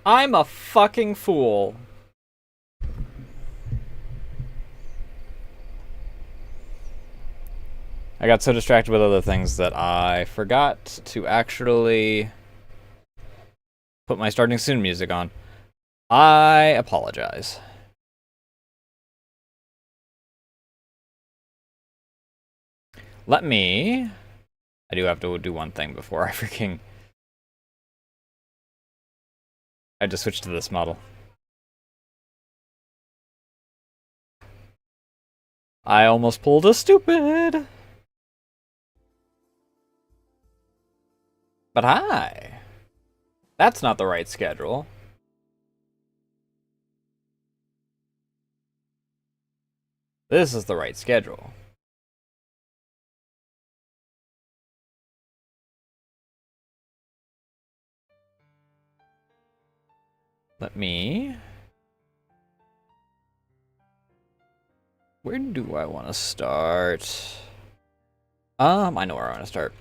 I'm a fucking fool. I got so distracted with other things that I forgot to actually put my starting soon music on. I apologize. Let me... I do have to do one thing before I freaking... I just switched to this model. I almost pulled a stupid. But hi. That's not the right schedule. This is the right schedule. Let me... Where do I want to start? I know where I want to start.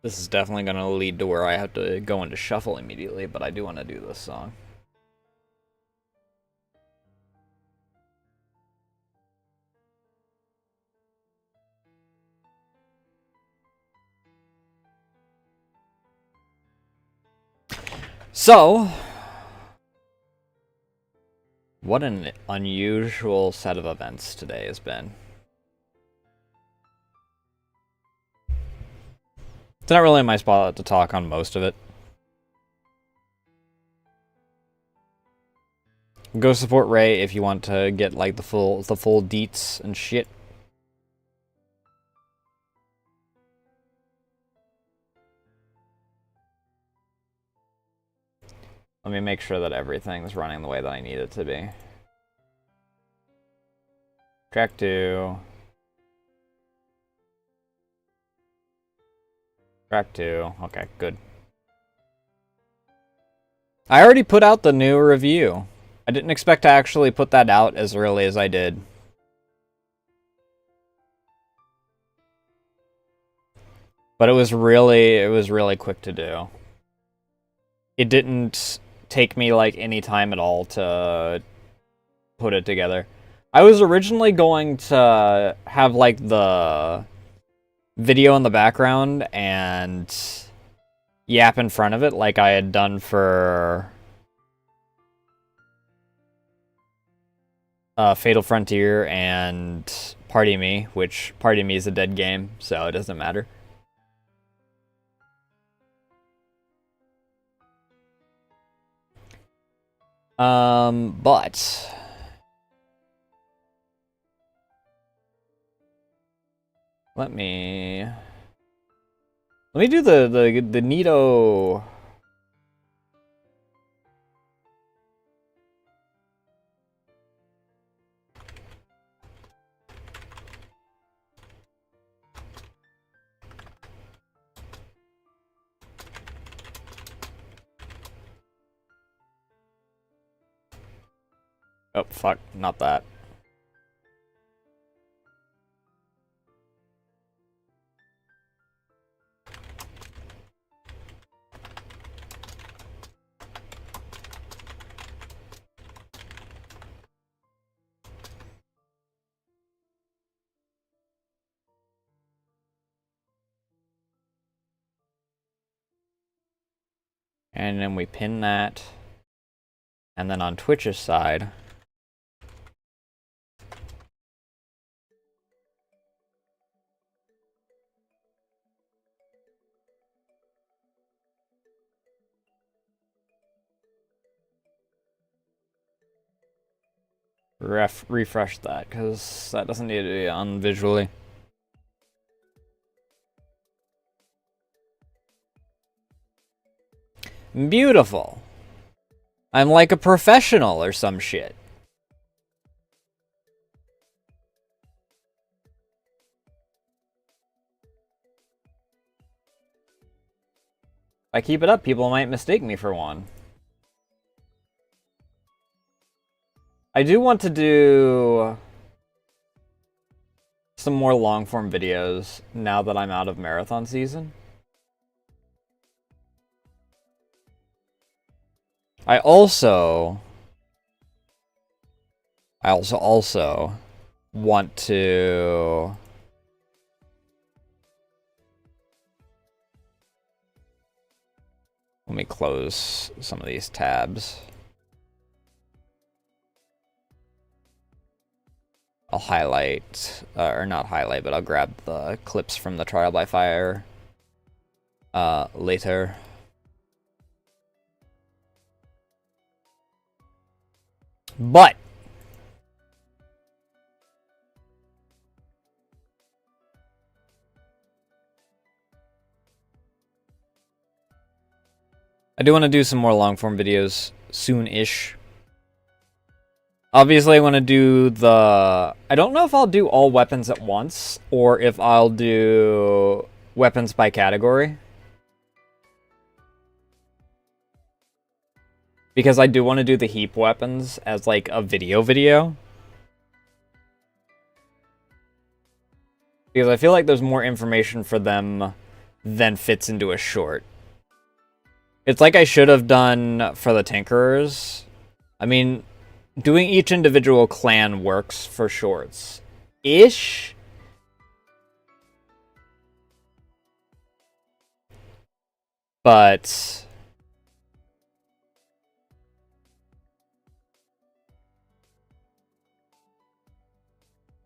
This is definitely going to lead to where I have to go into shuffle immediately, but I do want to do this song. So, what an unusual set of events today has been. It's not really my spot to talk on most of it. Go support Ray if you want to get like the full deets and shit. Let me make sure that everything's running the way that I need it to be. Track 2. Track 2. Okay, good. I already put out the new review. I didn't expect to actually put that out as early as I did. But it was really quick to do. It didn't take me like any time at all to put it together. I was originally going to have like the video in the background and yap in front of it like I had done for Fatal Frontier and Party Me, which Party Me is a dead game, so it doesn't matter. But let me do the neato. Oh fuck, not that. And then we pin that. And then on Twitch's side, refresh that, because that doesn't need to be on visually. Beautiful. I'm like a professional or some shit. If I keep it up, people might mistake me for one. I do want to do some more long-form videos now that I'm out of marathon season. I also want to let me close some of these tabs. I'll highlight, or not highlight, but I'll grab the clips from the trial by fire later. But I do want to do some more long-form videos soon-ish. Obviously, I want to do the... I don't know if I'll do all weapons at once, or if I'll do weapons by category. Because I do want to do the heap weapons as, like, a video. Because I feel like there's more information for them than fits into a short. It's like I should have done for the Tinkerers. I mean, doing each individual clan works for shorts. Ish? But...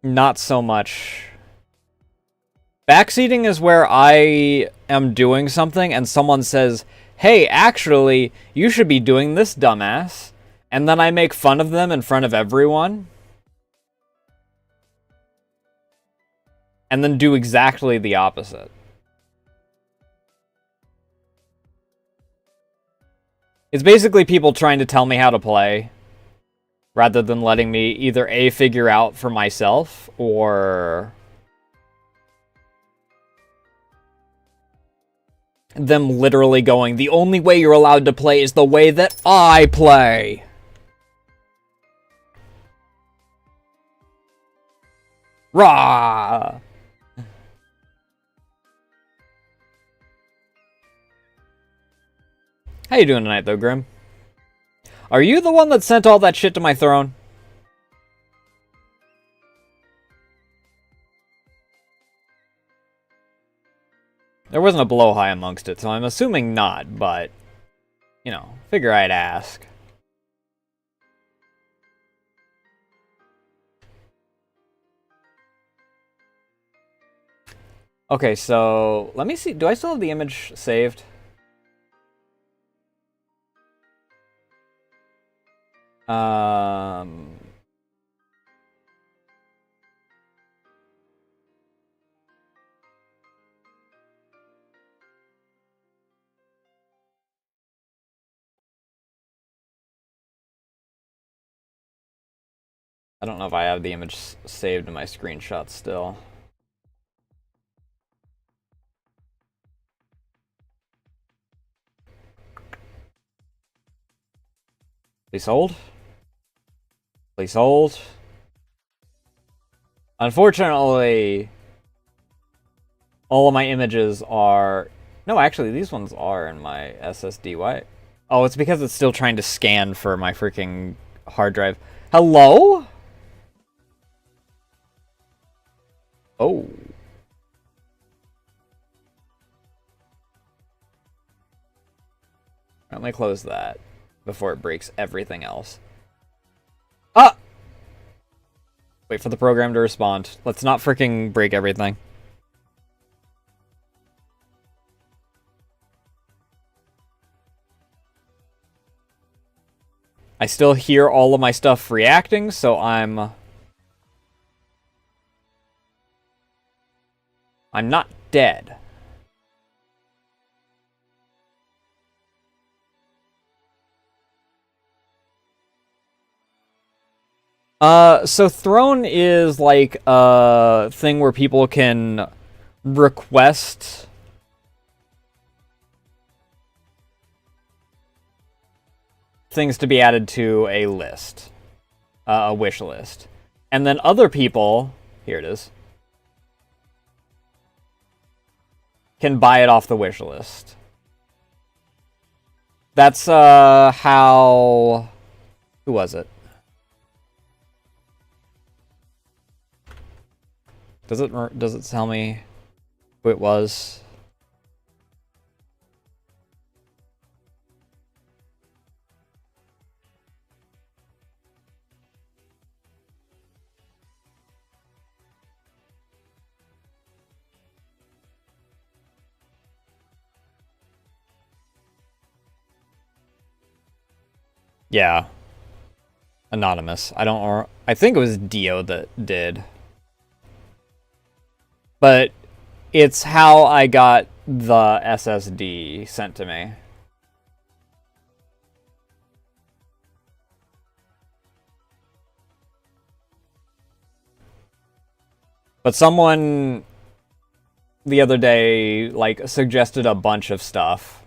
not so much. Backseating is where I am doing something and someone says, hey, actually, you should be doing this, dumbass. And then I make fun of them in front of everyone. And then do exactly the opposite. It's basically people trying to tell me how to play, rather than letting me either A, figure out for myself, or them literally going, the only way you're allowed to play is the way that I play. Rah! How you doing tonight, though, Grim? Are you the one that sent all that shit to my throne? There wasn't a blow-high amongst it, so I'm assuming not, but, you know, figure I'd ask. Okay, so, let me see, do I still have the image saved? I don't know if I have the image saved in my screenshot still. Please hold. Please hold. Unfortunately, all of my images are... No, actually, these ones are in my SSD. Why? Oh, it's because it's still trying to scan for my freaking hard drive. Hello? Oh. Let me close that before it breaks everything else. Ah! Wait for the program to respond. Let's not freaking break everything. I still hear all of my stuff reacting, so I'm not dead. So Throne is like a thing where people can request things to be added to a list. a wish list. And then other people, here it is, can buy it off the wish list. That's how... Who was it? Does it tell me who it was? Yeah. Anonymous. I think it was Dio that did. But it's how I got the SSD sent to me. But someone the other day, like, suggested a bunch of stuff.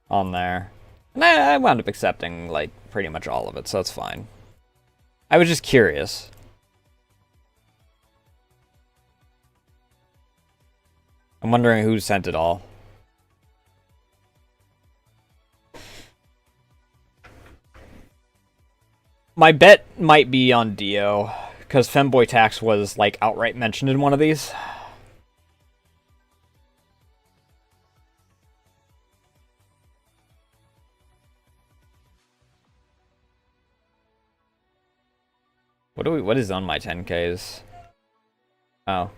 On there. And I wound up accepting, like, pretty much all of it, so that's fine. I was just curious. I'm wondering who sent it all. My bet might be on Dio, because Femboy Tax was, like, outright mentioned in one of these. What is on my 10Ks? Oh.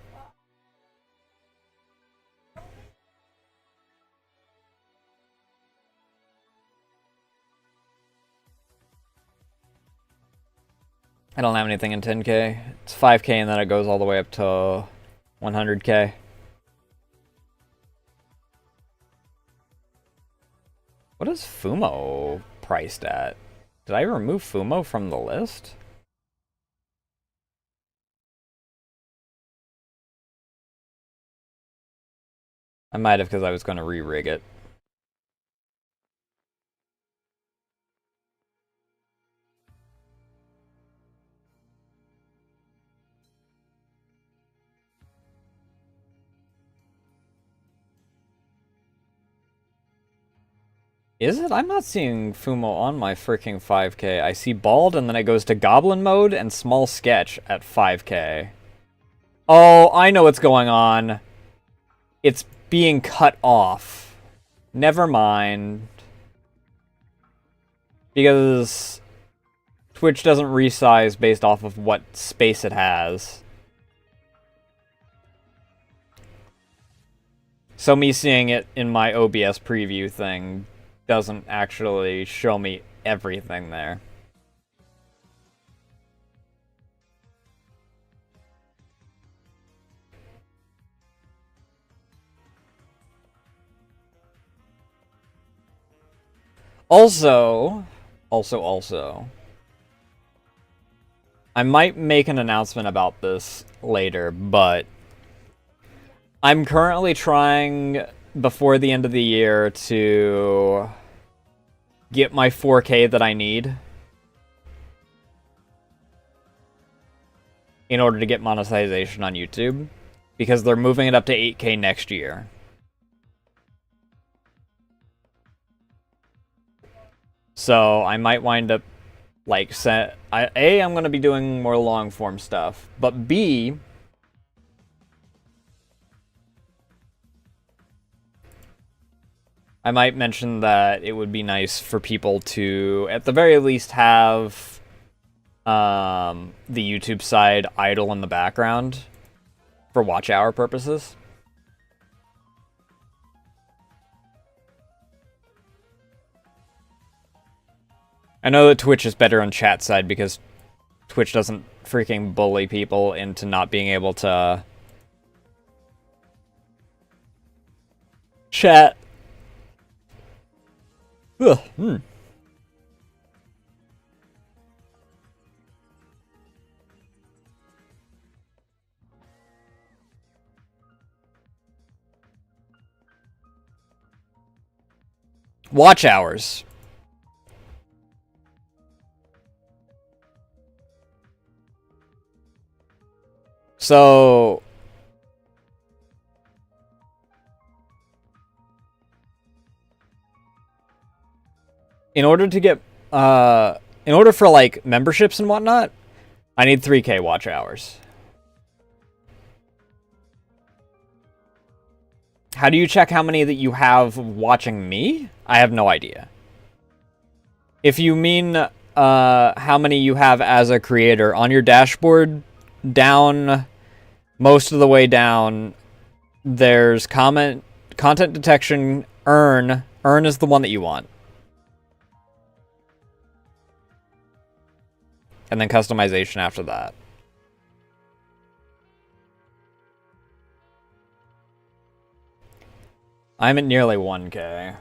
I don't have anything in 10K. It's 5K and then it goes all the way up to 100K. What is Fumo priced at? Did I remove Fumo from the list? I might have, because I was going to re-rig it. Is it? I'm not seeing Fumo on my freaking 5K. I see Bald, and then it goes to Goblin Mode and Small Sketch at 5K. Oh, I know what's going on. It's being cut off. Never mind. Because Twitch doesn't resize based off of what space it has. So me seeing it in my OBS preview thing doesn't actually show me everything there. Also, I might make an announcement about this later, but I'm currently trying, before the end of the year, to get my 4K that I need in order to get monetization on YouTube, because they're moving it up to 8K next year. So I might wind up, like, A, I'm going to be doing more long-form stuff, but B, I might mention that it would be nice for people to, at the very least, have the YouTube side idle in the background for watch hour purposes. I know that Twitch is better on chat side because Twitch doesn't freaking bully people into not being able to chat. Ugh. Watch hours. So in order to get in order for like memberships and whatnot, I need 3K watch hours. How do you check how many that you have watching me? I have no idea. If you mean how many you have as a creator, on your dashboard, down, most of the way down, there's content detection, earn. Earn is the one that you want. And then customization after that. I'm at nearly 1K.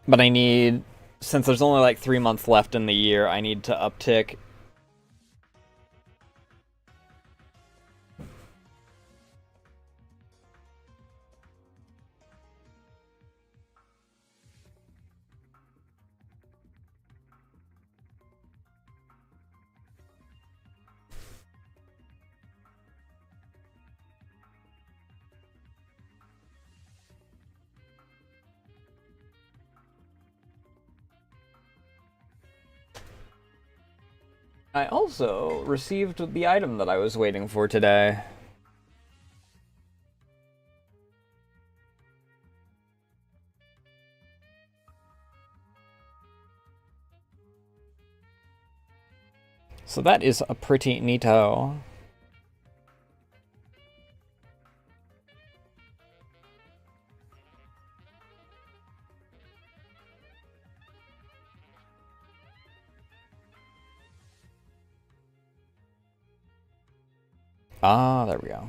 But I need, since there's only like 3 months left in the year, I need to uptick. I also received the item that I was waiting for today. So that is a pretty neato. Ah, there we go.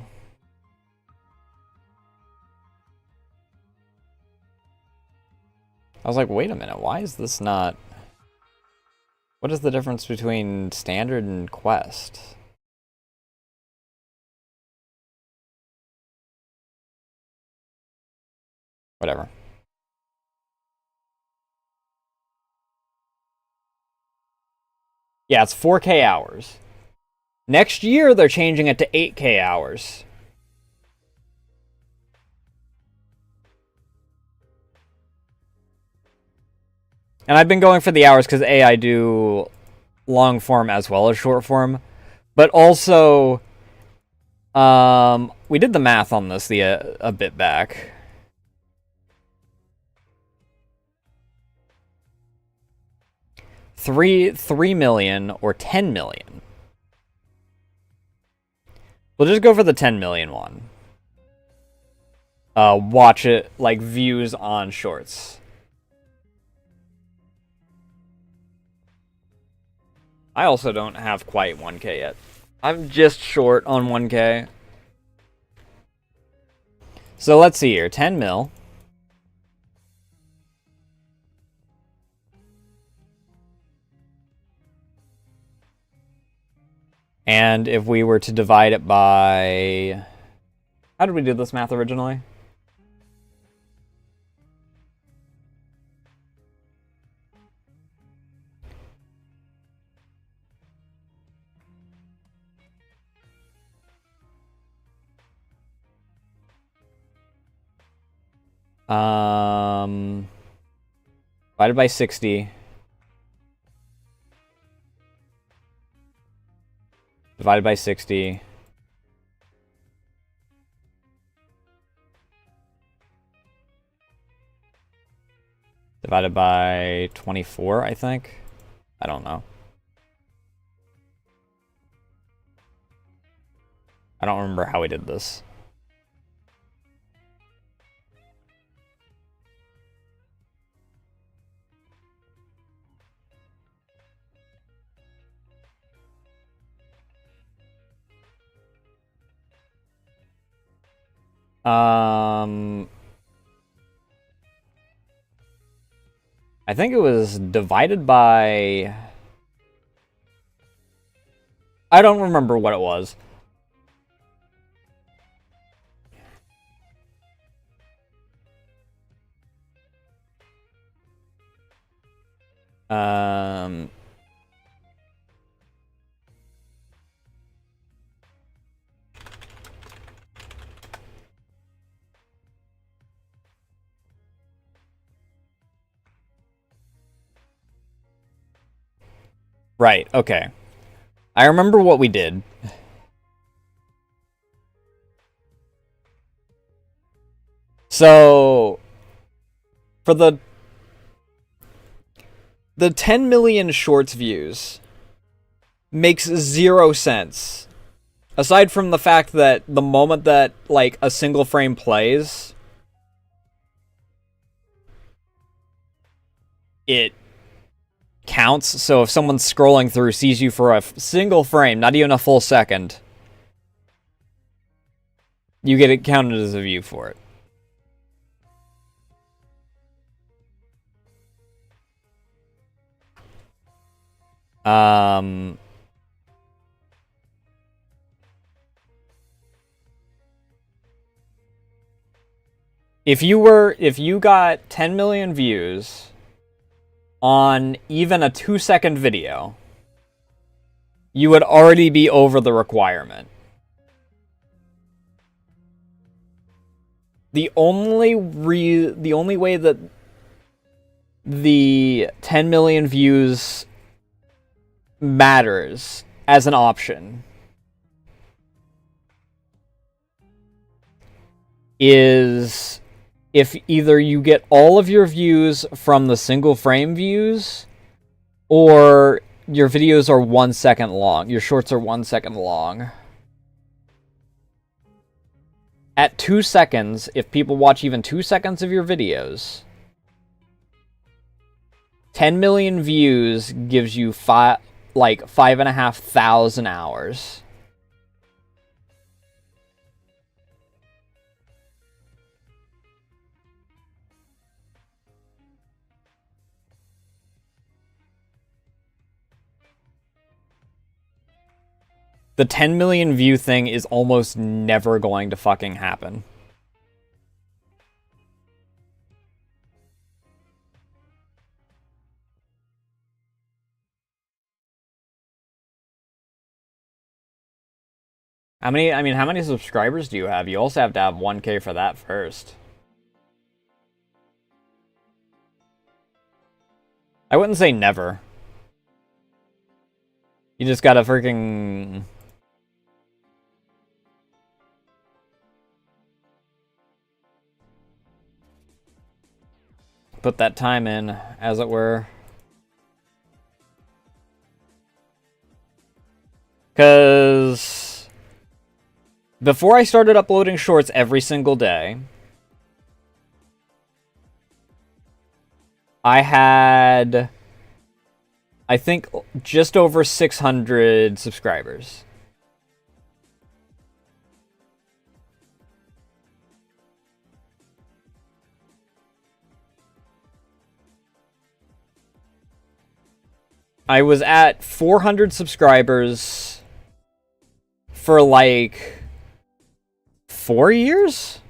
I was like, wait a minute, why is this not... What is the difference between standard and quest? Whatever. Yeah, it's 4K hours. Next year, they're changing it to 8K hours. And I've been going for the hours because A, I do long form as well as short form. But also, we did the math on this a bit back. $3 million or 10 million. We'll just go for the 10 million one. Watch it, like, views on shorts. I also don't have quite 1K yet. I'm just short on 1K. So let's see here. 10 mil. And if we were to divide it by... How did we do this math originally? Divided by 60. Divided by 60. Divided by 24, I think. I don't know. I don't remember how we did this. I think it was divided by... I don't remember what it was. Um... Right, okay. I remember what we did. So, for the 10 million shorts views makes 0 sense. Aside from the fact that the moment that, like, a single frame plays, it counts. So if someone's scrolling through, sees you for a single frame, not even a full second, you get it counted as a view for it. If you got 10 million views on even a 2-second video, you would already be over the requirement. The only way that the 10 million views matters as an option is if either you get all of your views from the single frame views, or your videos are 1 second long. Your shorts are 1 second long. At 2 seconds, if people watch even 2 seconds of your videos, 10 million views gives you 5,500 hours. The 10 million view thing is almost never going to fucking happen. How many subscribers do you have? You also have to have 1K for that first. I wouldn't say never. You just gotta freaking... put that time in, as it were. Because before I started uploading shorts every single day, I had, I think, just over 600 subscribers. I was at 400 subscribers for like 4 years?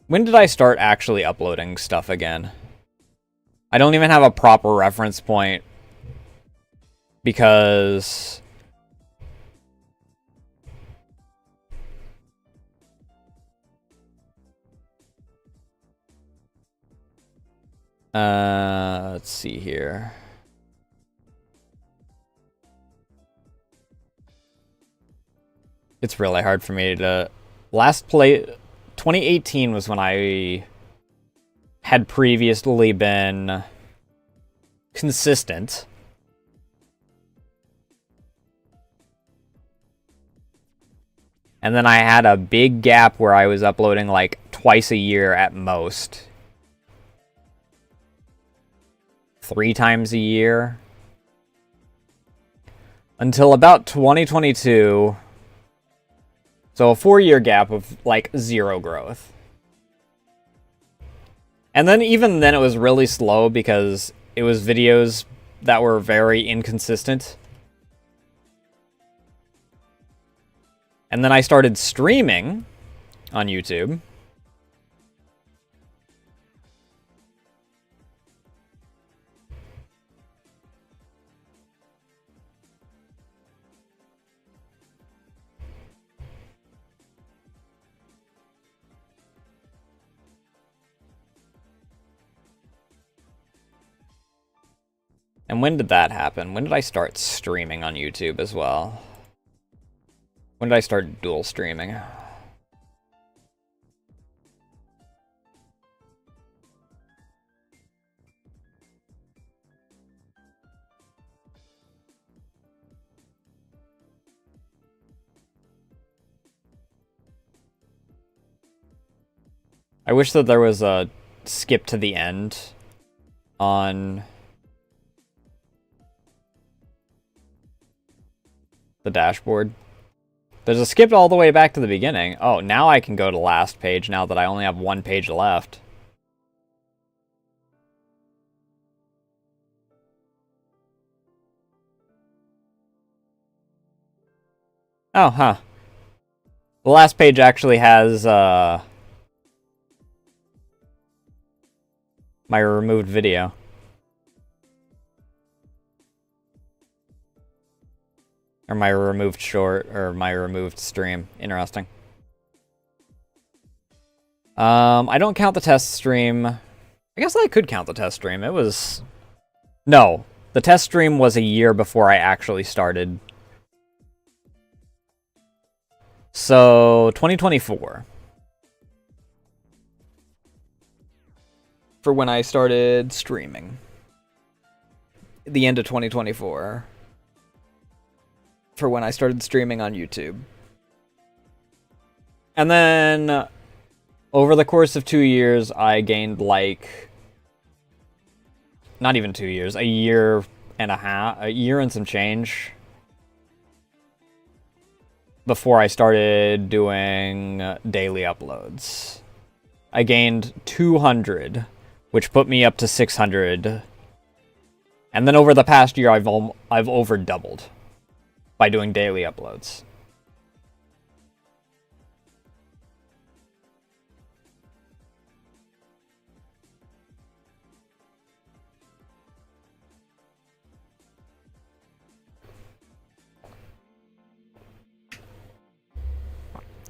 When did I start actually uploading stuff again? I don't even have a proper reference point because let's see here. It's really hard for me to... 2018 was when I had previously been consistent. And then I had a big gap where I was uploading like twice a year at most. 3 times a year. Until about 2022. So a 4-year gap of like 0 growth. And then even then it was really slow because it was videos that were very inconsistent. And then I started streaming on YouTube. And when did that happen? When did I start streaming on YouTube as well? When did I start dual streaming? I wish that there was a skip to the end on the dashboard. There's a skip all the way back to the beginning. Oh, now I can go to last page now that I only have one page left. Oh, huh. The last page actually has, my removed video. Or my removed short, or my removed stream. Interesting. I don't count the test stream. I guess I could count the test stream. It was... No. The test stream was a year before I actually started. So, 2024. For when I started streaming. The end of 2024. For when I started streaming on YouTube. And then, over the course of 2 years, I gained, like... Not even 2 years, a year and a half, a year and some change. Before I started doing daily uploads. I gained 200, which put me up to 600. And then over the past year, I've over doubled by doing daily uploads.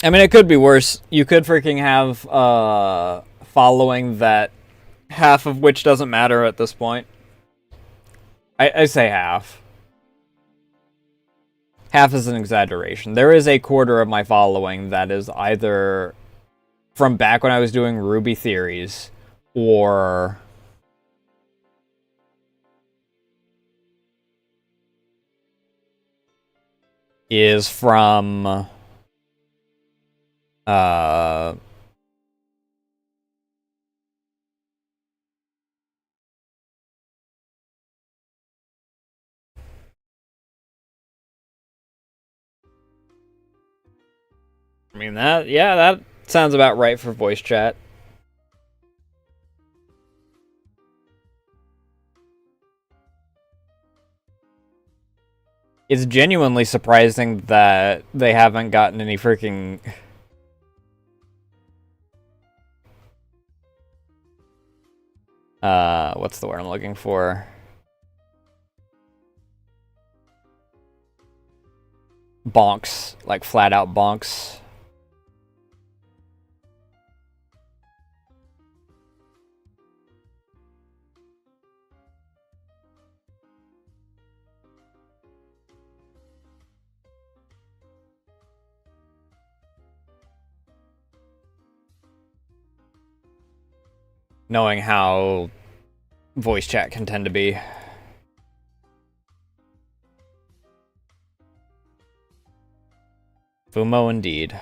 I mean, it could be worse. You could freaking have a following that half of which doesn't matter at this point. I say half. Half is an exaggeration. There is a quarter of my following that is either from back when I was doing Ruby Theories or is from I mean, that sounds about right for voice chat. It's genuinely surprising that they haven't gotten any freaking... what's the word I'm looking for? Bonks. Like, flat out bonks. Knowing how voice chat can tend to be. Fumo indeed.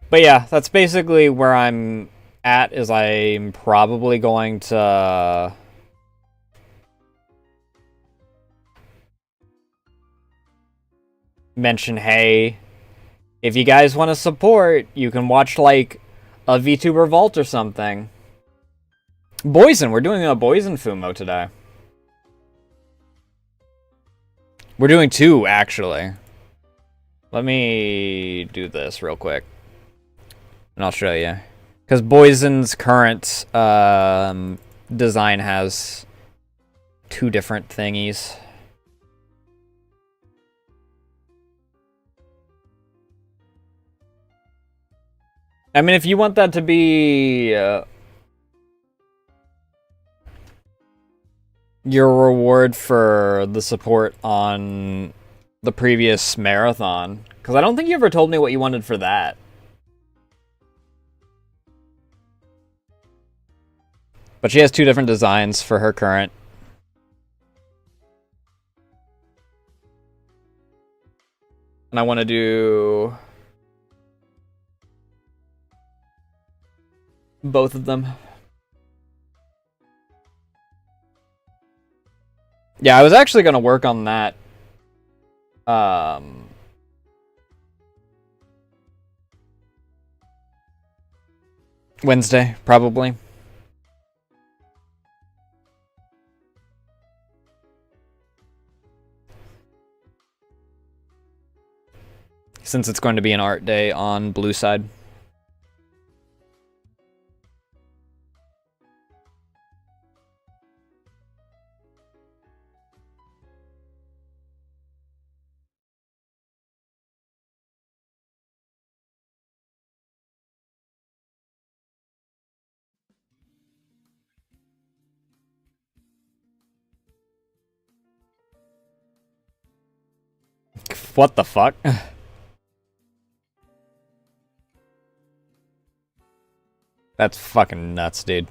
But yeah, that's basically where I'm at, is I'm probably going to... mention, hey, if you guys want to support, you can watch, like, a VTuber Vault or something. Boysen, we're doing a Boysen Fumo today. We're doing 2, actually. Let me do this real quick. And I'll show you. Because Boysen's current design has 2 different thingies. I mean, if you want that to be Your reward for the support on the previous marathon. Because I don't think you ever told me what you wanted for that. But she has 2 different designs for her current. And I want to do both of them. Yeah, I was actually going to work on that. Wednesday, probably. Since it's going to be an art day on Blue Side. What the fuck? That's fucking nuts, dude.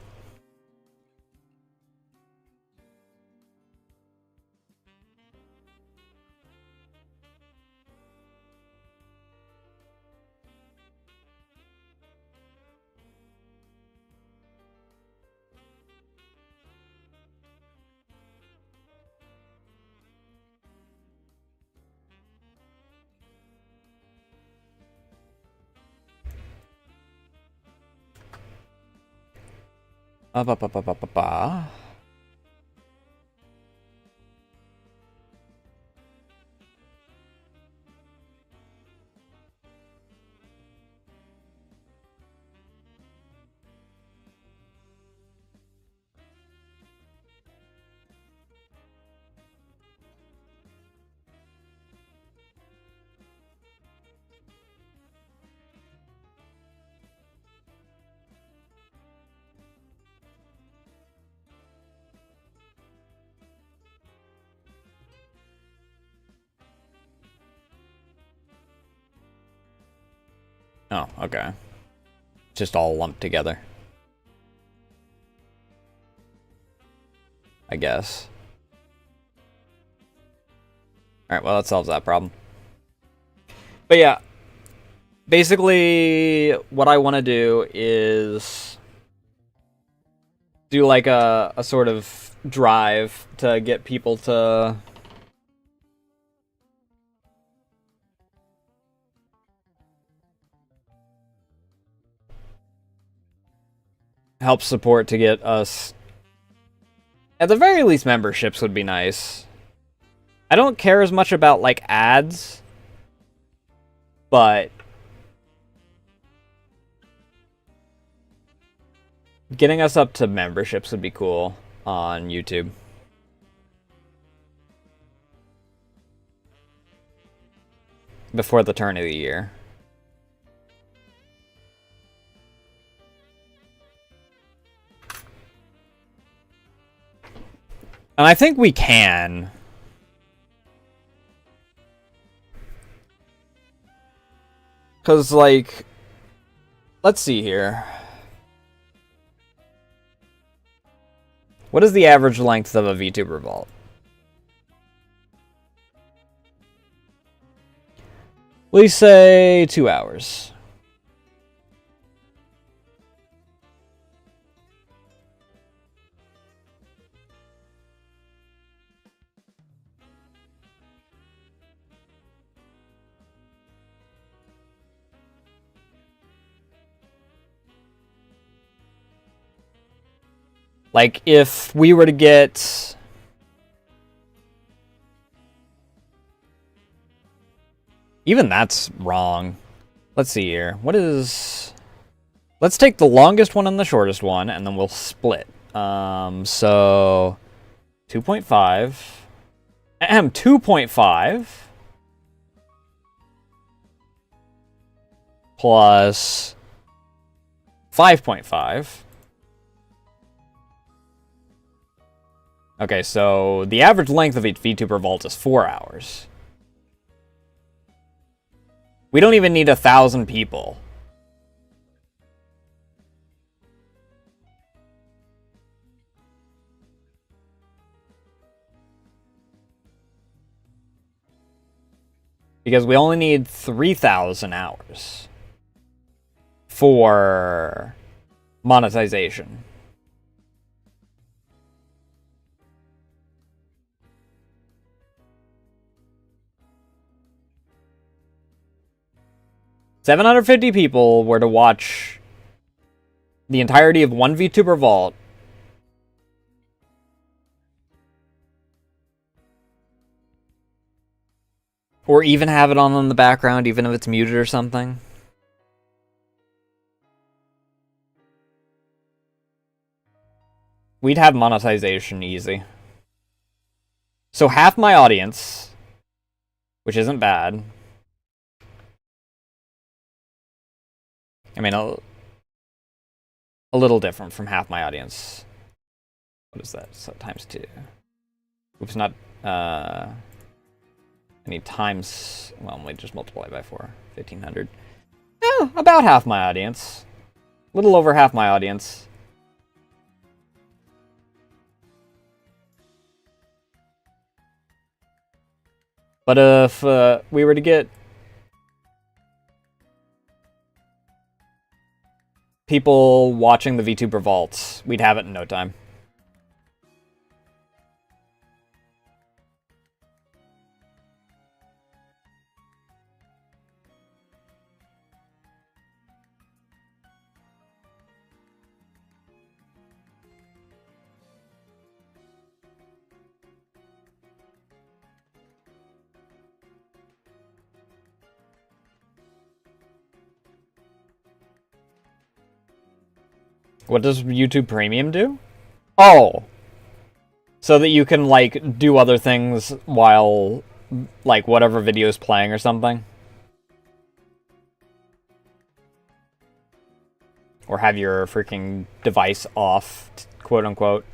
Ba ba ba ba ba ba. Oh, okay. Just all lumped together. I guess. Alright, well, that solves that problem. But yeah. Basically, what I want to do is do like a sort of drive to get people to help support to get us, at the very least, memberships would be nice. I don't care as much about like ads, but getting us up to memberships would be cool on YouTube. Before the turn of the year. And I think we can. Because, like, let's see here. What is the average length of a VTuber vault? We say 2 hours. Like, if we were to get... Even that's wrong. Let's see here. What is... Let's take the longest one and the shortest one, and then we'll split. So... 2.5. 2.5. Plus... 5.5. Okay, so the average length of each VTuber vault is 4 hours. We don't even need 1,000 people. Because we only need 3,000 hours for monetization. $750 people were to watch the entirety of one VTuber vault. Or even have it on in the background, even if it's muted or something. We'd have monetization easy. So half my audience, which isn't bad. I mean, a little different from half my audience. What is that? So times 2. Oops, not, I need times, well, we just multiply by 4. 1,500. Yeah, about half my audience. A little over half my audience. But if we were to get people watching the VTuber vaults, we'd have it in no time. What does YouTube Premium do? Oh! So that you can, like, do other things while, like, whatever video is playing or something? Or have your freaking device off, quote-unquote.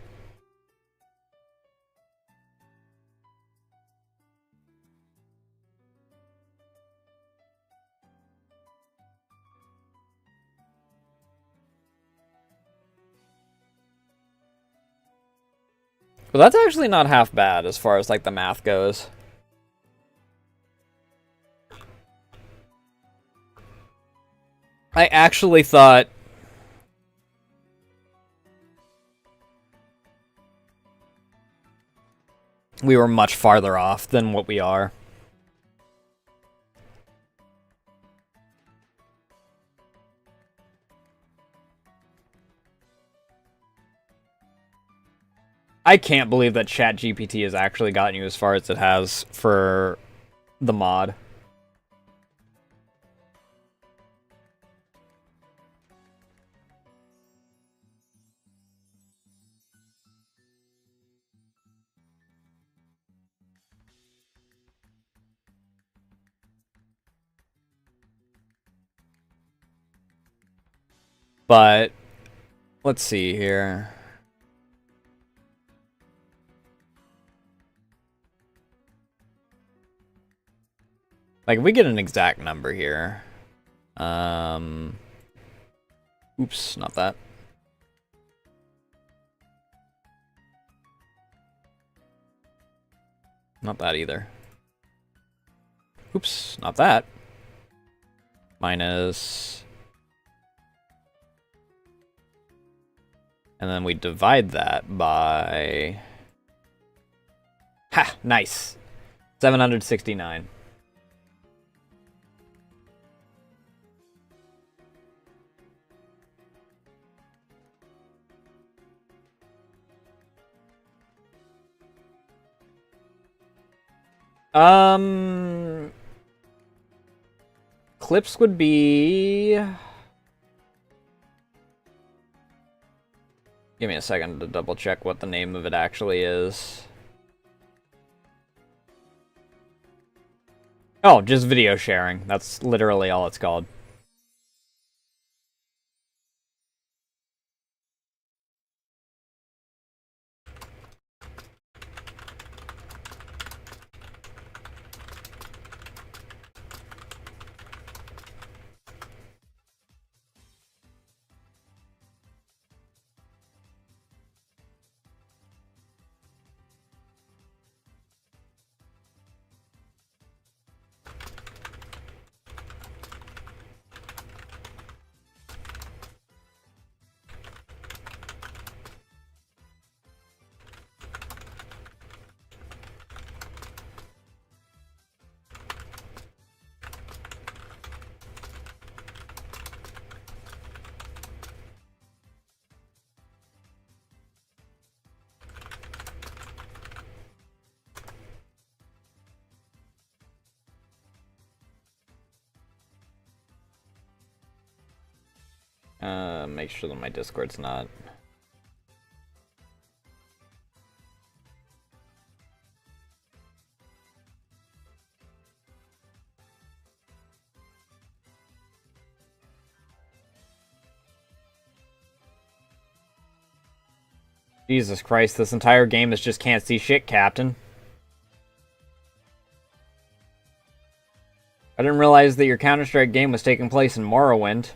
But that's actually not half bad as far as, like, the math goes. I actually thought we were much farther off than what we are. I can't believe that ChatGPT has actually gotten you as far as it has for the mod. But let's see here. Like, if we get an exact number here. Oops, not that. Not that either. Oops, not that. Minus. And then we divide that by... Ha! Nice! 769. Clips would be... Give me a second to double check what the name of it actually is. Oh, just video sharing. That's literally all it's called. Make sure that my Discord's not. Jesus Christ, this entire game is just can't see shit, Captain. I didn't realize that your Counter-Strike game was taking place in Morrowind.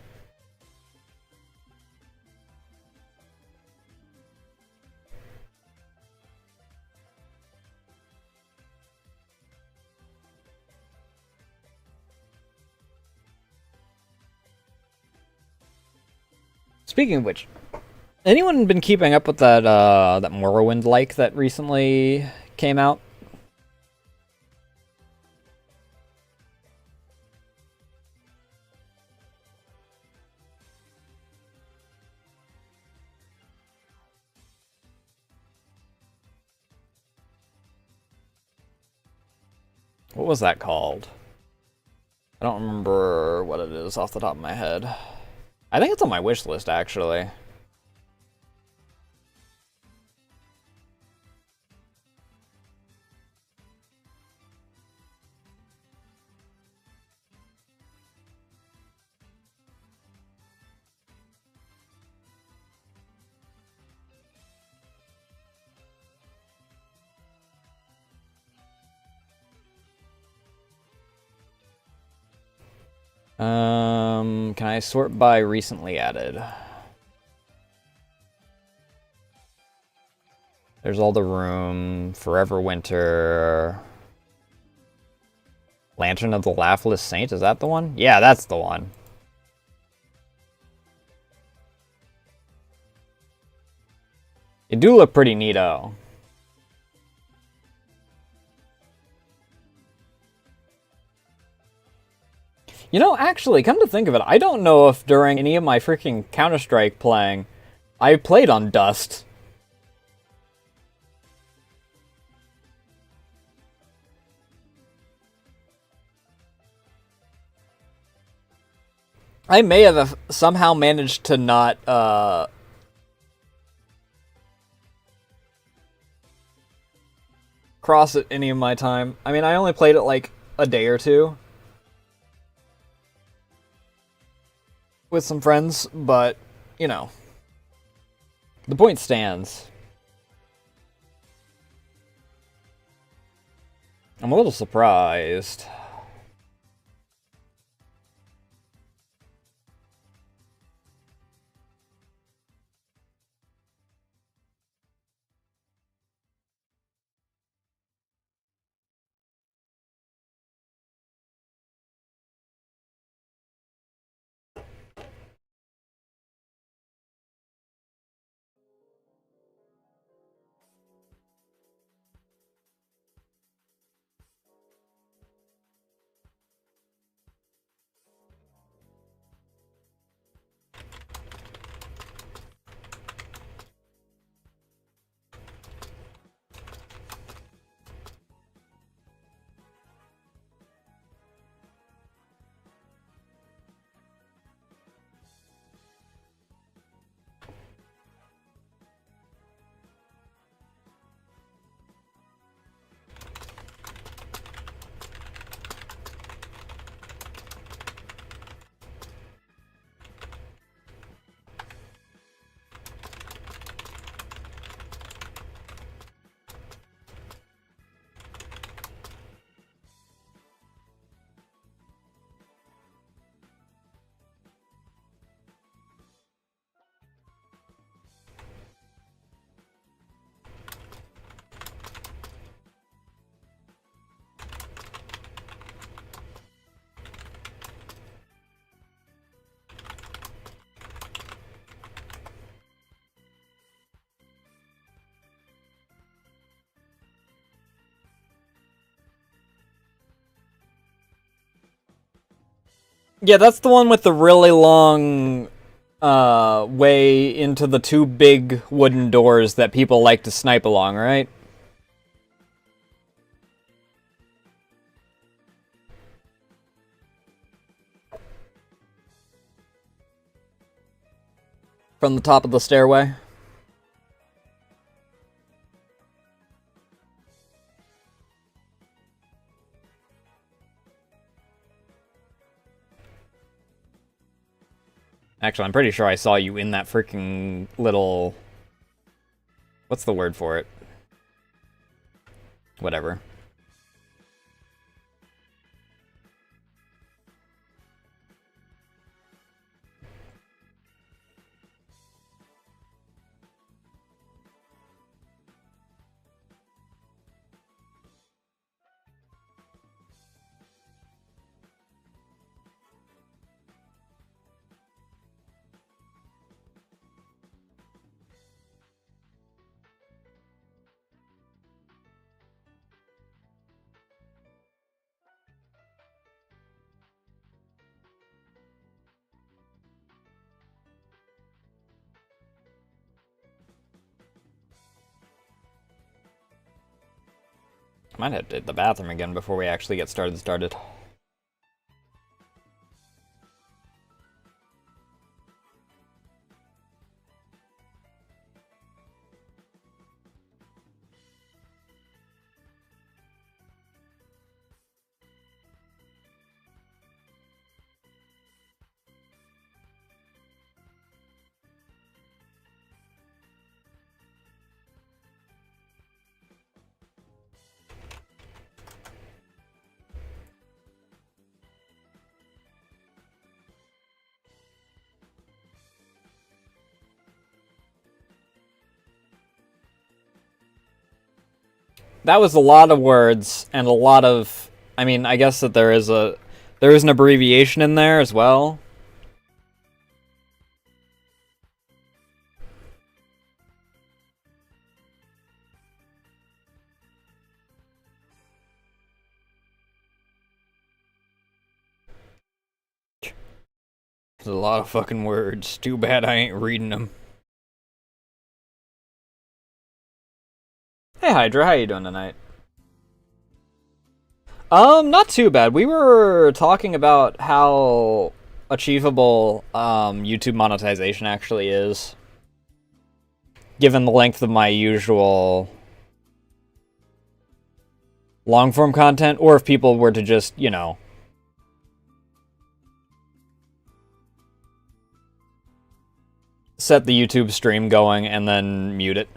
Speaking of which, anyone been keeping up with that that Morrowind like that recently came out? What was that called? I don't remember what it is off the top of my head. I think it's on my wish list, actually. Can I sort by recently added? There's all the room, Forever Winter, Lantern of the Laughless Saint, is that the one? Yeah, that's the one. It do look pretty neato. You know, actually, come to think of it, I don't know if during any of my freaking Counter-Strike playing, I played on Dust. I may have somehow managed to not, cross it any of my time. I mean, I only played it like a day or two with some friends, but, you know, the point stands. I'm a little surprised. Yeah, that's the one with the really long way into the two big wooden doors that people like to snipe along, right? From the top of the stairway. Actually, I'm pretty sure I saw you in that freaking little... What's the word for it? Whatever. Might have to hit the bathroom again before we actually get started. That was a lot of words and a lot of... I mean, I guess that there is an abbreviation in there as well. There's a lot of fucking words. Too bad I ain't reading them. Hey Hydra, how you doing tonight? Not too bad. We were talking about how achievable YouTube monetization actually is, given the length of my usual long-form content, or if people were to just, you know, set the YouTube stream going and then mute it.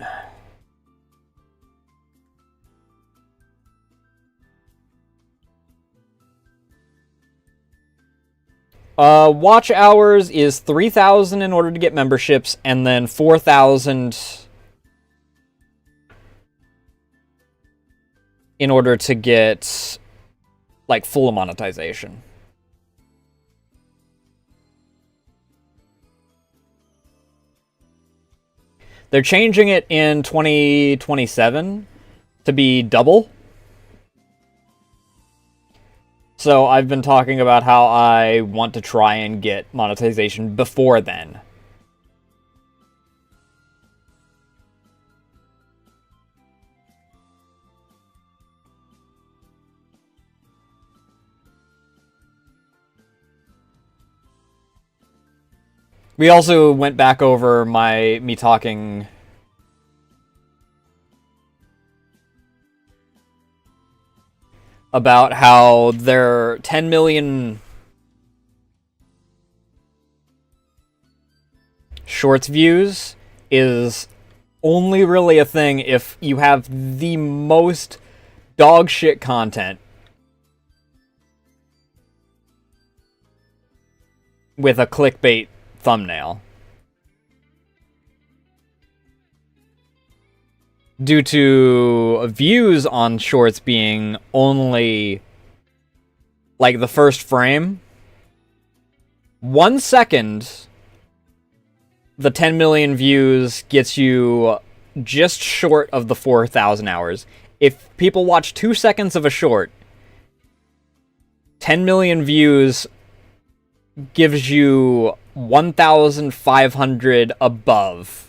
Watch hours is 3,000 in order to get memberships, and then 4,000 in order to get, like, full monetization. They're changing it in 2027 to be double. So I've been talking about how I want to try and get monetization before then. We also went back over me talking about how their 10 million shorts views is only really a thing if you have the most dog shit content with a clickbait thumbnail. Due to views on shorts being only, like, the first frame, 1 second, the 10 million views gets you just short of the 4,000 hours. If people watch 2 seconds of a short, 10 million views gives you 1,500 above.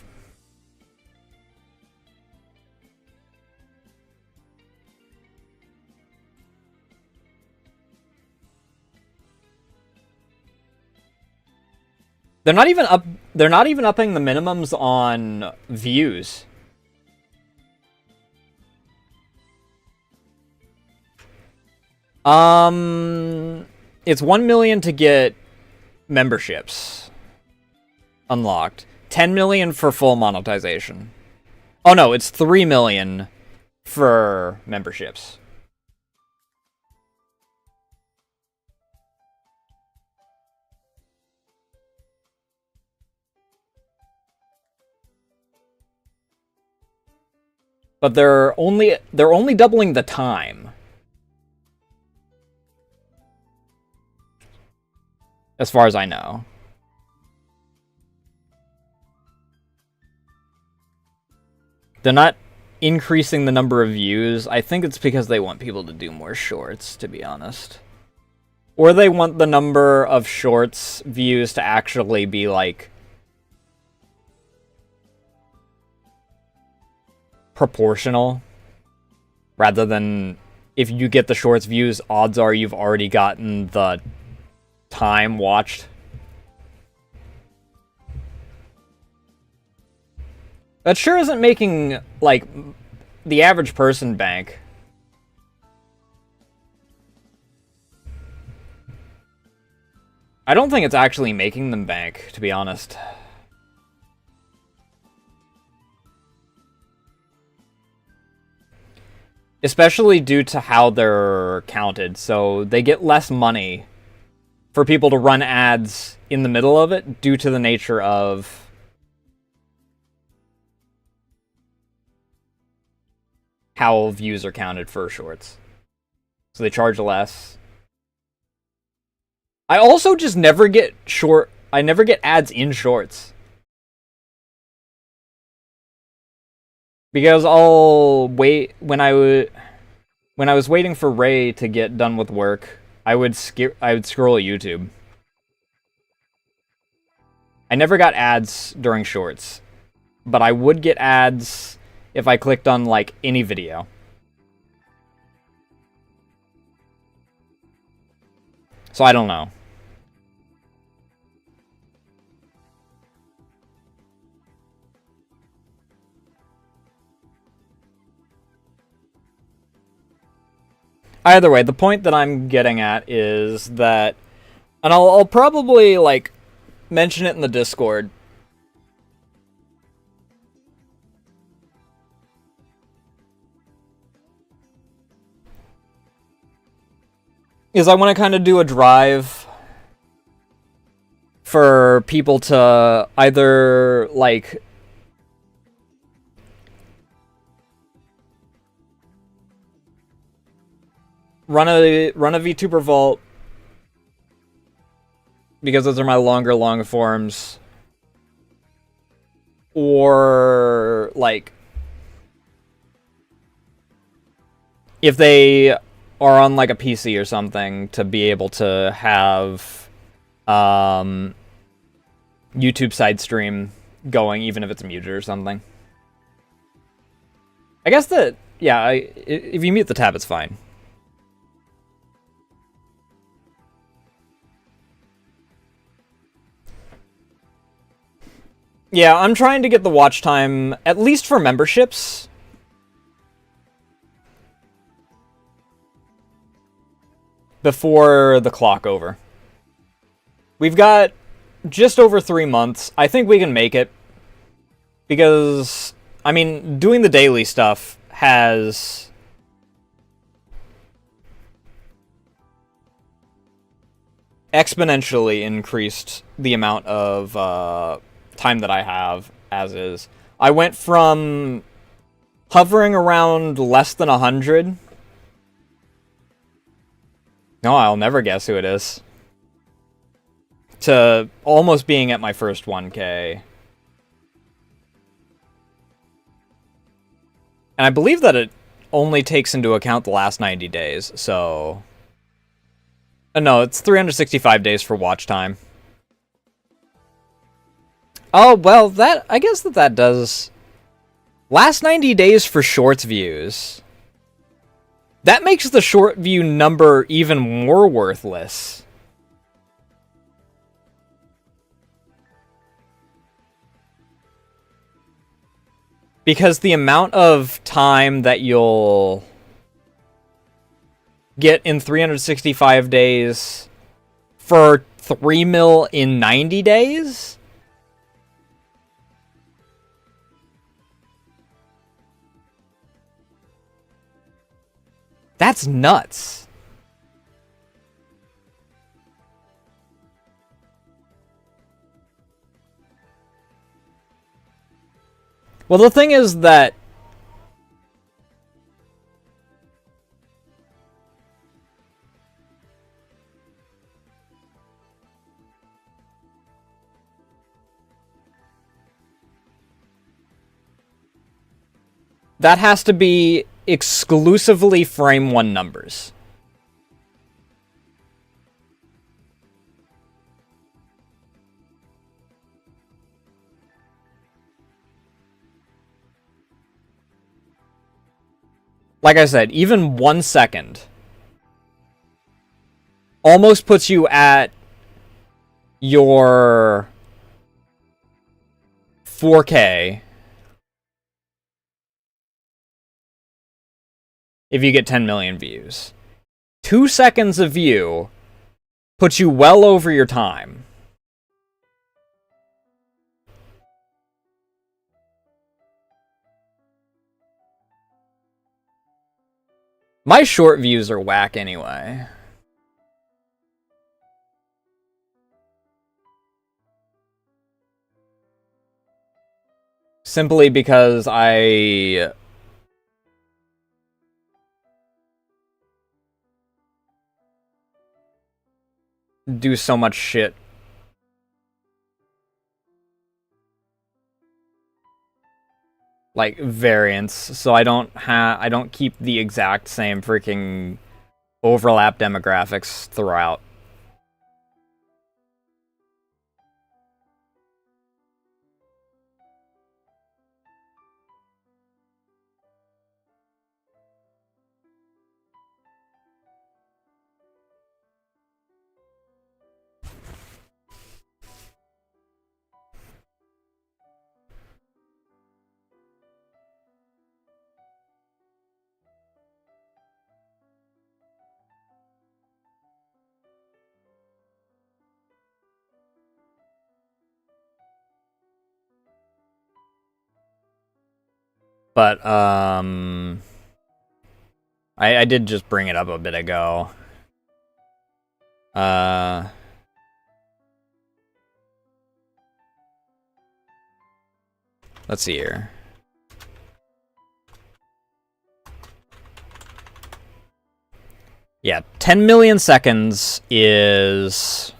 They're not even upping the minimums on views. It's 1 million to get memberships unlocked. 10 million for full monetization. Oh no, it's 3 million for memberships. But they're only doubling the time. As far as I know. They're not increasing the number of views. I think it's because they want people to do more shorts, to be honest. Or they want the number of shorts views to actually be, like, proportional. Rather than, if you get the shorts views, odds are you've already gotten the time watched. That sure isn't making, like, the average person bank. I don't think it's actually making them bank, to be honest. Especially due to how they're counted, so they get less money for people to run ads in the middle of it due to the nature of how views are counted for shorts. So they charge less. I also just never get I never get ads in shorts. Because I'll wait when I was waiting for Ray to get done with work, I would scroll YouTube. I never got ads during shorts, but I would get ads if I clicked on, like, any video. So I don't know. Either way, the point that I'm getting at is that, and I'll probably, like, mention it in the Discord. Is I want to kind of do a drive for people to either, like, run a VTuber Vault, because those are my long forms, or, like, if they are on, like, a PC or something, to be able to have YouTube side stream going, even if it's muted or something. I guess that, yeah, if you mute the tab, it's fine. Yeah, I'm trying to get the watch time, at least for memberships. Before the clock over. We've got just over 3 months. I think we can make it. Because, I mean, doing the daily stuff has exponentially increased the amount of time that I have as is. I went from hovering around less than 100. No, I'll never guess who it is. To almost being at my first 1K. And I believe that it only takes into account the last 90 days, so... No, it's 365 days for watch time. Oh, well, I guess that does... Last 90 days for shorts views. That makes the short view number even more worthless. Because the amount of time that you'll get in 365 days for 3 mil in 90 days? That's nuts. Well, the thing is that that has to be exclusively frame 1 numbers. Like I said, even 1 second almost puts you at your 4K if you get 10 million views. 2 seconds of view puts you well over your time. My short views are whack anyway. Simply because I do so much shit. Like variants, so I don't keep the exact same freaking overlap demographics throughout. But I did just bring it up a bit ago. Let's see here. Yeah, 10 million seconds is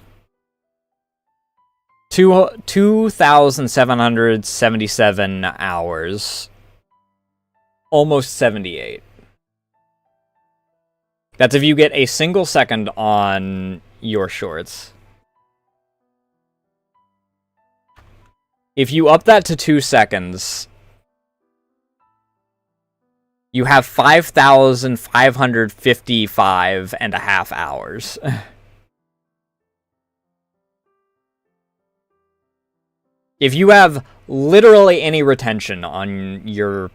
2,777 hours. Almost 78. That's if you get a single second on your shorts. If you up that to 2 seconds, you have 5,555 and a half hours. If you have literally any retention on your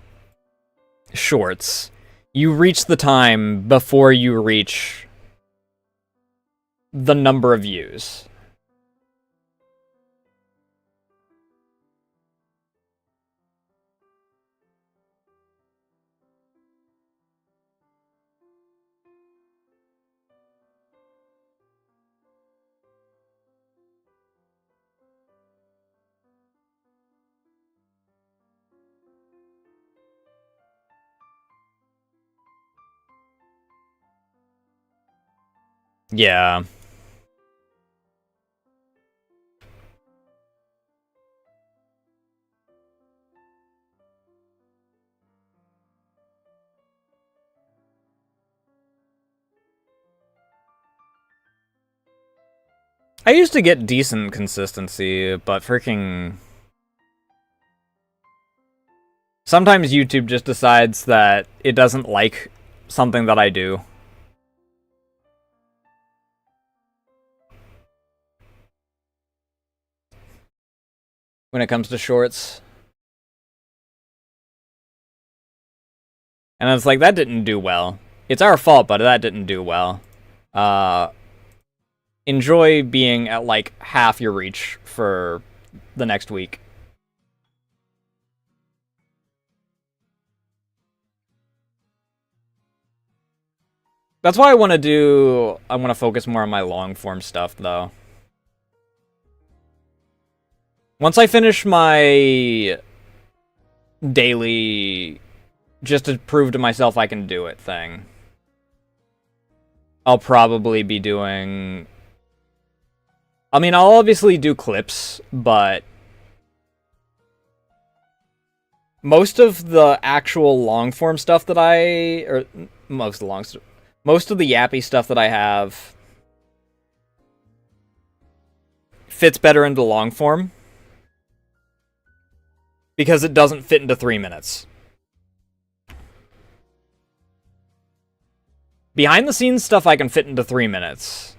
shorts, you reach the time before you reach the number of views. Yeah. I used to get decent consistency, but freaking... Sometimes YouTube just decides that it doesn't like something that I do. When it comes to shorts. And it's like, that didn't do well. It's our fault, but that didn't do well. Enjoy being at, like, half your reach for the next week. That's why I want to focus more on my long-form stuff, though. Once I finish my daily, just to prove to myself I can do it thing, I'll probably be doing... I mean, I'll obviously do clips, but most of the actual long-form stuff that most of the yappy stuff that I have fits better into long-form because it doesn't fit into 3 minutes. Behind-the-scenes stuff I can fit into 3 minutes.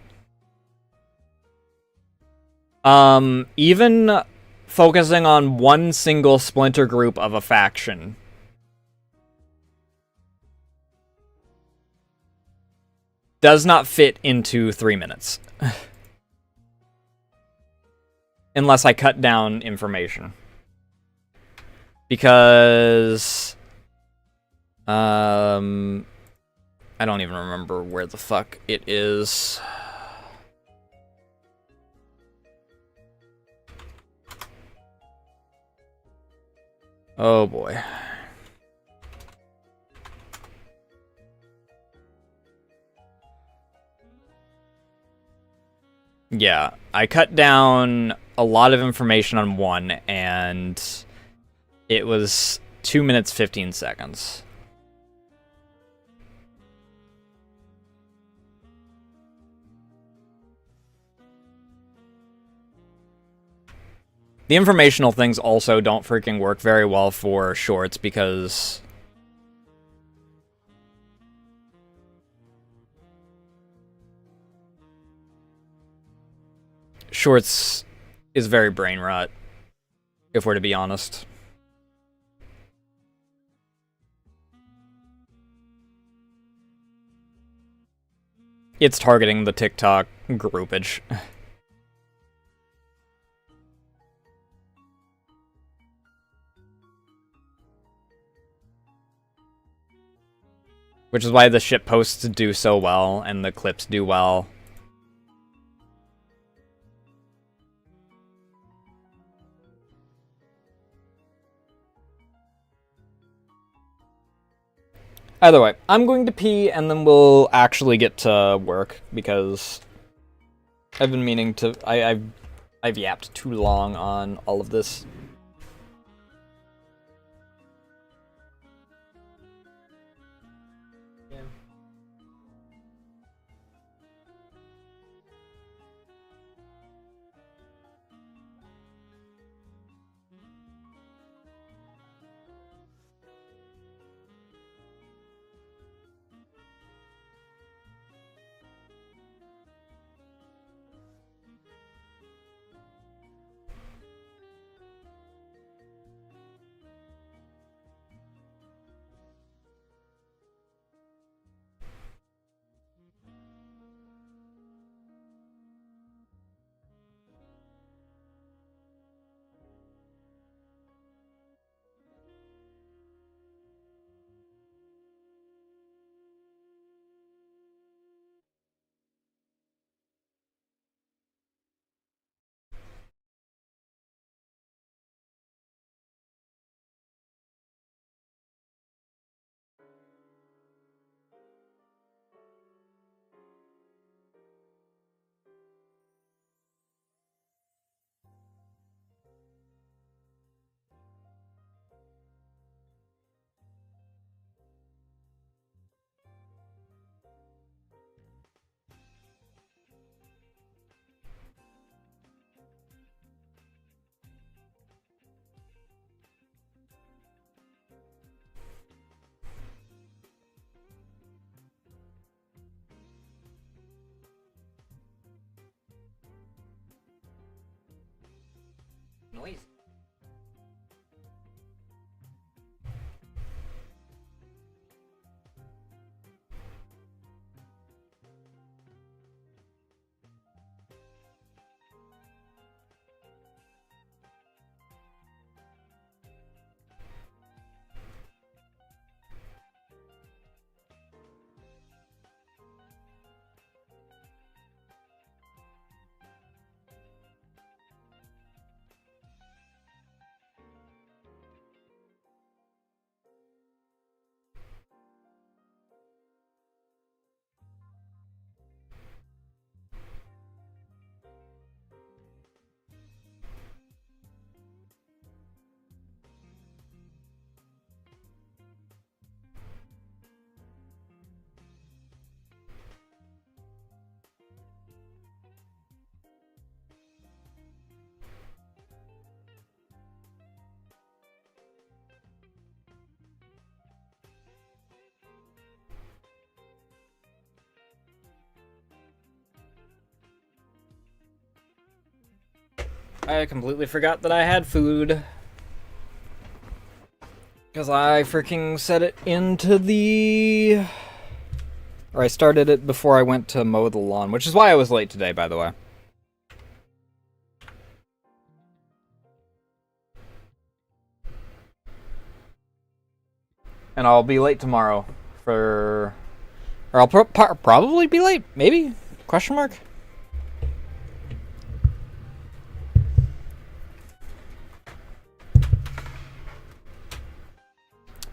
Even focusing on one single splinter group of a faction does not fit into 3 minutes. Unless I cut down information. Because... I don't even remember where the fuck it is. Oh boy. Yeah, I cut down a lot of information on one, and it was 2 minutes 15 seconds. The informational things also don't freaking work very well for shorts because shorts is very brain rot, if we're to be honest. It's targeting the TikTok groupage. Which is why the shit posts do so well, and the clips do well. Either way, I'm going to pee, and then we'll actually get to work, because I've been meaning to... I've yapped too long on all of this. Noise. I completely forgot that I had food. Because I freaking set it into the... Or I started it before I went to mow the lawn, which is why I was late today, by the way. And I'll be late tomorrow for... Or I'll probably be late, maybe? Question mark?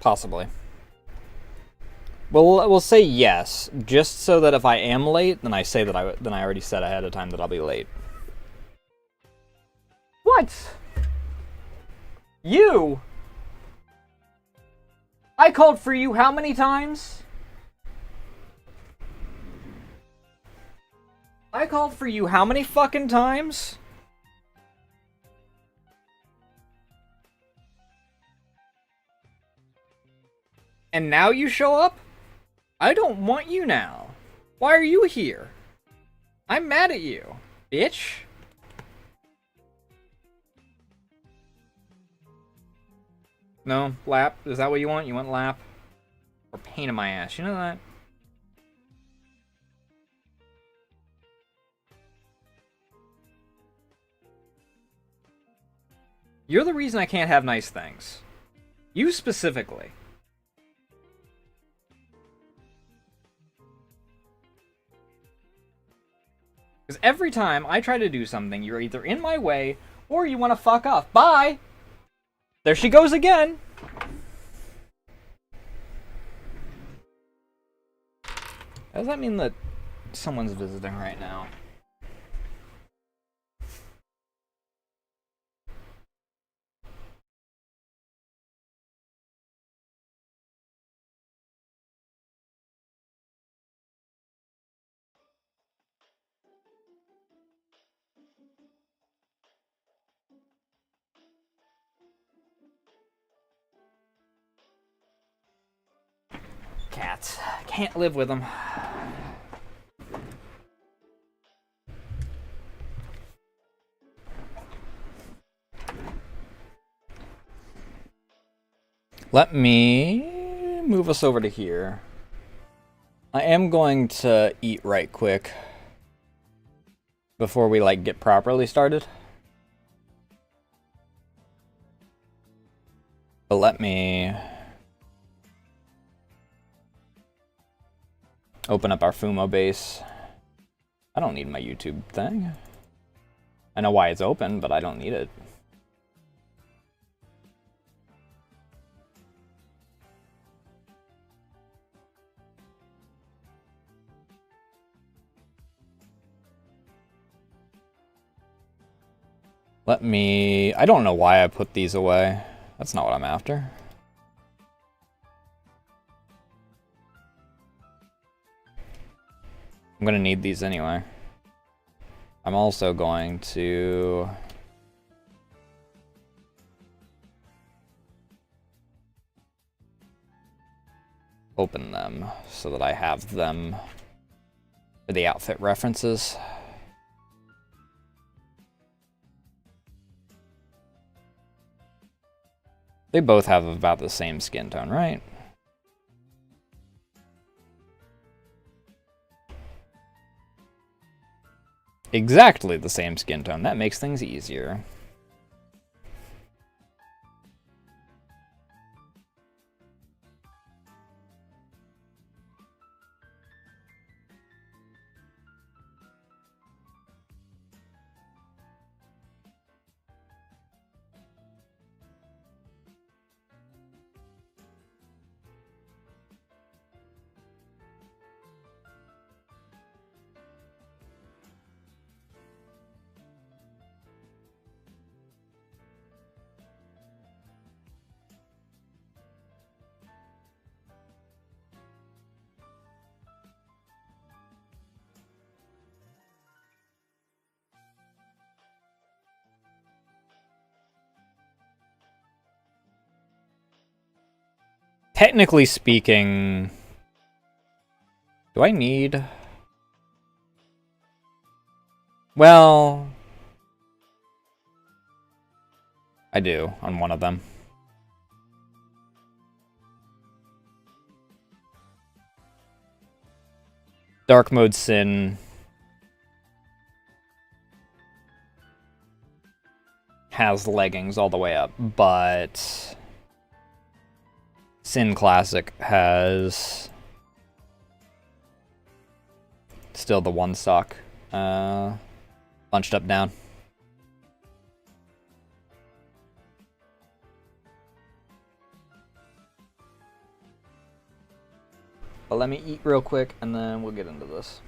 Possibly. Well, we'll say yes, just so that if I am late, then I say that I already said ahead of time that I'll be late. What? You? I called for you how many times? I called for you how many fucking times? And now you show up? I don't want you now. Why are you here? I'm mad at you, bitch. No? Lap? Is that what you want? You want lap? Or pain in my ass, you know that? You're the reason I can't have nice things. You specifically. Because every time I try to do something, you're either in my way, or you want to fuck off. Bye! There she goes again! Does that mean that someone's visiting right now? Cats. Can't live with them. Let me move us over to here. I am going to eat right quick before we like get properly started. But let me open up our fumo base. I don't need my YouTube thing. I know why it's open, but I don't need it. Let me... I don't know why I put these away. That's not what I'm after. I'm gonna need these anyway. I'm also going to... open them so that I have them for the outfit references. They both have about the same skin tone, right? Exactly the same skin tone. That makes things easier. Technically speaking, do I need... Well... I do, on one of them. Dark mode Sin has leggings all the way up, but Sin Classic has still the one stock bunched up down. But let me eat real quick and then we'll get into this.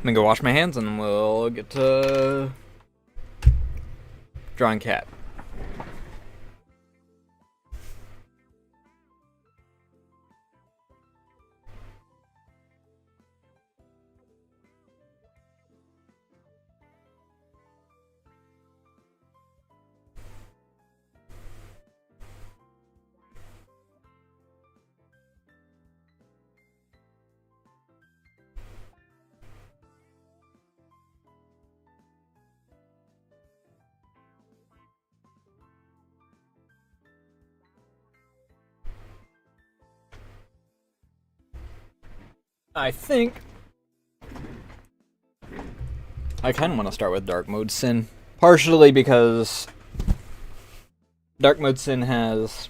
me go wash my hands and we'll get to drawing cat. I think I kind of want to start with Dark Mode Sin, partially because Dark Mode Sin has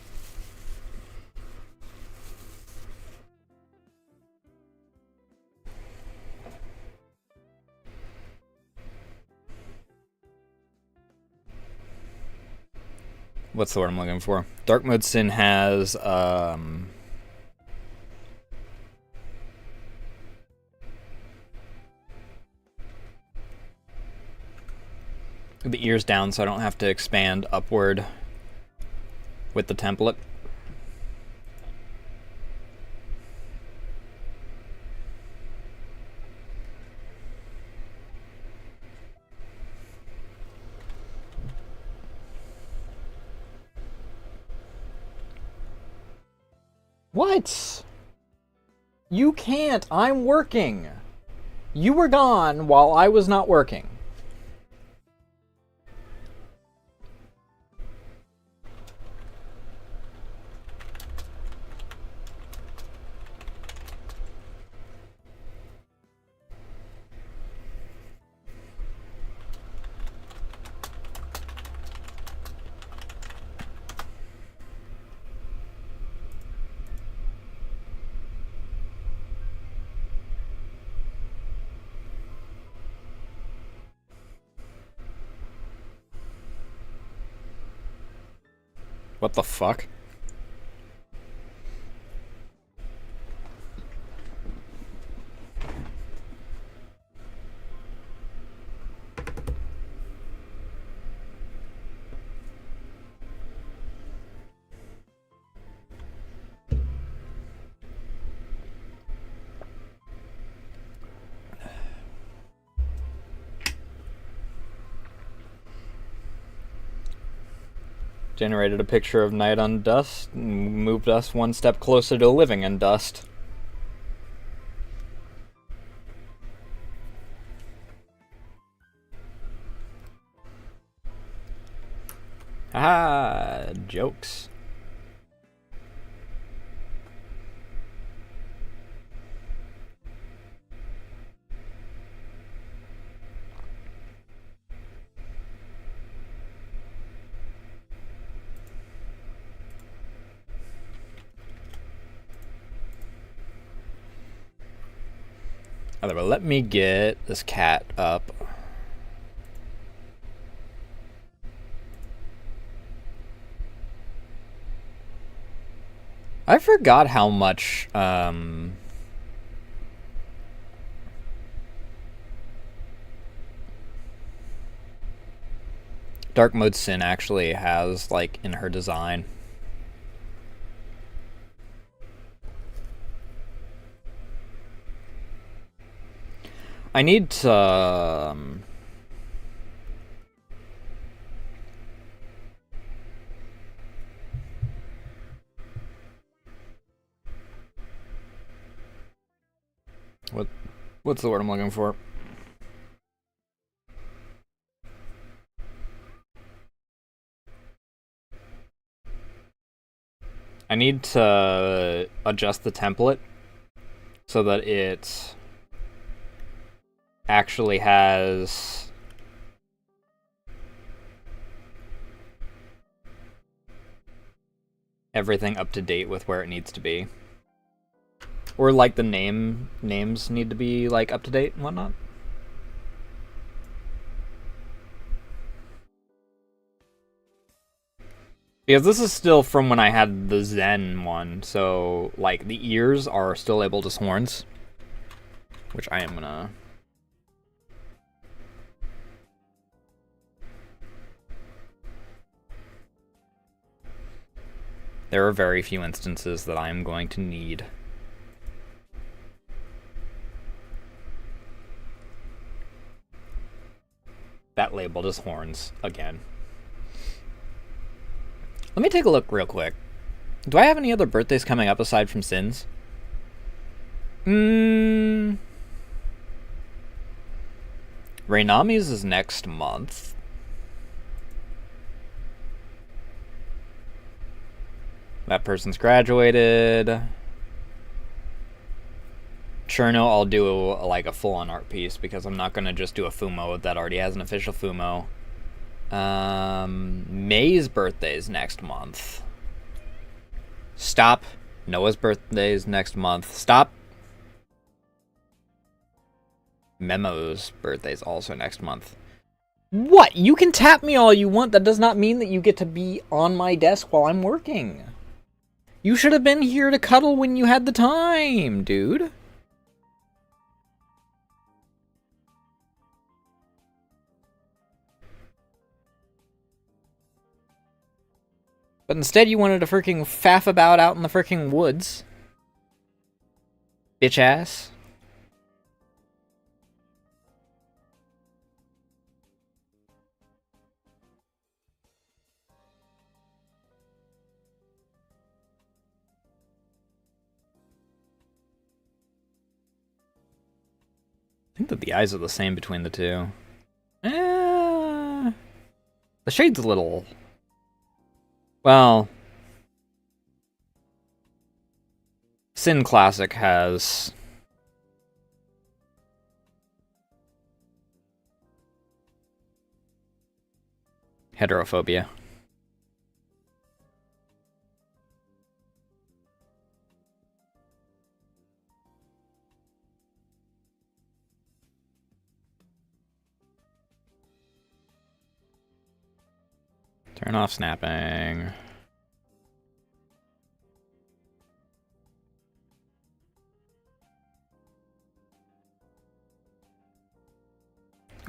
what's the word I'm looking for? Dark Mode Sin has the ears down so I don't have to expand upward with the template. What? You can't. I'm working. You were gone while I was not working. What the fuck? Generated a picture of night on dust, moved us one step closer to living in dust. Ah, jokes. But let me get this cat up. I forgot how much Dark Mode Sin actually has, like, in her design. I need to what's the word I'm looking for? I need to adjust the template so that it actually has everything up to date with where it needs to be. Or like the names need to be like up to date and whatnot. Because this is still from when I had the Zen one, so like the ears are still labeled as horns, which I am gonna There are very few instances that I am going to need. That labeled as horns again. Let me take a look real quick. Do I have any other birthdays coming up aside from Sin's? Rainami's is next month. That person's graduated. Cherno, I'll do like a full-on art piece because I'm not gonna just do a fumo that already has an official fumo. May's birthday's next month. Stop. Noah's birthday's next month. Stop. Memo's birthday's also next month. What? You can tap me all you want. That does not mean that you get to be on my desk while I'm working. You should have been here to cuddle when you had the time, dude. But instead you wanted to freaking faff about out in the freaking woods. Bitch ass. I think that the eyes are the same between the two. The shade's a little... Well... Sin Classic has... heterophobia. Turn off snapping.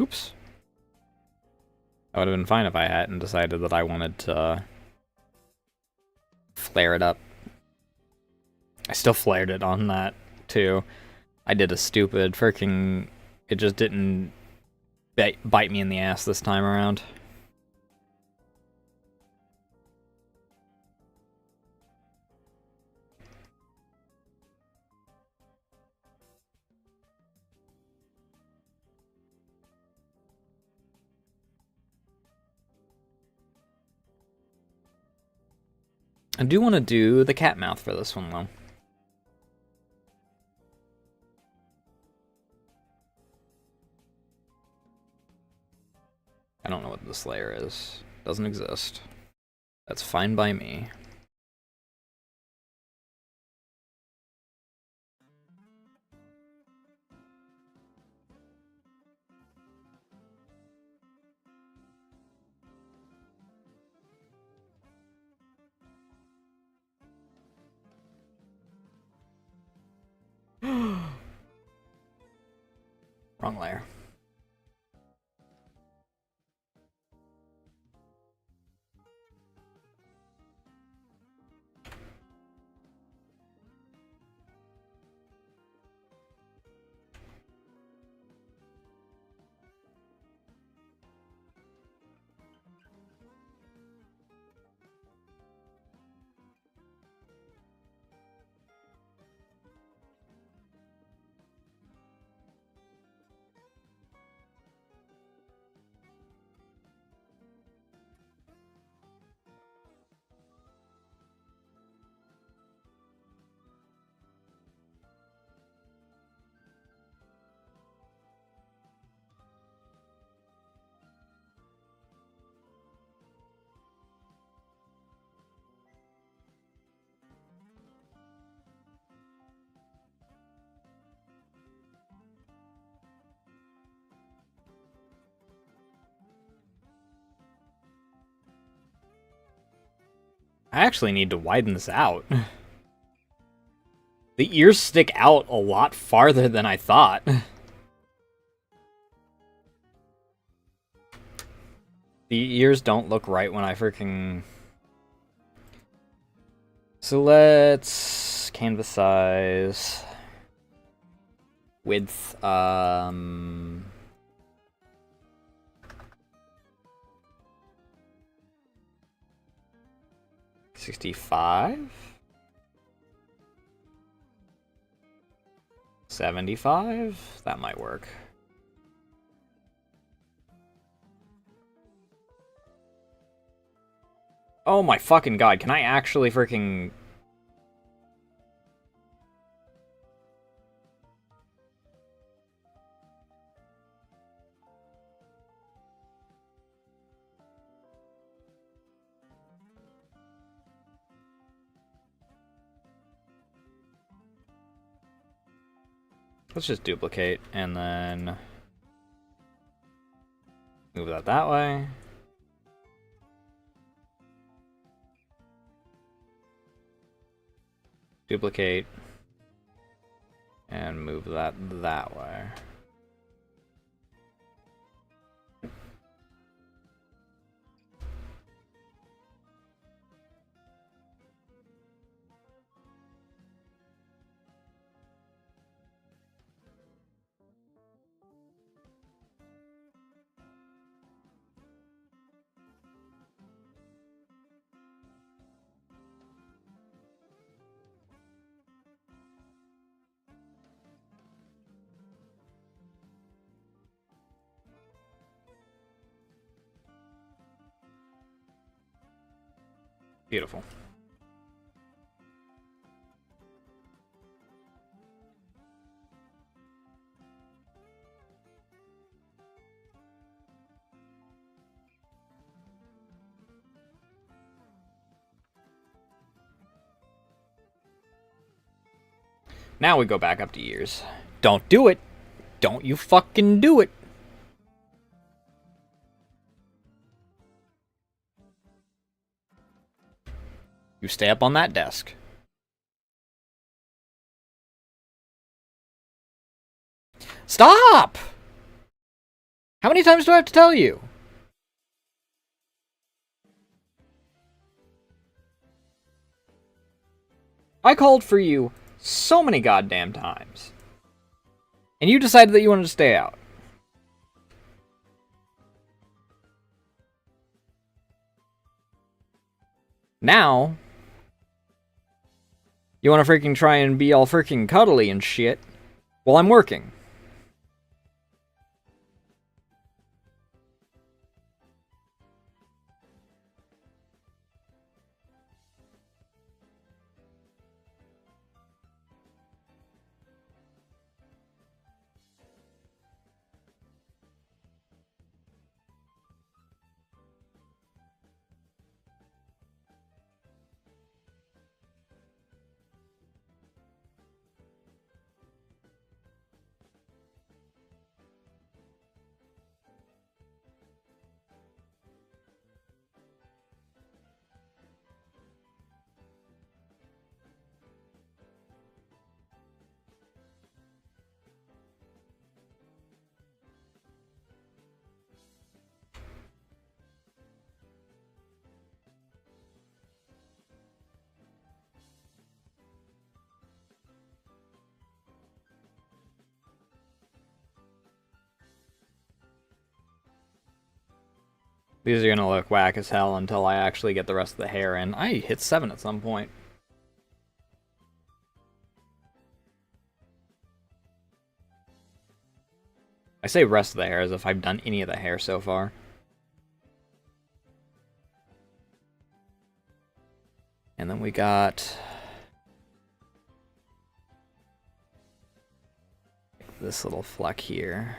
Oops. That would have been fine if I hadn't decided that I wanted to flare it up. I still flared it on that, too. I did a stupid freaking... It just didn't bite me in the ass this time around. I do want to do the cat mouth for this one, though. I don't know what this layer is. Doesn't exist. That's fine by me. Wrong layer. I actually need to widen this out. The ears stick out a lot farther than I thought. The ears don't look right when I freaking... So let's canvas size, width, 65? 75? That might work. Oh my fucking god, can I actually freaking... Let's just duplicate and then move that way. Duplicate and move that way. Beautiful. Now we go back up to years. Don't do it! Don't you fucking do it! You stay up on that desk. Stop! How many times do I have to tell you? I called for you so many goddamn times. And you decided that you wanted to stay out. Now, you want to freaking try and be all freaking cuddly and shit while I'm working. These are gonna look whack as hell until I actually get the rest of the hair in. I hit 7 at some point. I say rest of the hair as if I've done any of the hair so far. And then we got this little fleck here.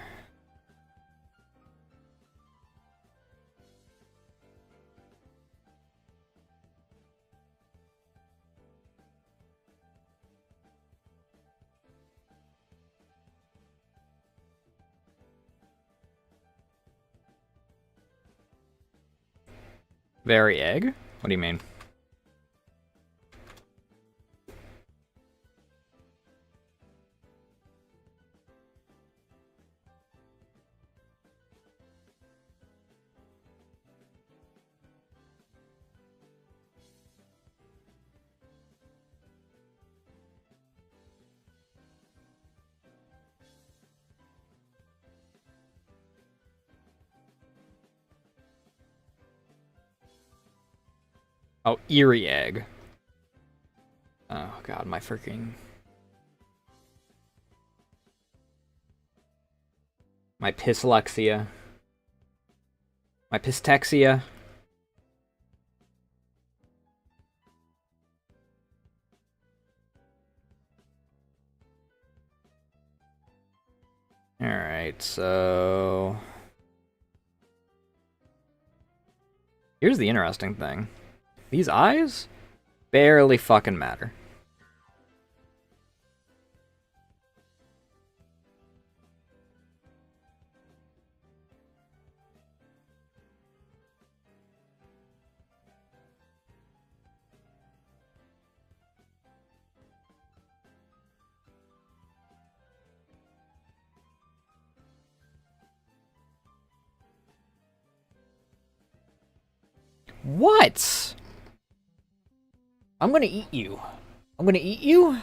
Very egg? What do you mean? Oh, eerie egg. Oh god, my freaking... My dyslexia. My pistexia. Alright, so... Here's the interesting thing. These eyes barely fucking matter. What? I'm gonna eat you. I'm gonna eat you. I'm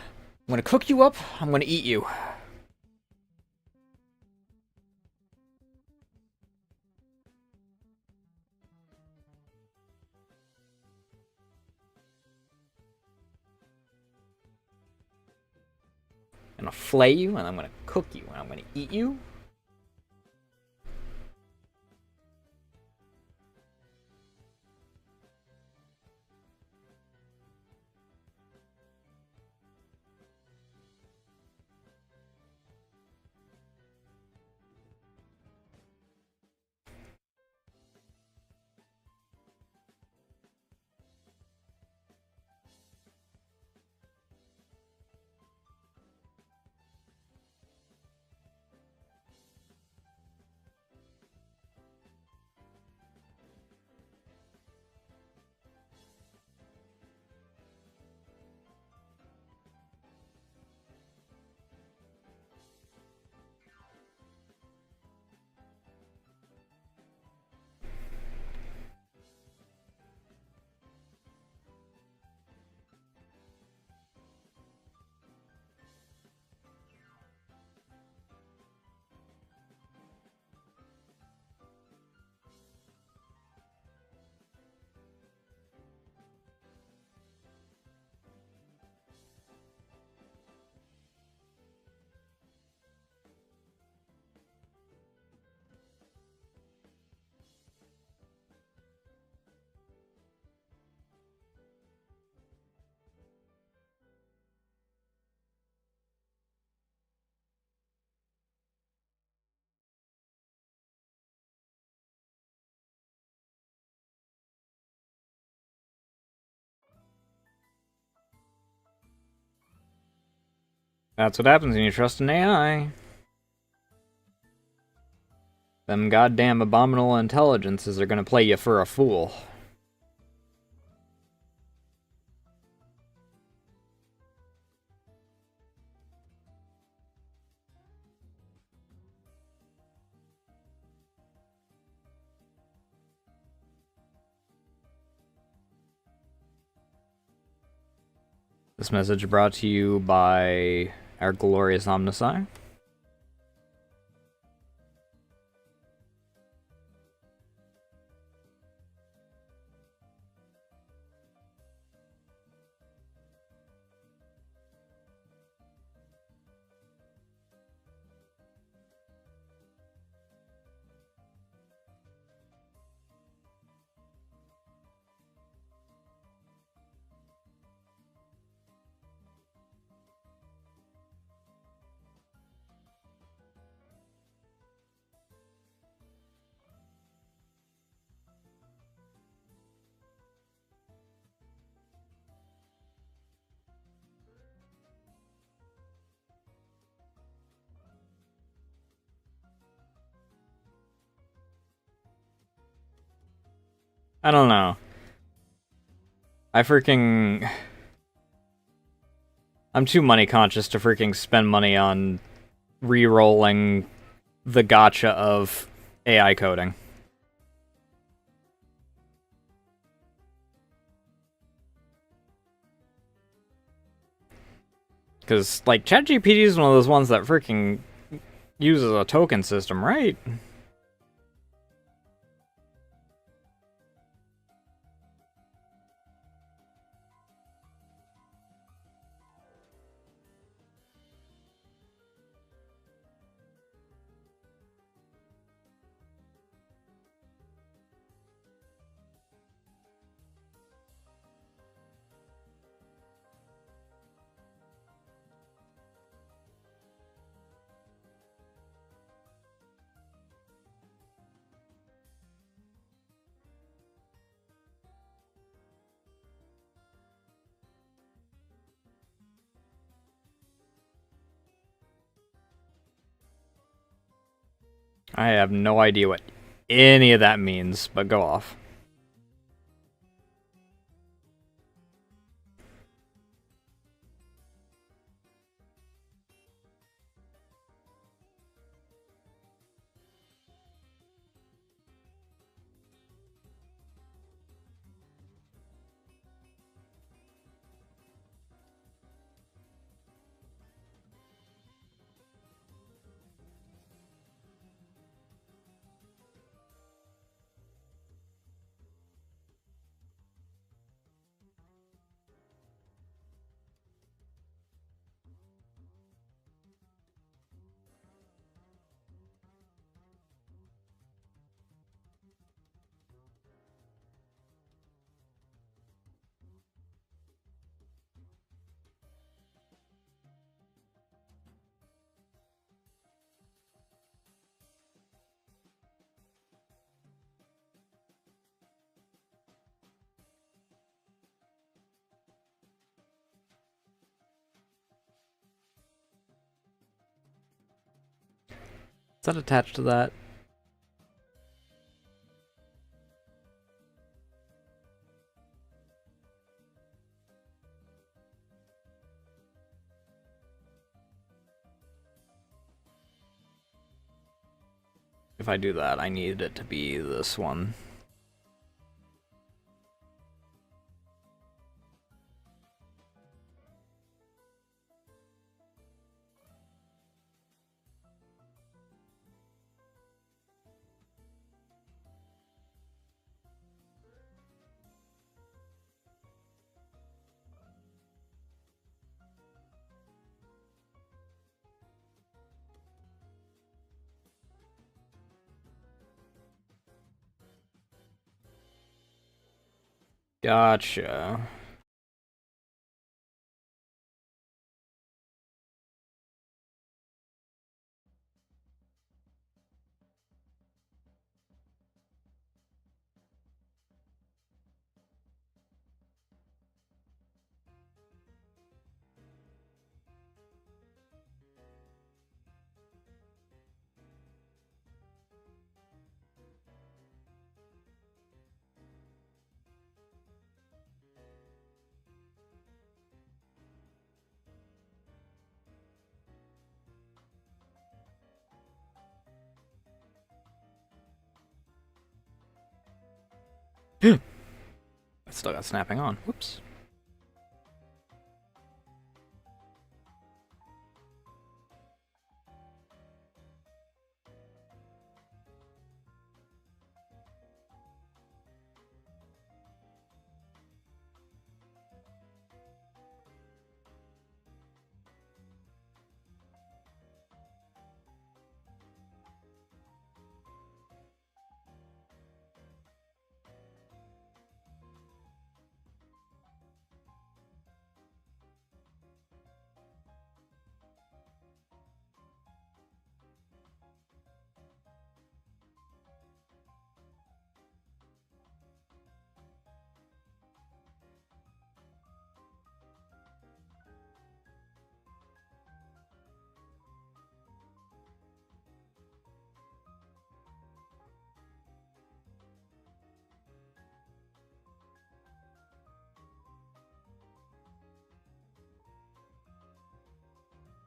gonna cook you up. I'm gonna eat you. I'm gonna flay you, and I'm gonna cook you, and I'm gonna eat you. That's what happens when you trust an AI. Them goddamn abominable intelligences are gonna play you for a fool. This message brought to you by our glorious Omnisci. I don't know. I'm too money conscious to freaking spend money on re-rolling the gotcha of AI coding. Because, like, ChatGPT is one of those ones that freaking uses a token system, right? I have no idea what any of that means, but go off. Is that attached to that? If I do that, I need it to be this one. Gotcha. I still got snapping on. Whoops.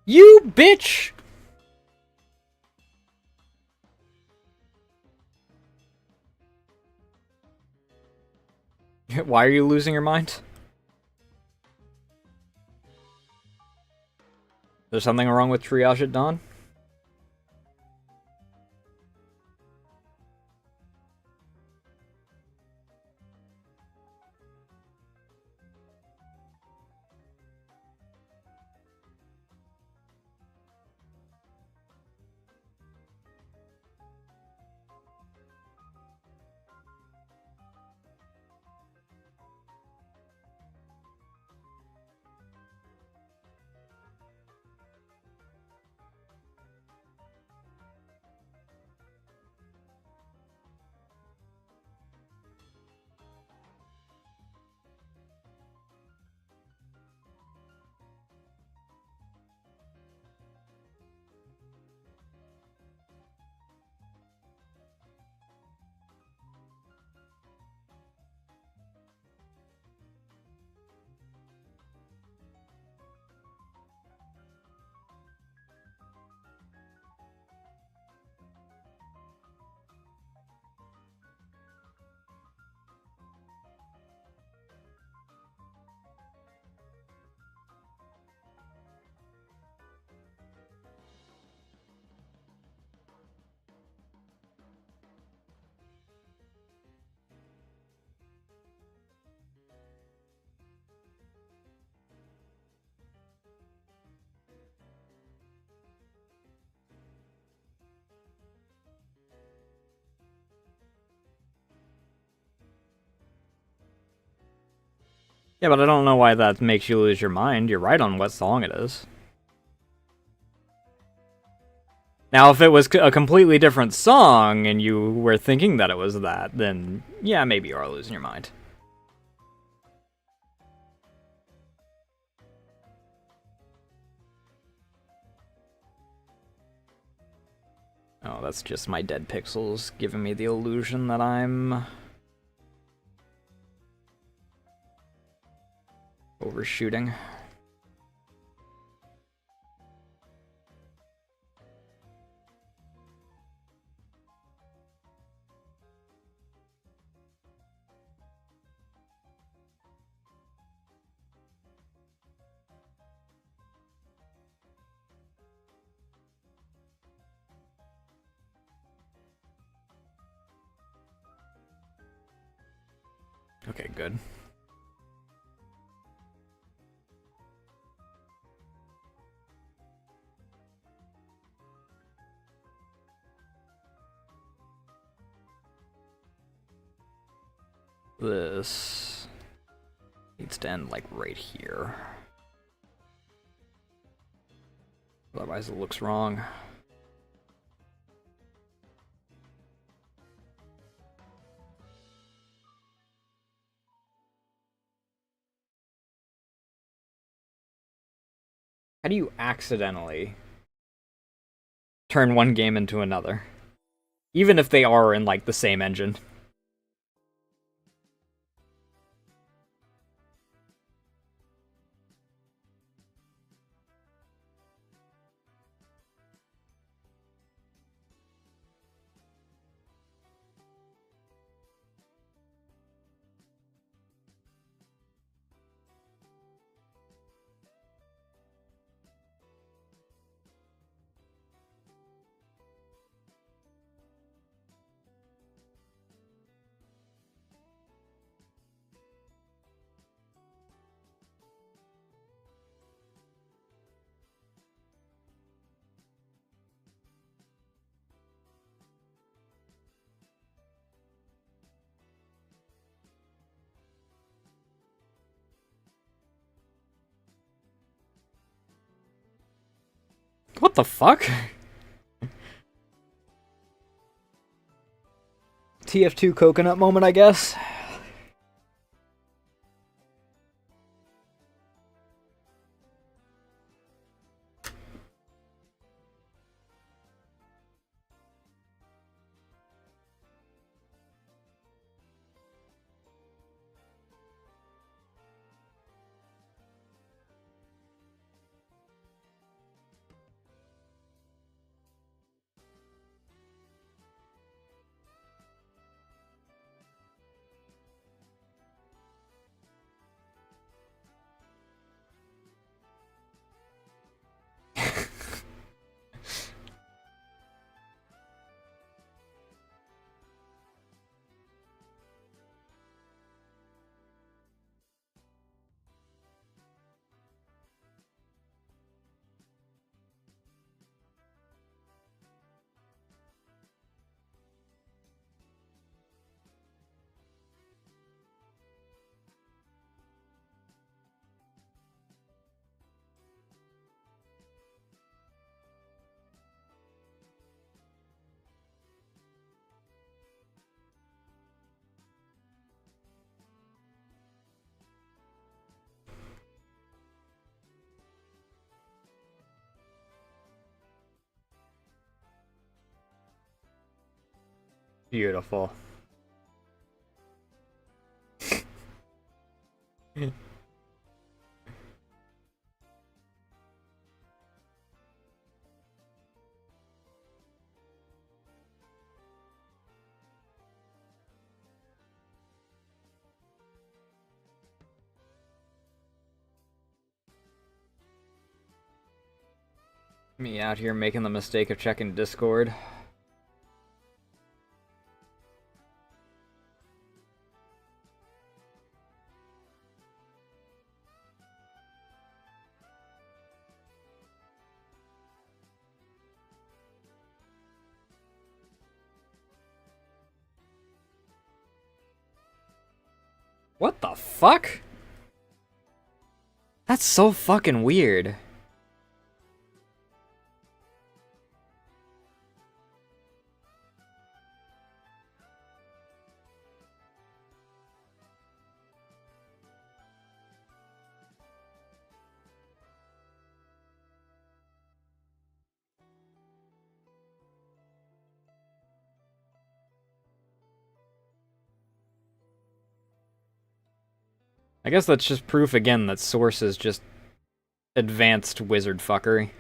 You bitch! Why are you losing your mind? There's something wrong with triage at dawn? Yeah, but I don't know why that makes you lose your mind. You're right on what song it is. Now, if it was a completely different song and you were thinking that it was that, then yeah, maybe you are losing your mind. Oh, that's just my dead pixels giving me the illusion that I'm overshooting. Okay, good. This needs to end, like, right here. Otherwise it looks wrong. How do you accidentally turn one game into another? Even if they are in, like, the same engine. What the fuck? TF2 coconut moment, I guess. Beautiful. Me out here making the mistake of checking Discord. What the fuck? That's so fucking weird. I guess that's just proof again that Source is just advanced wizard fuckery.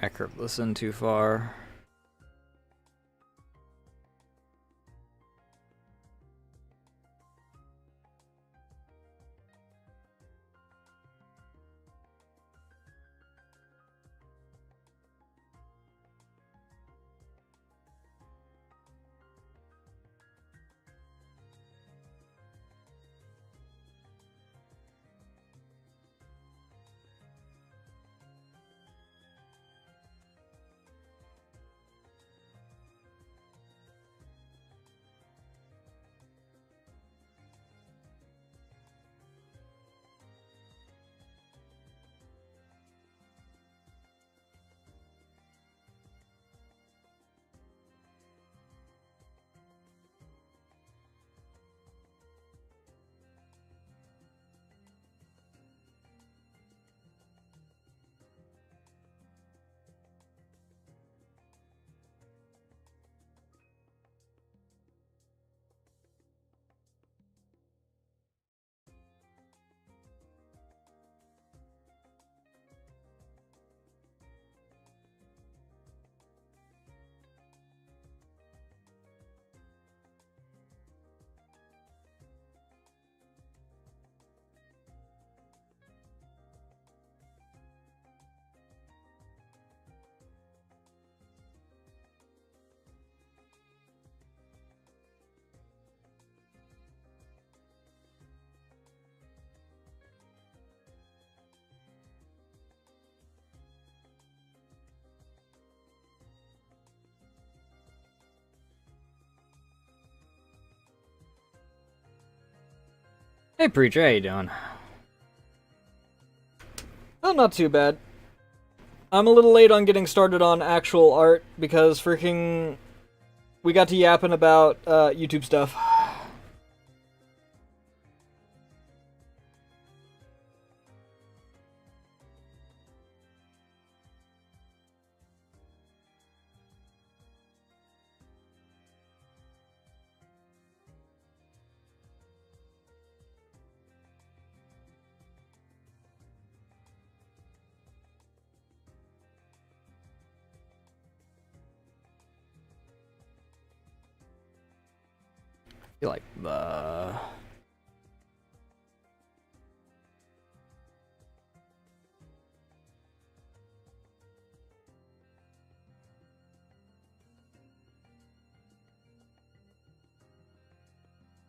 I curved this in too far. Hey Preacher, how you doing? Oh, not too bad. I'm a little late on getting started on actual art because freaking we got to yapping about YouTube stuff. I feel like the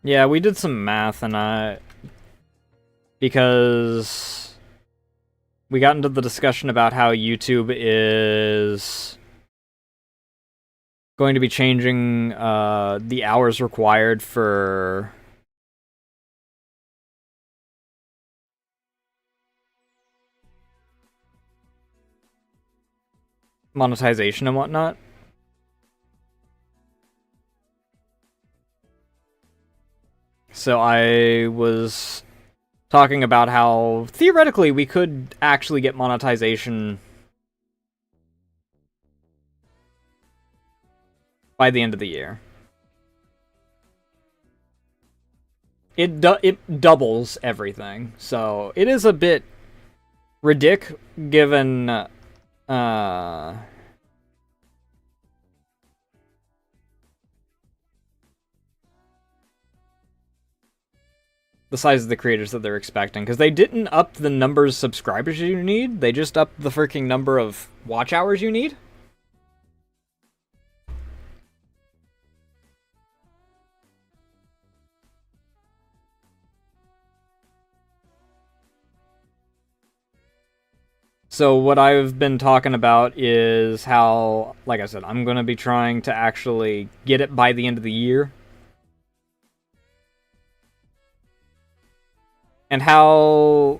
yeah, we did some math and because we got into the discussion about how YouTube is going to be changing the hours required for monetization and whatnot. So I was talking about how theoretically we could actually get monetization by the end of the year. it doubles everything. So it is a bit ridiculous given the size of the creators that they're expecting, because they didn't up the numbers of subscribers you need, they just upped the freaking number of watch hours you need. So what I've been talking about is how, like I said, I'm going to be trying to actually get it by the end of the year. And how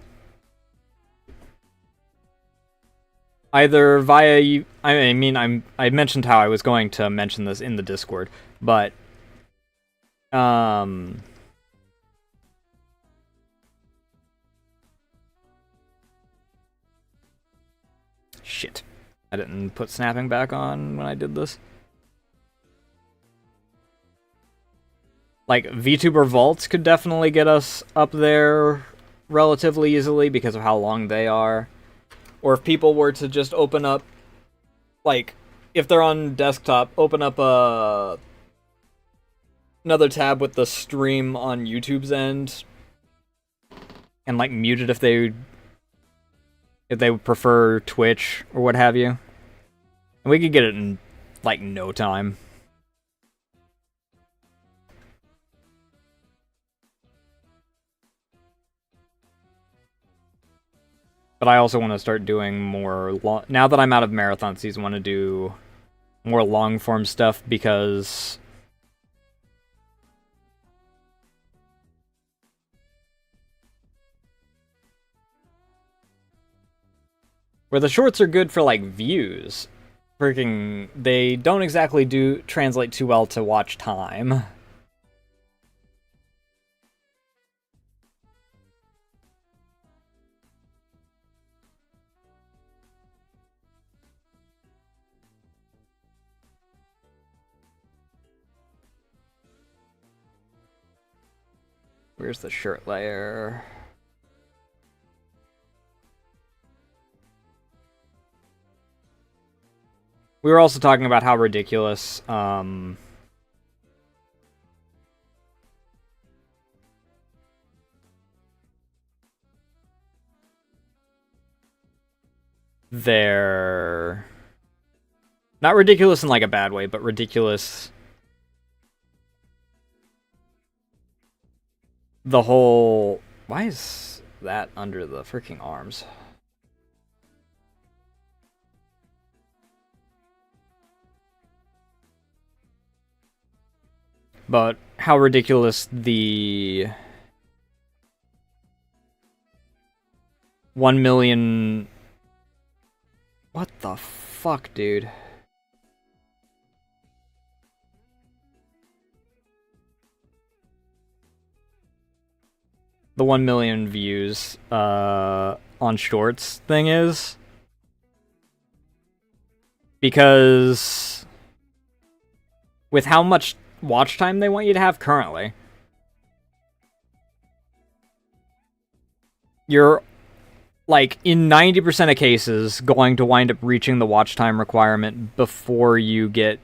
either via, I mean, I mentioned how I was going to mention this in the Discord, but shit. I didn't put snapping back on when I did this. Like, VTuber Vaults could definitely get us up there relatively easily because of how long they are. Or if people were to just open up, like, if they're on desktop, open up another tab with the stream on YouTube's end, and like mute it if they would prefer Twitch or what have you. And we could get it in like no time. But I also want to start doing more now that I'm out of marathon season, I want to do more long form stuff because where the shorts are good for like views, freaking they don't exactly translate too well to watch time. Where's the shirt layer? We were also talking about how ridiculous they're not ridiculous in like a bad way, but ridiculous the whole... Why is that under the freaking arms? But how ridiculous the 1 million... What the fuck, dude? The 1 million views on shorts thing is. Because with how much watch time they want you to have currently, you're, like, in 90% of cases, going to wind up reaching the watch time requirement before you get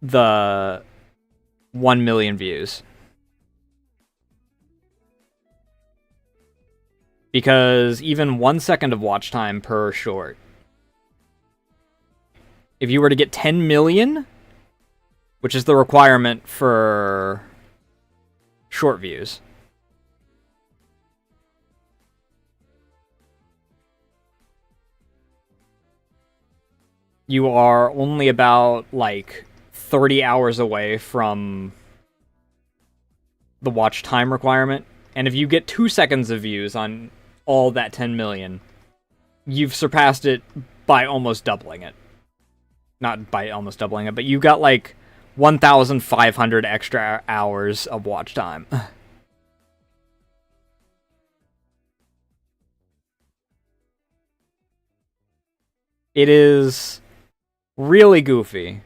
the 1 million views. Because even 1 second of watch time per short, if you were to get 10 million, which is the requirement for short views, you are only about, like, 30 hours away from the watch time requirement. And if you get 2 seconds of views on all that 10 million, you've surpassed it by almost doubling it. Not by almost doubling it, but you got, like, 1,500 extra hours of watch time. It is really goofy.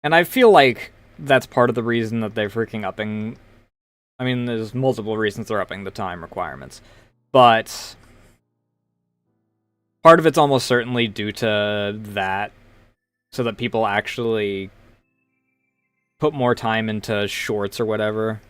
And I feel like that's part of the reason that they're freaking upping I mean, there's multiple reasons they're upping the time requirements. But part of it's almost certainly due to that, so that people actually put more time into shorts or whatever.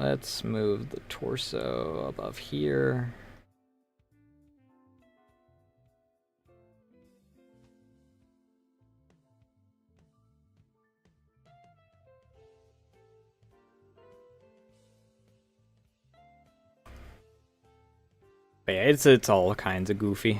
Let's move the torso above here. But yeah, it's all kinds of goofy.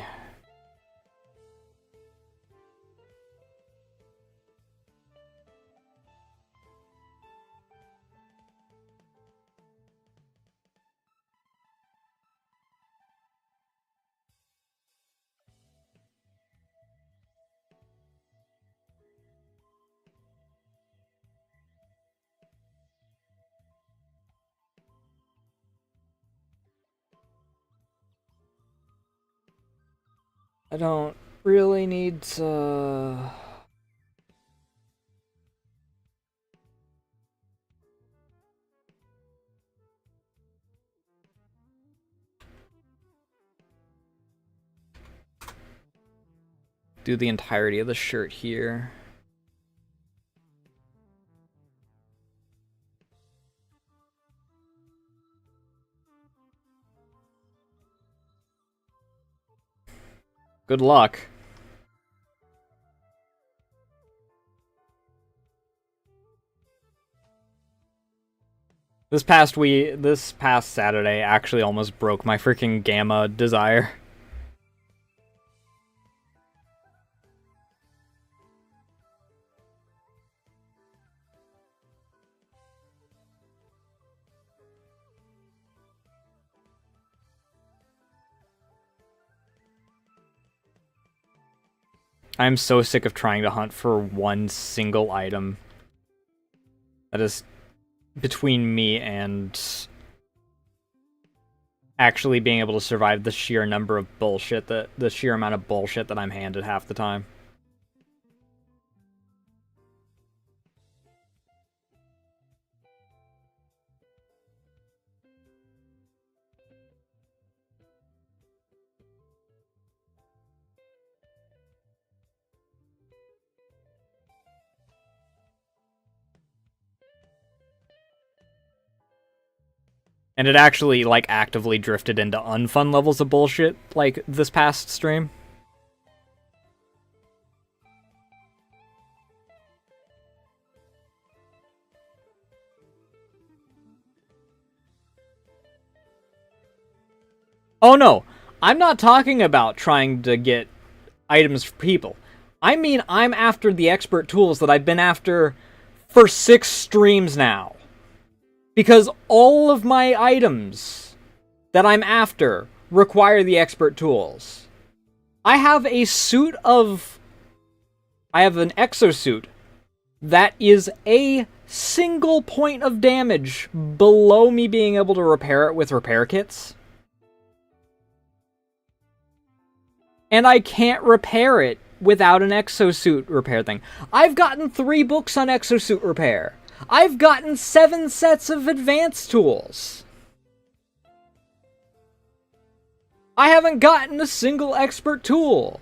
I don't really need to... do the entirety of the shirt here. Good luck. This past Saturday actually almost broke my freaking gamma desire. I'm so sick of trying to hunt for one single item that is between me and actually being able to survive the sheer number of bullshit the sheer amount of bullshit that I'm handed half the time. And it actually, like, actively drifted into unfun levels of bullshit, like, this past stream. Oh no, I'm not talking about trying to get items for people. I mean, I'm after the expert tools that I've been after for 6 streams now. Because all of my items that I'm after require the expert tools. I have an exosuit that is a single point of damage below me being able to repair it with repair kits. And I can't repair it without an exosuit repair thing. I've gotten 3 books on exosuit repair. I've gotten 7 sets of advanced tools. I haven't gotten a single expert tool.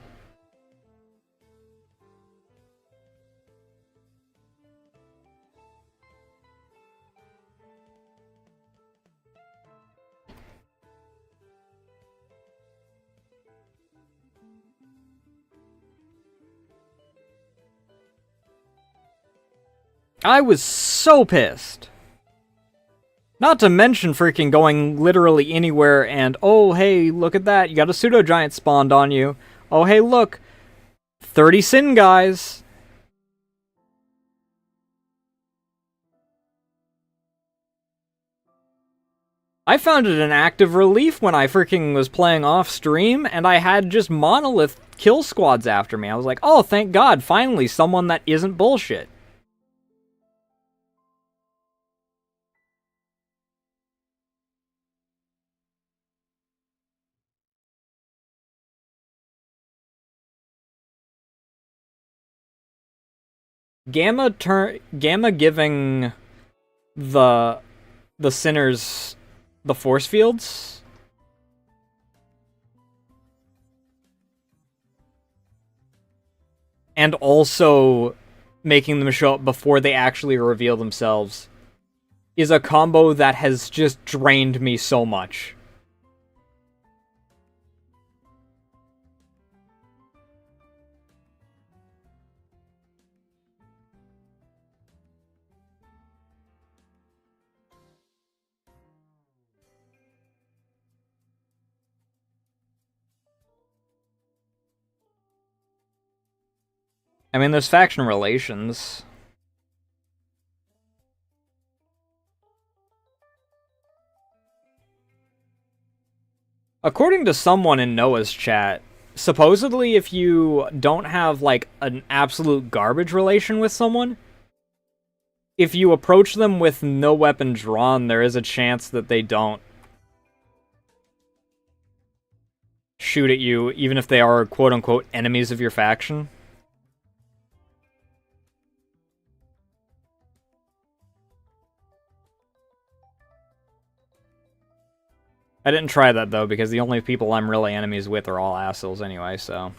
I was so pissed. Not to mention freaking going literally anywhere and, oh, hey, look at that. You got a pseudo-giant spawned on you. Oh, hey, look. 30 sin guys. I found it an active relief when I freaking was playing off stream and I had just monolith kill squads after me. I was like, oh, thank God, finally someone that isn't bullshit. Gamma giving the sinners the force fields and also making them show up before they actually reveal themselves is a combo that has just drained me so much. I mean, there's faction relations. According to someone in Noah's chat, supposedly if you don't have, like, an absolute garbage relation with someone, if you approach them with no weapon drawn, there is a chance that they don't shoot at you, even if they are quote-unquote enemies of your faction. I didn't try that, though, because the only people I'm really enemies with are all assholes anyway, so...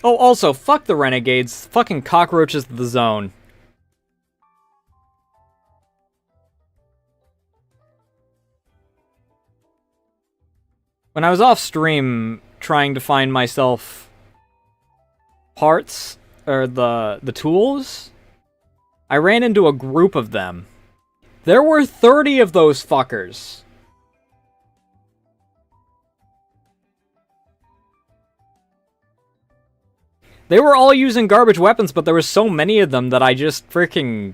Oh, also, fuck the Renegades. Fucking cockroaches to the zone. When I was off stream trying to find myself parts, or the tools, I ran into a group of them. There were 30 of those fuckers. They were all using garbage weapons, but there were so many of them that I just freaking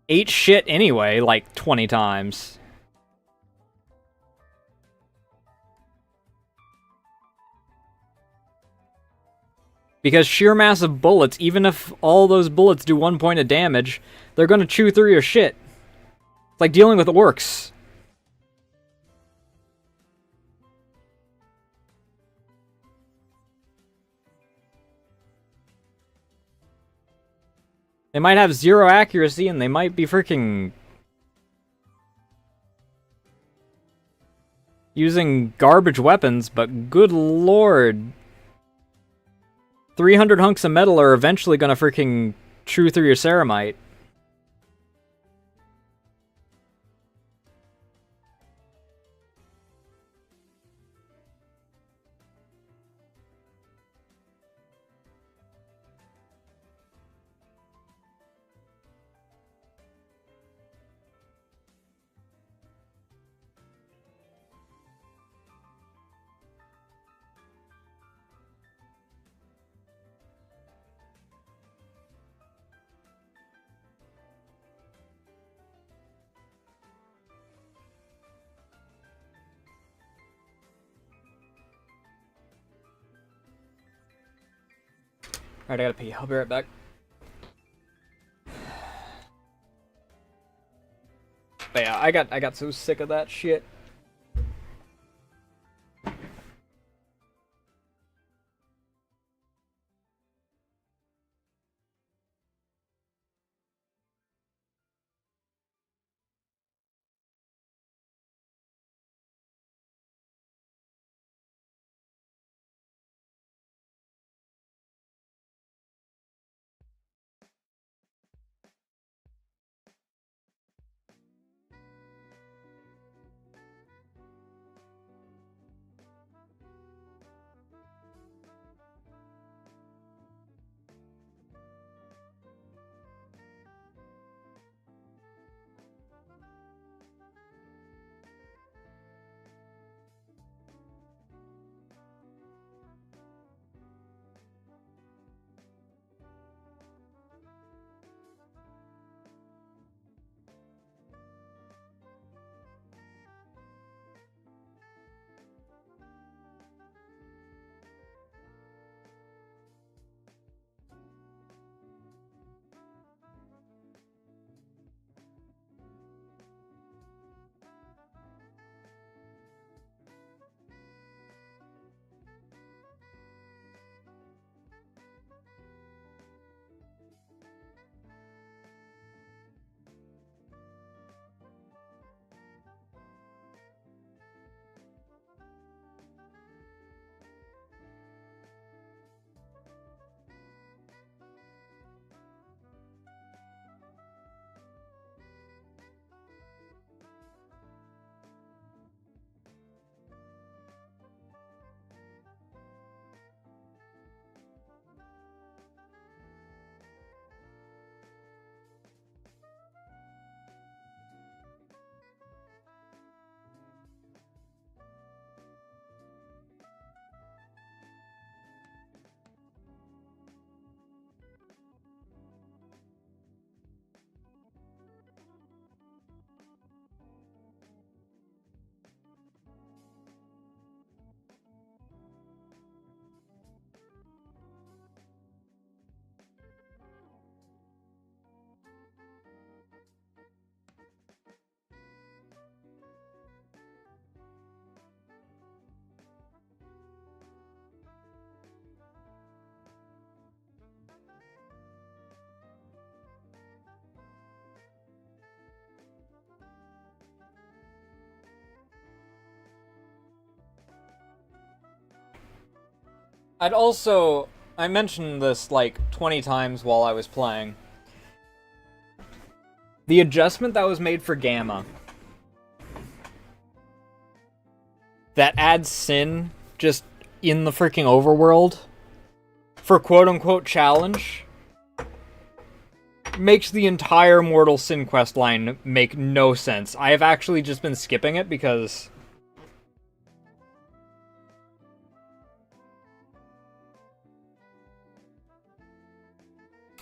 ate shit anyway, like 20 times. Because sheer mass of bullets, even if all those bullets do 1 point of damage, they're gonna chew through your shit. It's like dealing with orcs. They might have 0 accuracy and they might be freaking using garbage weapons, but good lord. 300 hunks of metal are eventually gonna freaking chew through your ceramite. Alright, I gotta pee. I'll be right back. But yeah, I got so sick of that shit. I mentioned this like 20 times while I was playing. The adjustment that was made for Gamma that adds Sin just in the freaking overworld for quote-unquote challenge makes the entire Mortal Sin quest line make no sense. I have actually just been skipping it because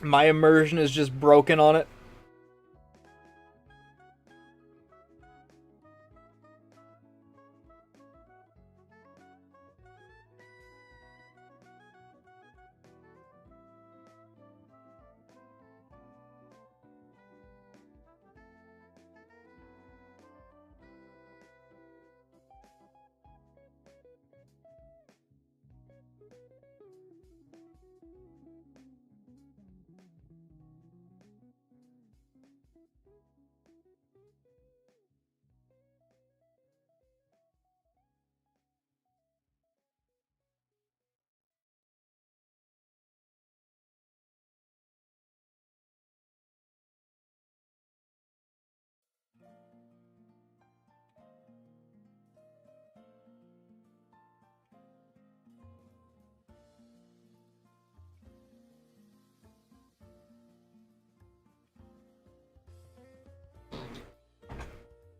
my immersion is just broken on it.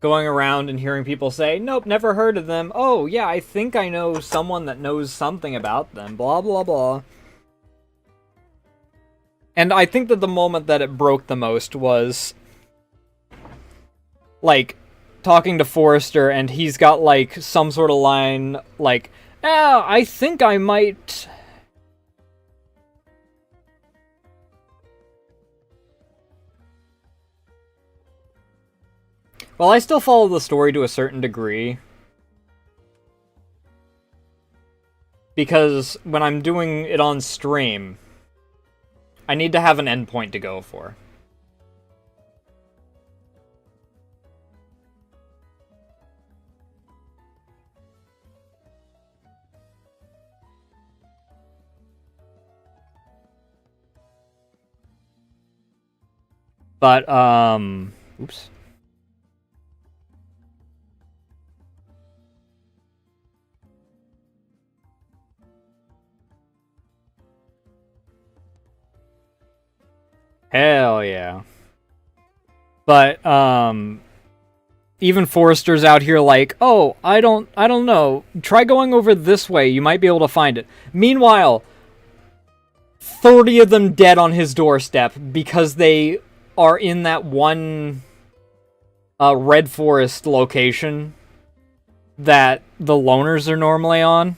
Going around and hearing people say, nope, never heard of them. Oh, yeah, I think I know someone that knows something about them. Blah, blah, blah. And I think that the moment that it broke the most was, like, talking to Forrester, and he's got, like, some sort of line, like, I think I might... Well, I still follow the story to a certain degree. Because when I'm doing it on stream, I need to have an endpoint to go for. But, oops. Hell yeah. But, even Forrester's out here like, oh, I don't know. Try going over this way. You might be able to find it. Meanwhile, 30 of them dead on his doorstep because they are in that one Red Forest location that the loners are normally on.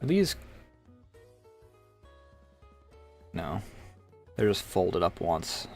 Are these... No. They're just folded up once.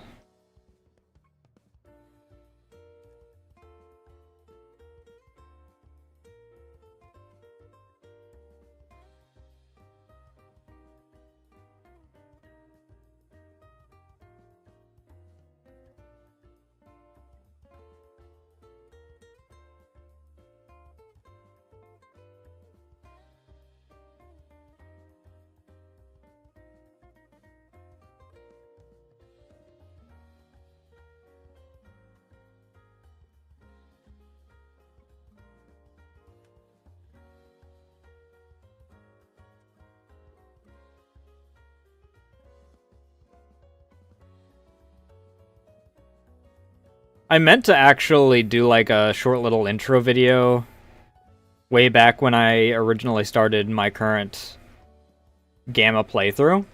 I meant to actually do like a short little intro video way back when I originally started my current Gamma playthrough.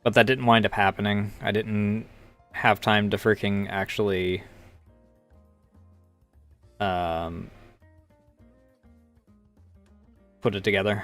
But that didn't wind up happening. I didn't have time to freaking actually put it together.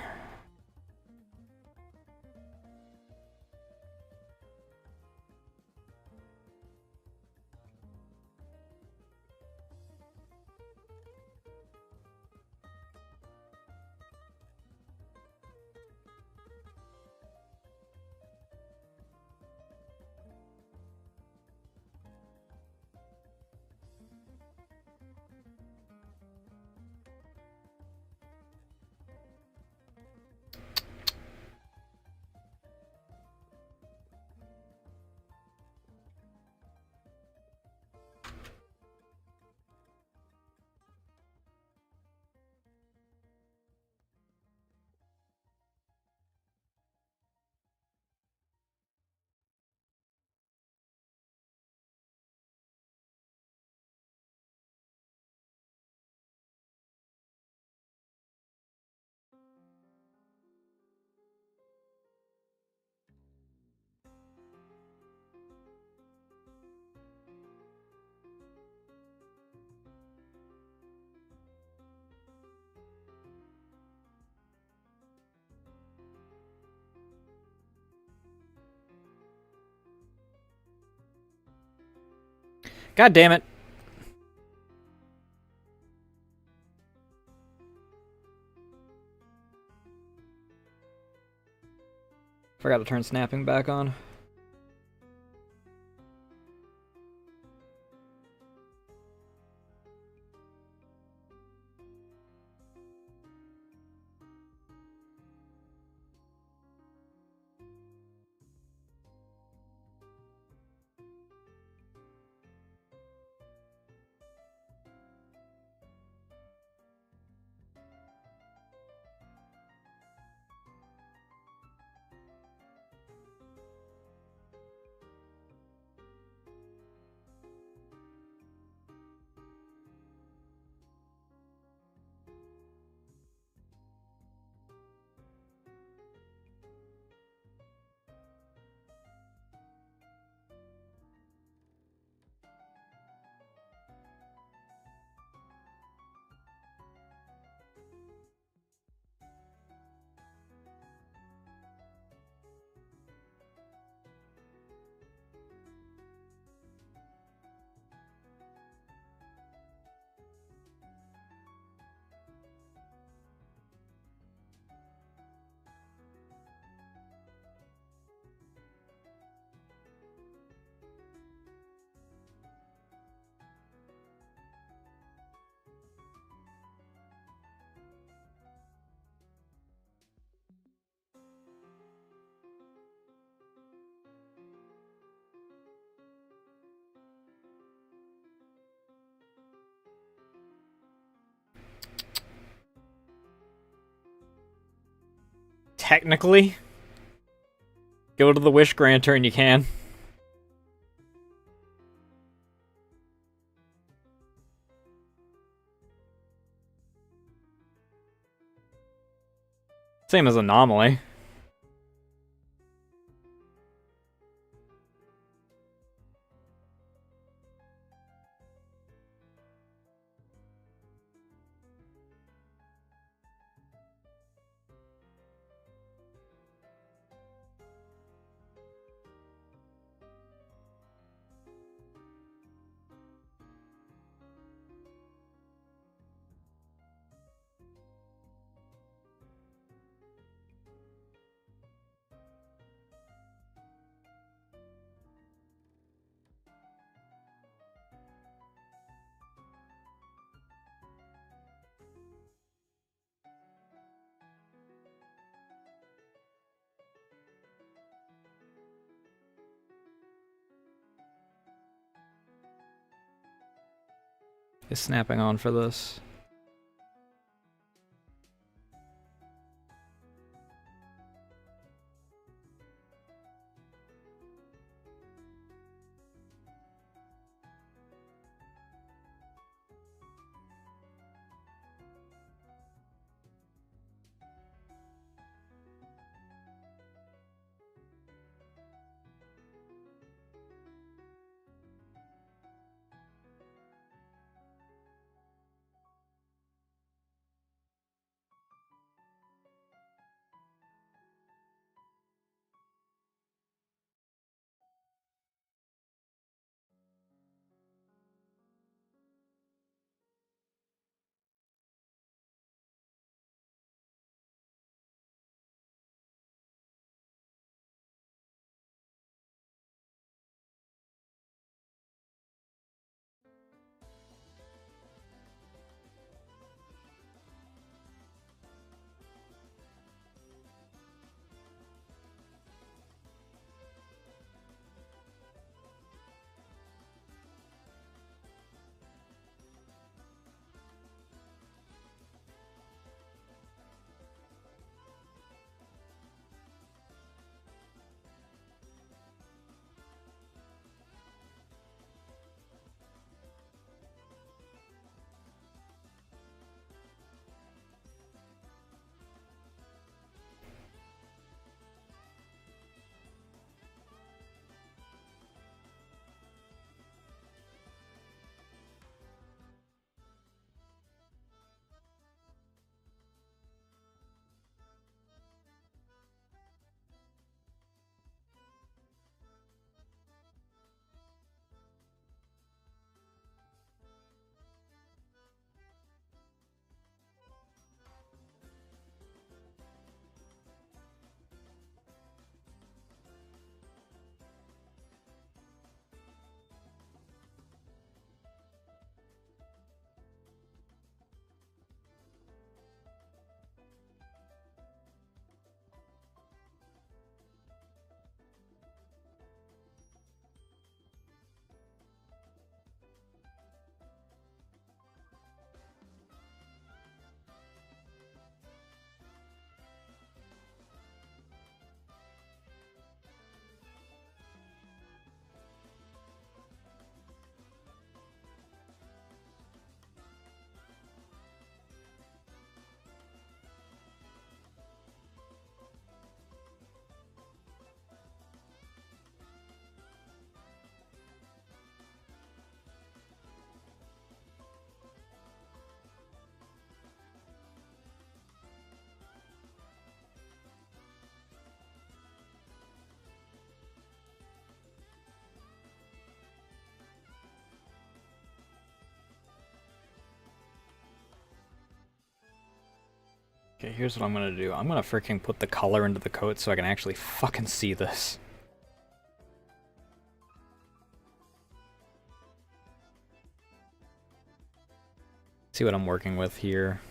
God damn it. Forgot to turn snapping back on. Technically, go to the Wish Granter and you can. Same as Anomaly. Is snapping on for this. Okay, here's what I'm gonna do. I'm gonna freaking put the color into the coat so I can actually fucking see this. See what I'm working with here.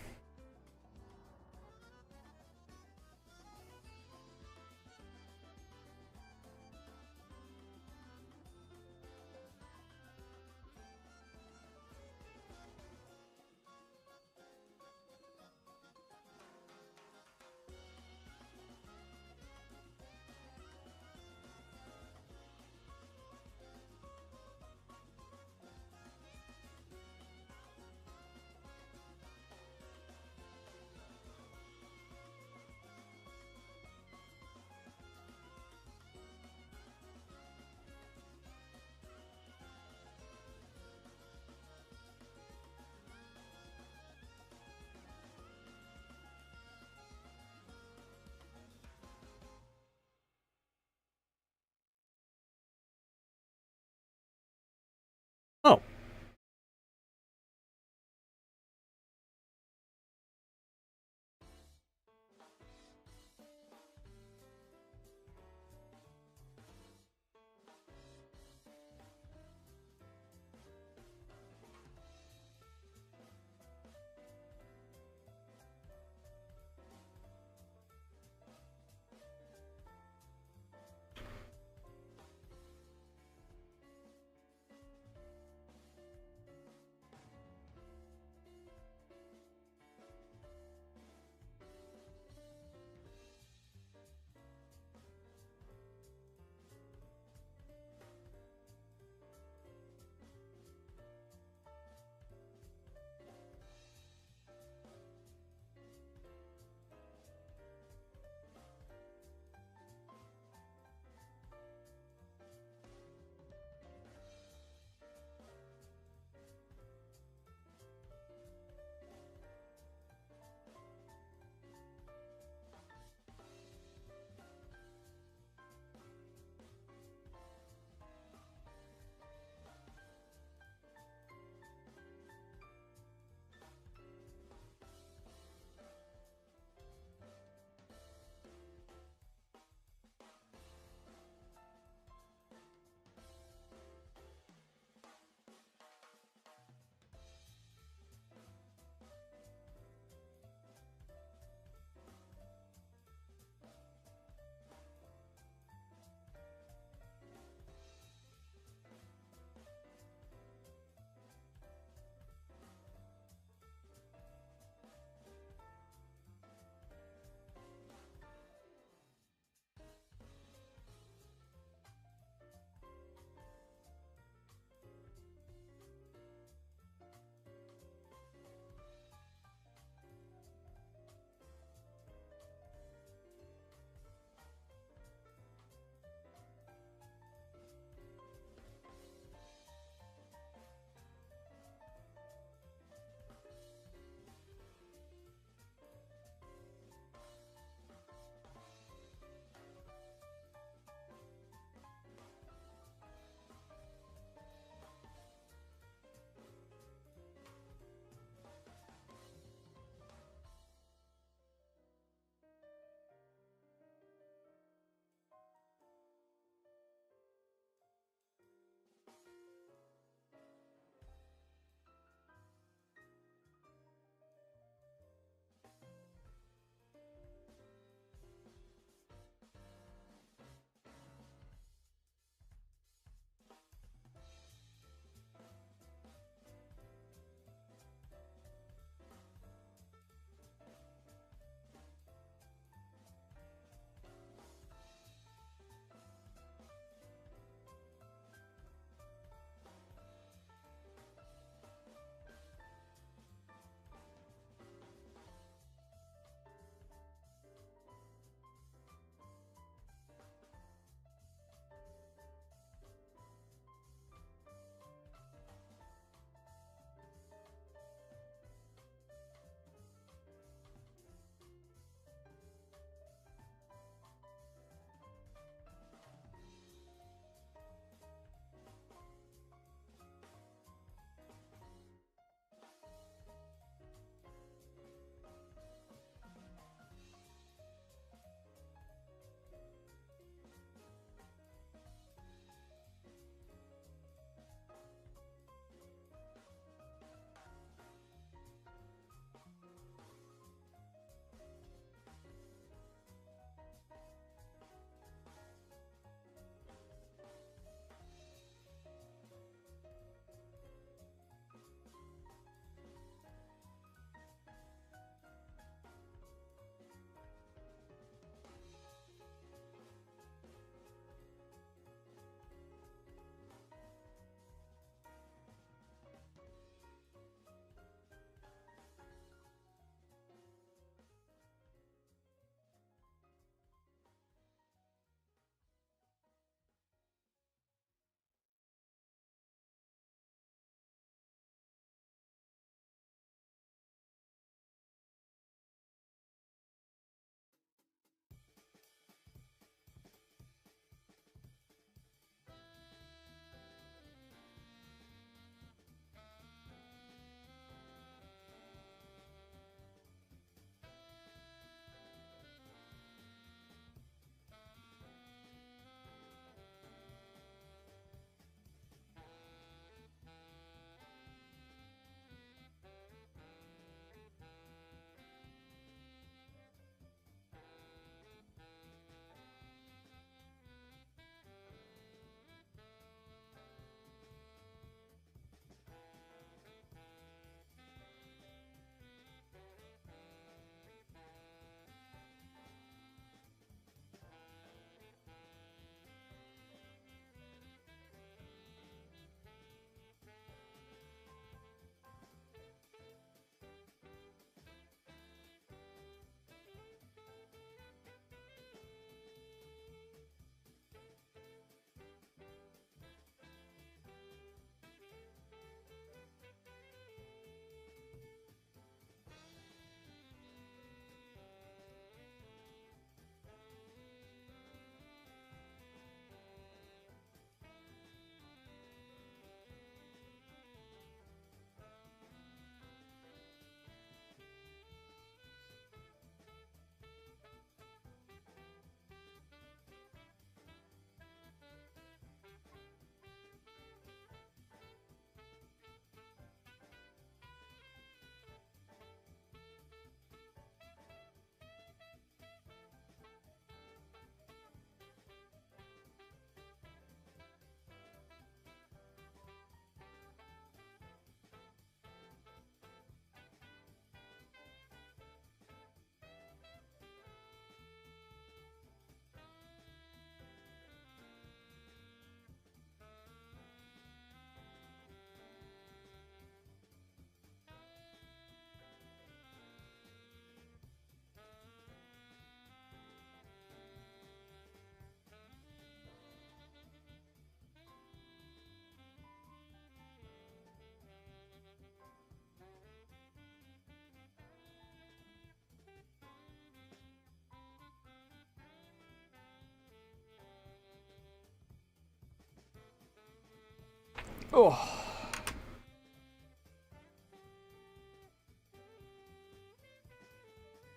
Oh.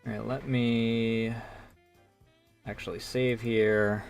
Alright, let me actually save here.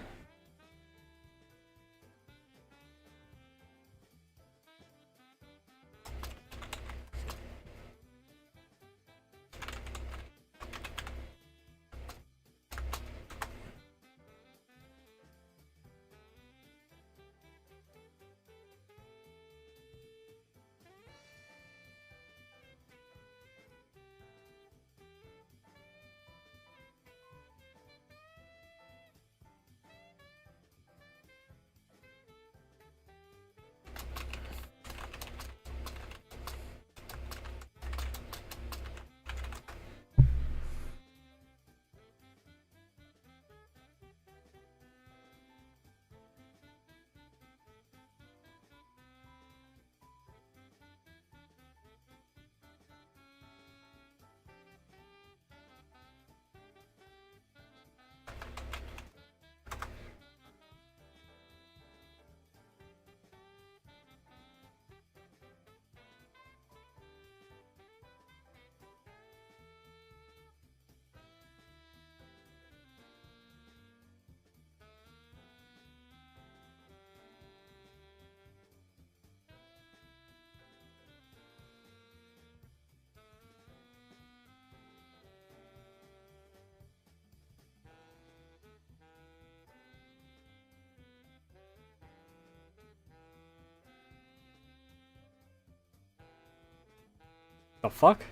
The fuck?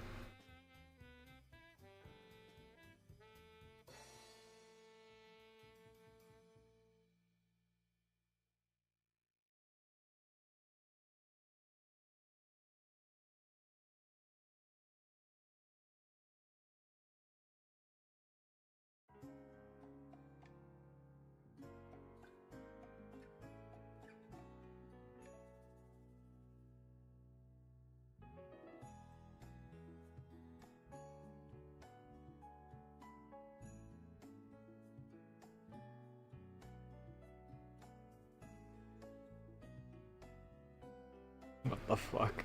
What the fuck?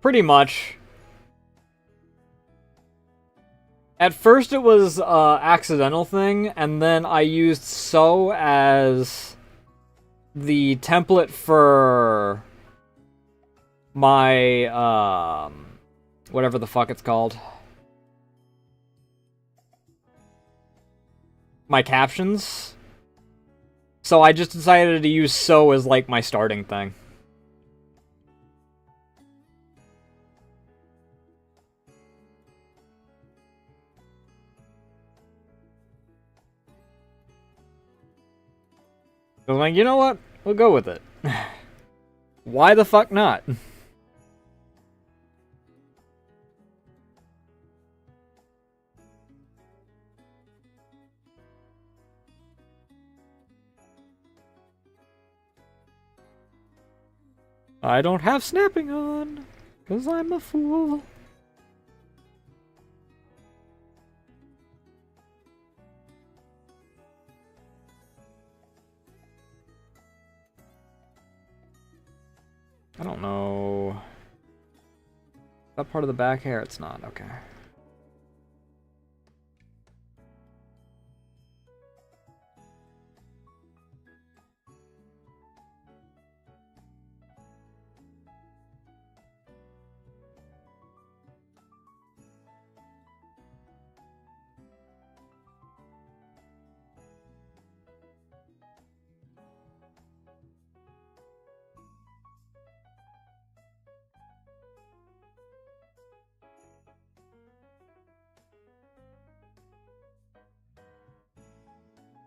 Pretty much. At first it was accidental thing, and then I used so as the template for my whatever the fuck it's called. My captions. So I just decided to use so as like my starting thing. I was like, you know what? We'll go with it. Why the fuck not? I don't have snapping on, 'cause I'm a fool. I don't know. That part of the back hair, it's not. Okay.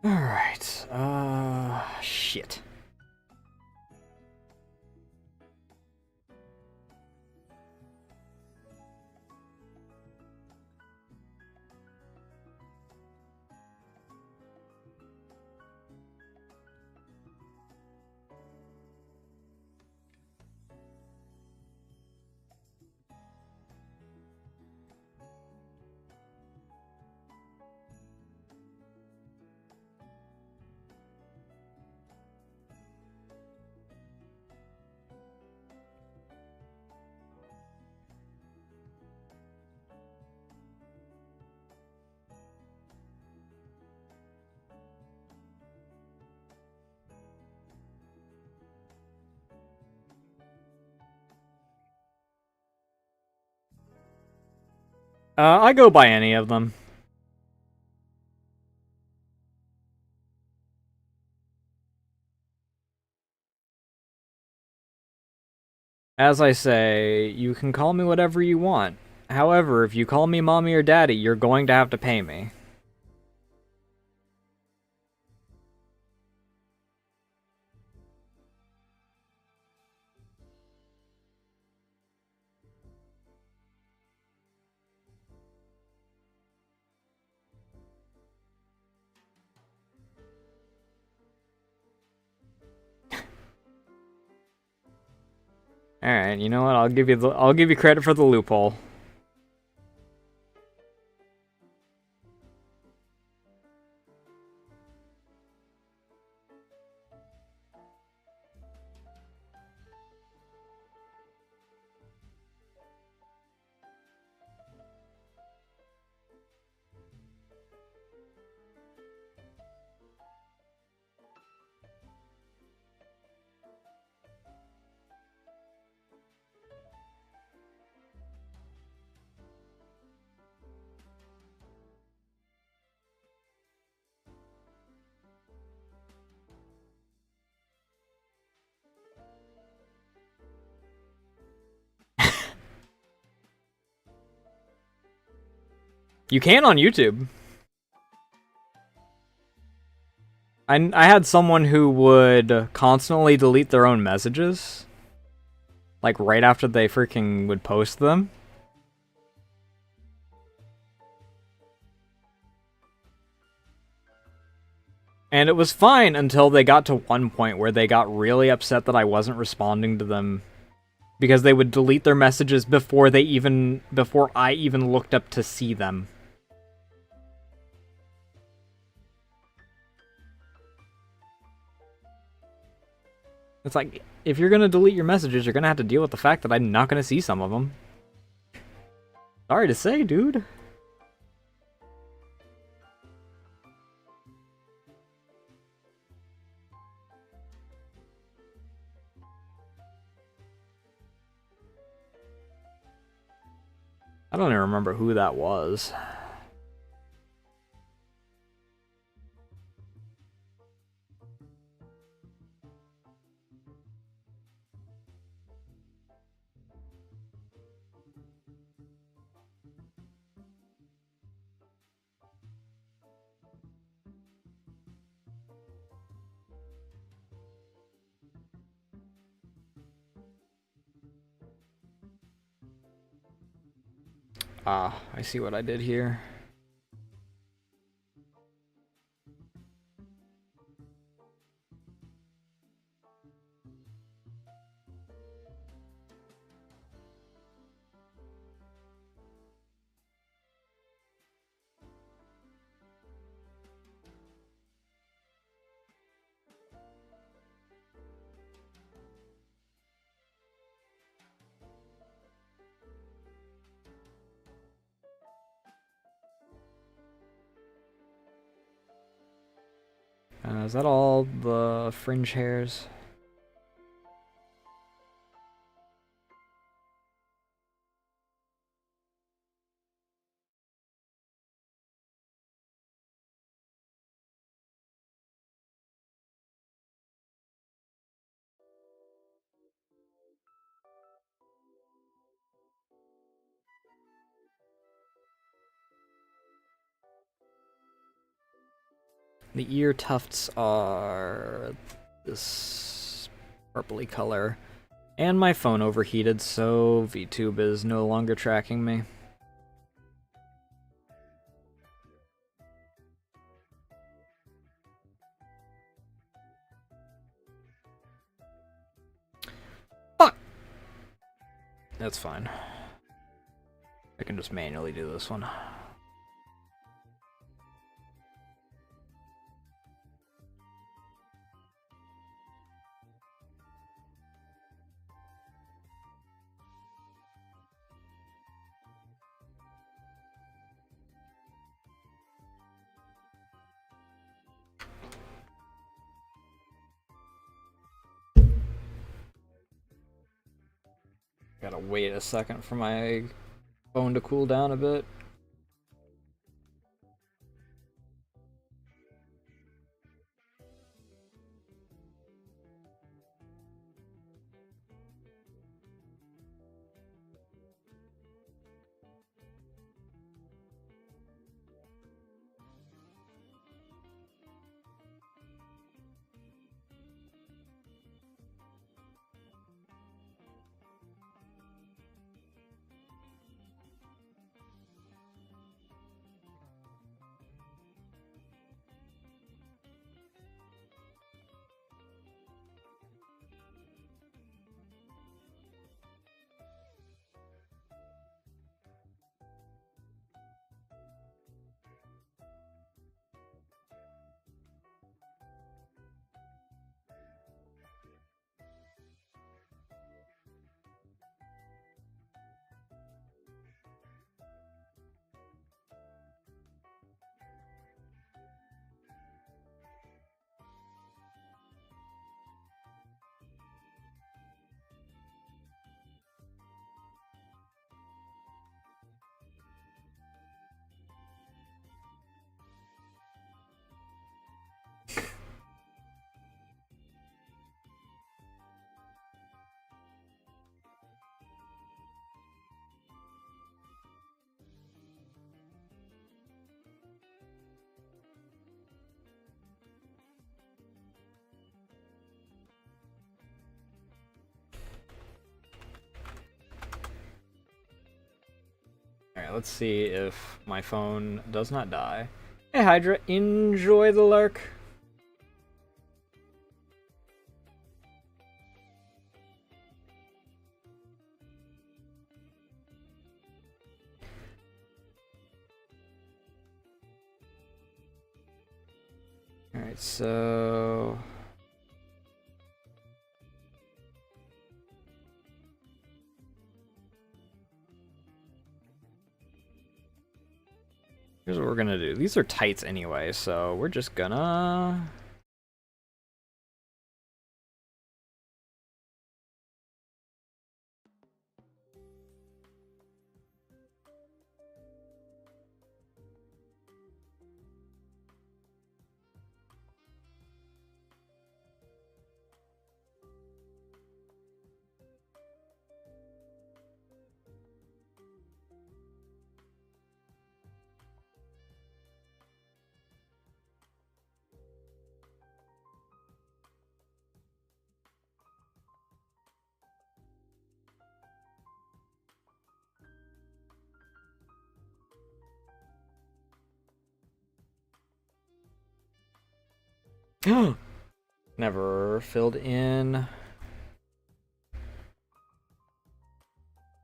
Alright, shit. I go by any of them. As I say, you can call me whatever you want. However, if you call me mommy or daddy, you're going to have to pay me. All right, you know what? I'll give you credit for the loophole. You can on YouTube. I had someone who would constantly delete their own messages, like right after they freaking would post them. And it was fine until they got to one point where they got really upset that I wasn't responding to them because they would delete their messages before I even looked up to see them. It's like, if you're gonna delete your messages, you're gonna have to deal with the fact that I'm not gonna see some of them. Sorry to say, dude. I don't even remember who that was. Ah, I see what I did here. Is that all the fringe hairs? The ear tufts are this purpley color. And my phone overheated, so VTube is no longer tracking me. Fuck! That's fine. I can just manually do this one. Gotta wait a second for my phone to cool down a bit. let's see if my phone does not die. Hey Hydra, enjoy the lurk. Alright, so... here's what we're gonna do. These are tights anyway, so we're just gonna... Never filled in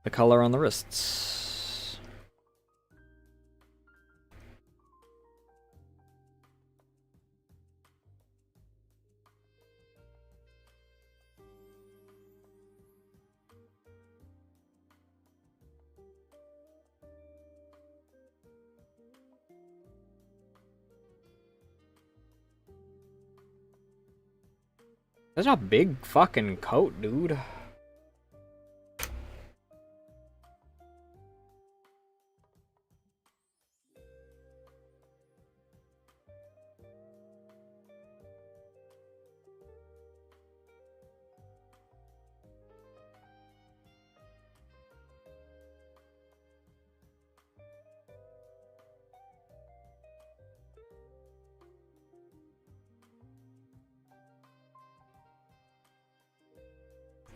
the color on the wrists. That's a big fucking coat, dude.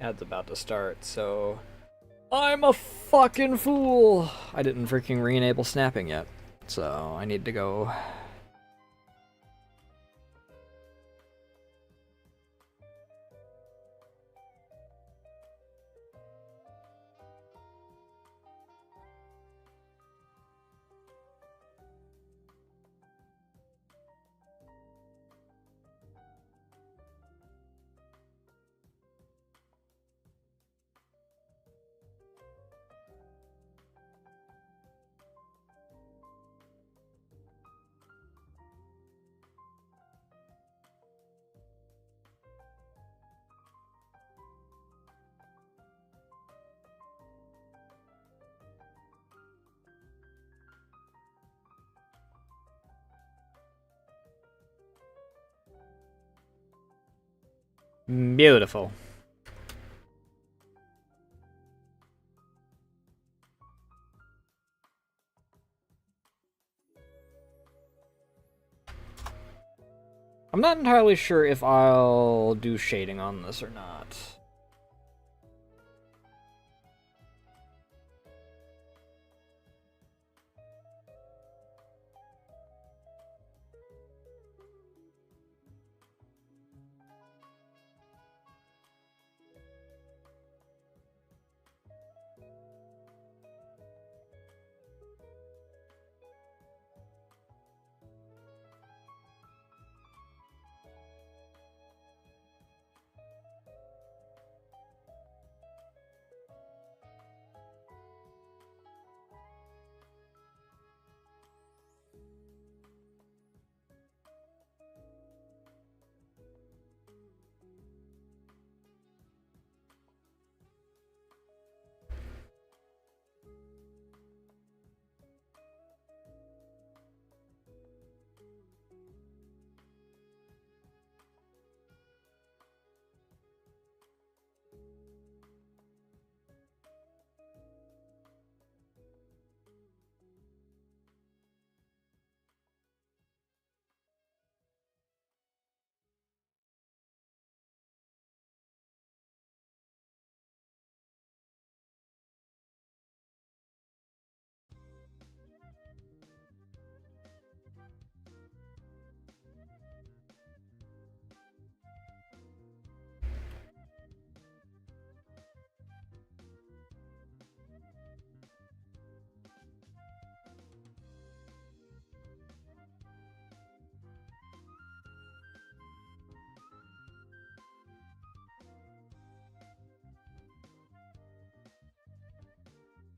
Ad's about to start, so... I'm a fucking fool! I didn't freaking re-enable snapping yet, so I need to go... Beautiful. I'm not entirely sure if I'll do shading on this or not.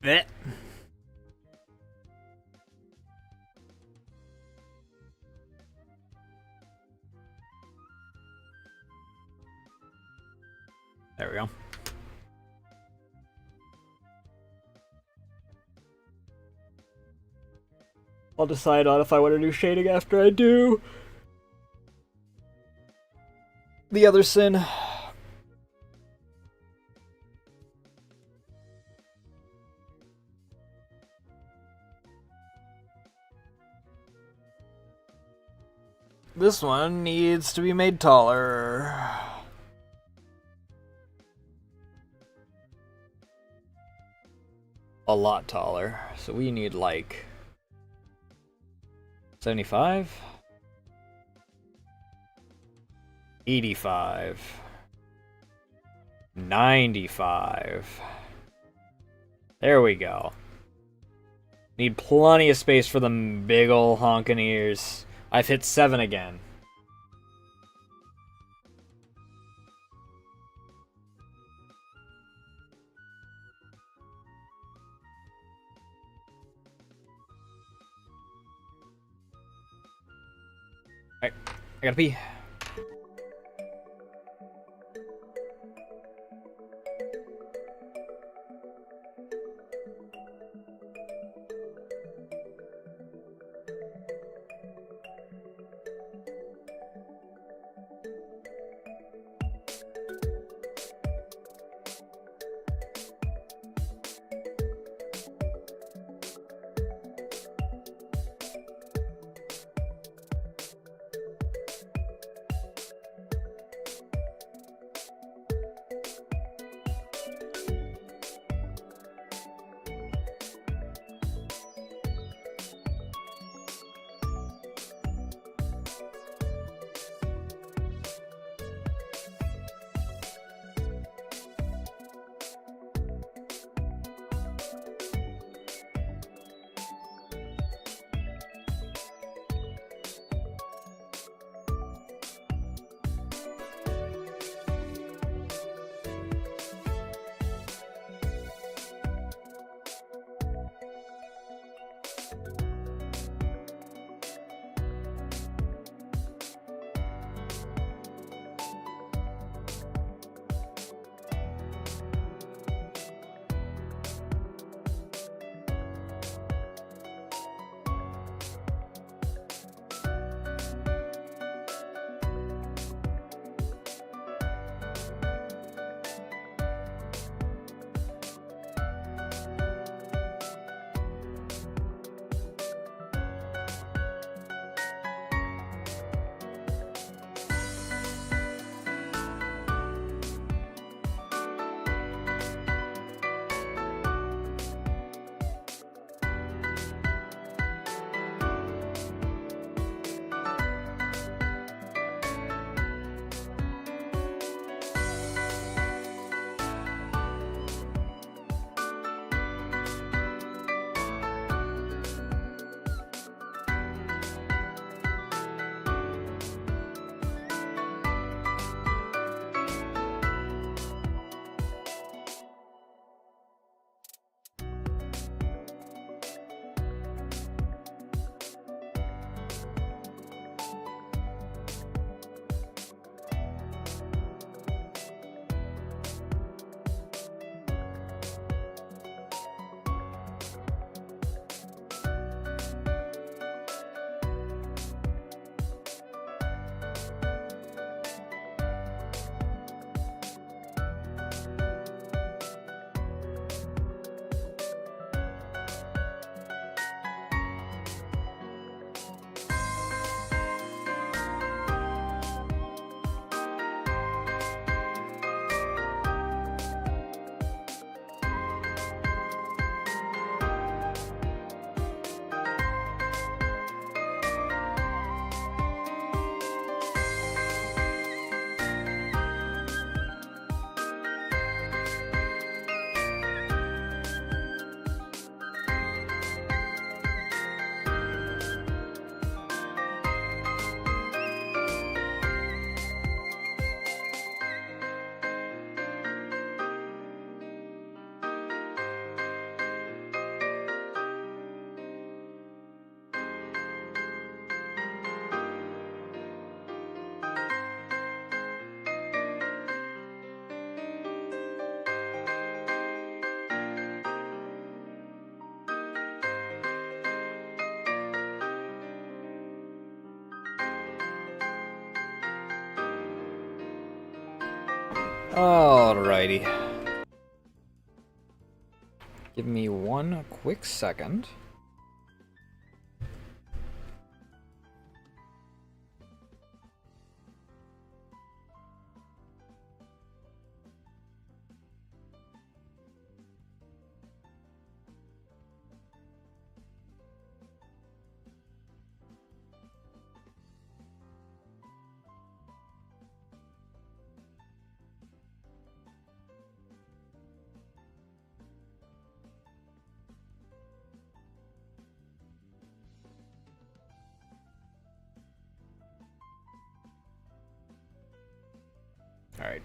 Blech. There we go. I'll decide on if I want to do shading after I do the other sin. This one needs to be made taller. A lot taller. So we need like 75? 85. 95. There we go. Need plenty of space for them big ol' honkin' ears. I've hit 7 again. Alright, I gotta pee. Alrighty. Give me one quick second. Alright.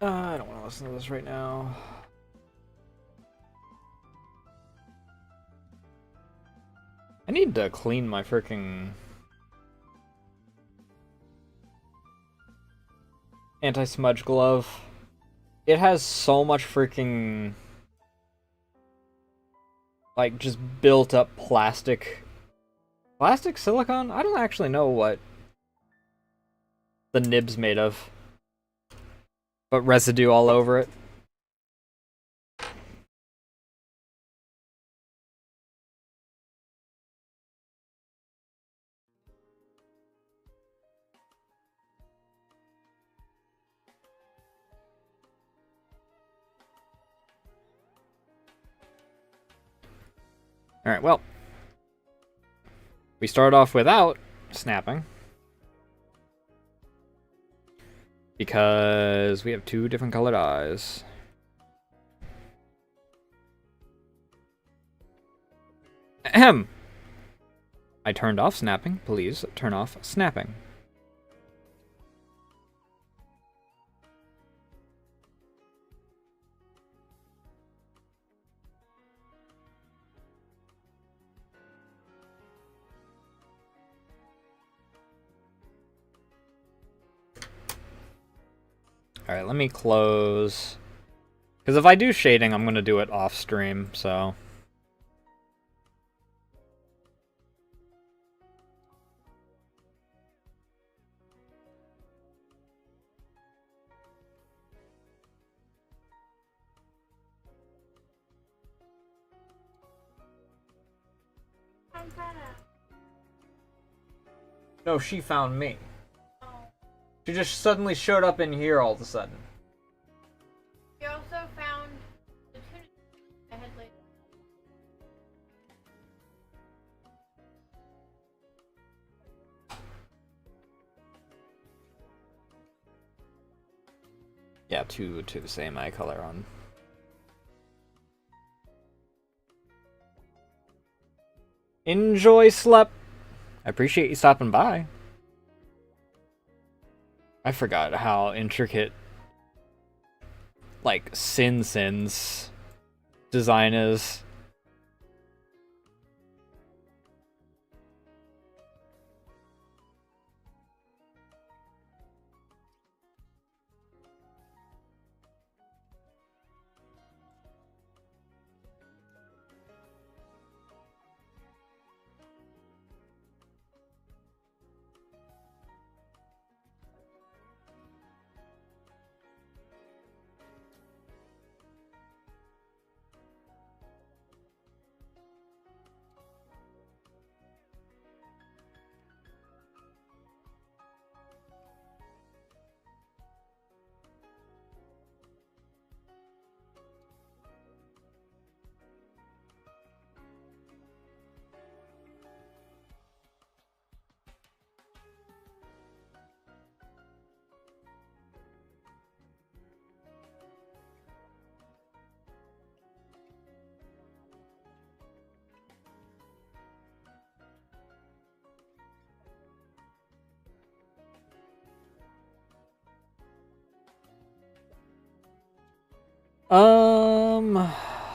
I don't want to listen to this right now. I need to clean my freaking anti-smudge glove. It has so much freaking, like, just built up plastic silicone? I don't actually know what the nib's made of, but residue all over it. Alright, well, we start off without snapping, because we have two different colored eyes. Ahem! I turned off snapping. Please turn off snapping. Alright, let me close. Because if I do shading, I'm going to do it off stream, so. No, she found me. Oh. She just suddenly showed up in here all of a sudden. She also found the tuna I had later. Yeah, two the same eye color on. Enjoy, Slep. I appreciate you stopping by. I forgot how intricate, like, Sin's design is.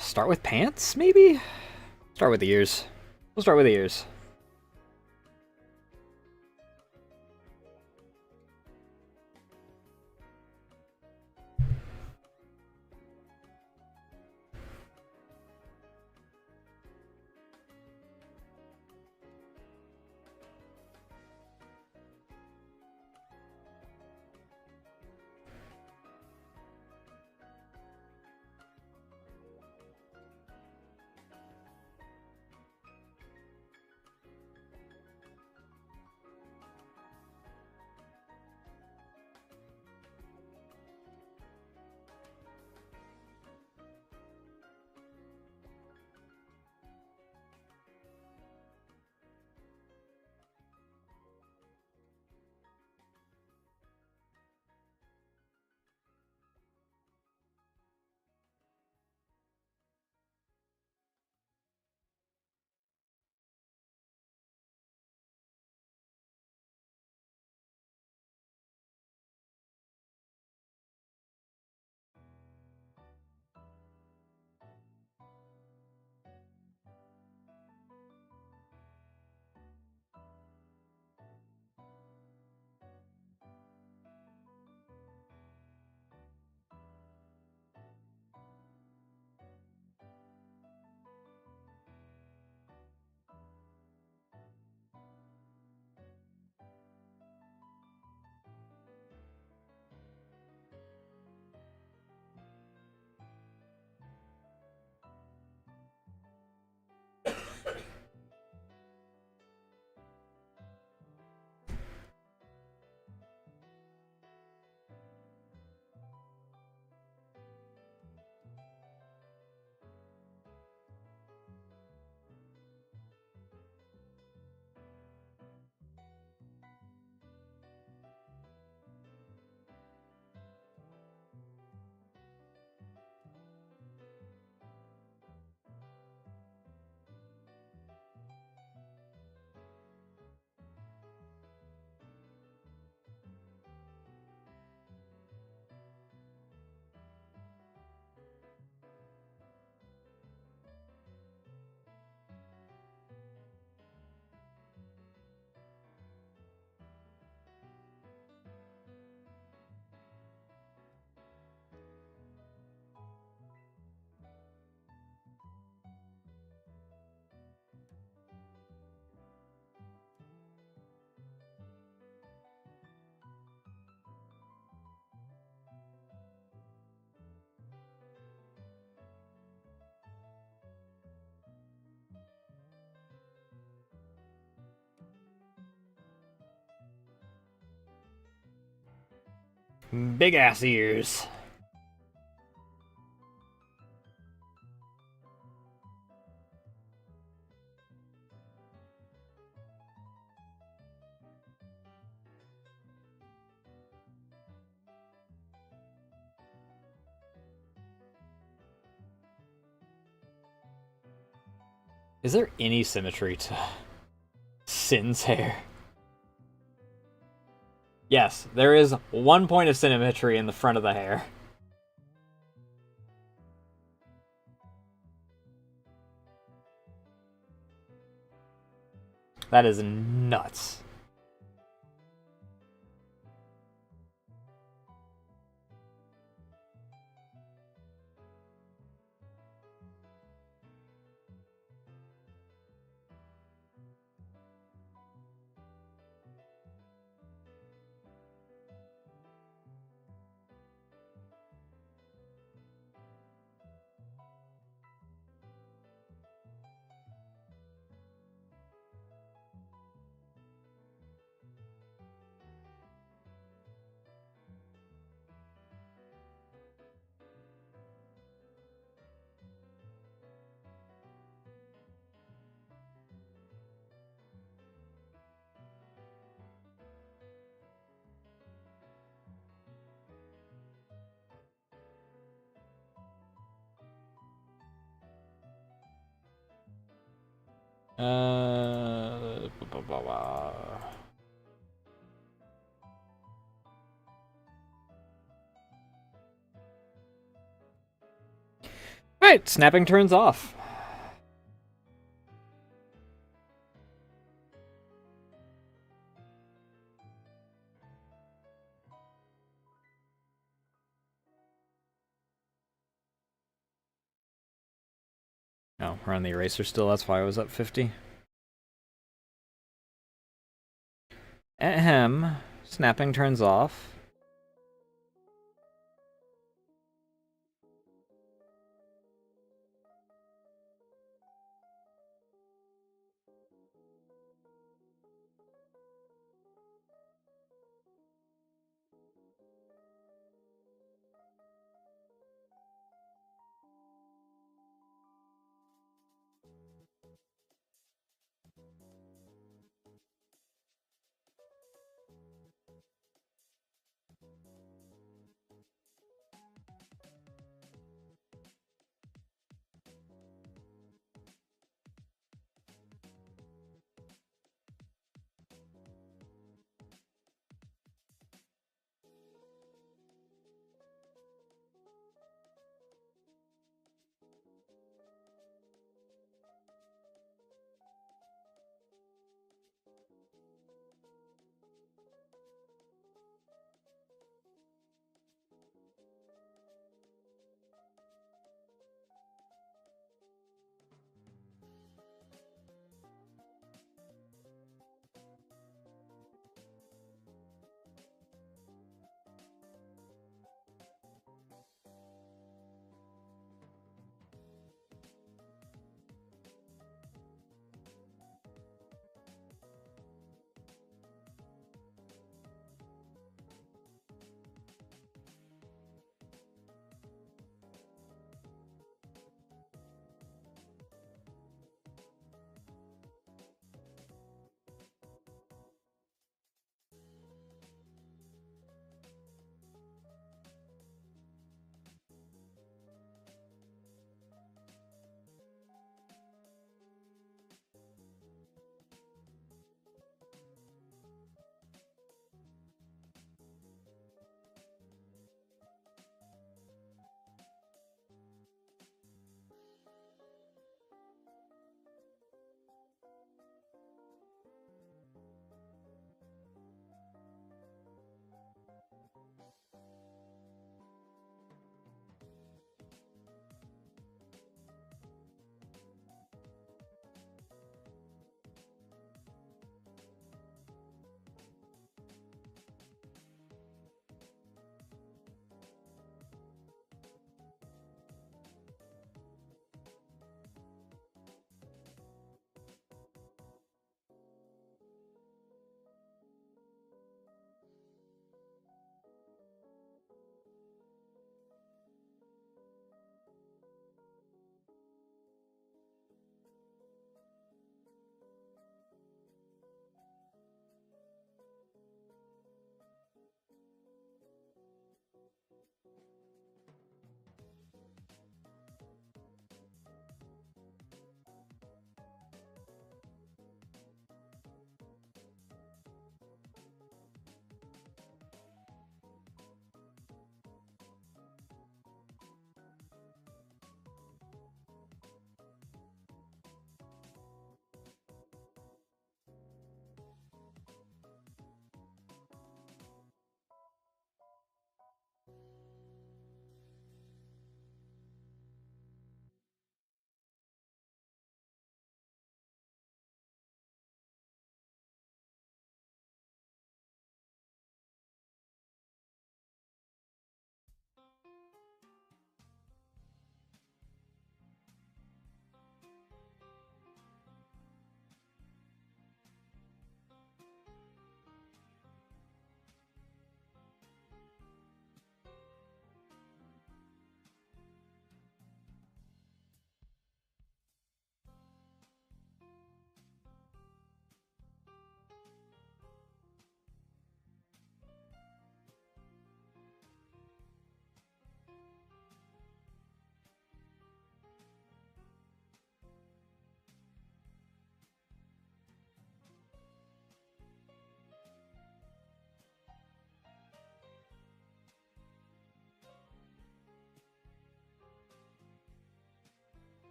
Start with pants, maybe? Start with the ears. We'll start with the ears. Big ass ears. Is there any symmetry to Sin's hair? Yes, there is 1 point of symmetry in the front of the hair. That is nuts. Blah, blah, blah. Alright, snapping turns off. Oh, we're on the eraser still, that's why I was up 50. Ahem. Snapping turns off.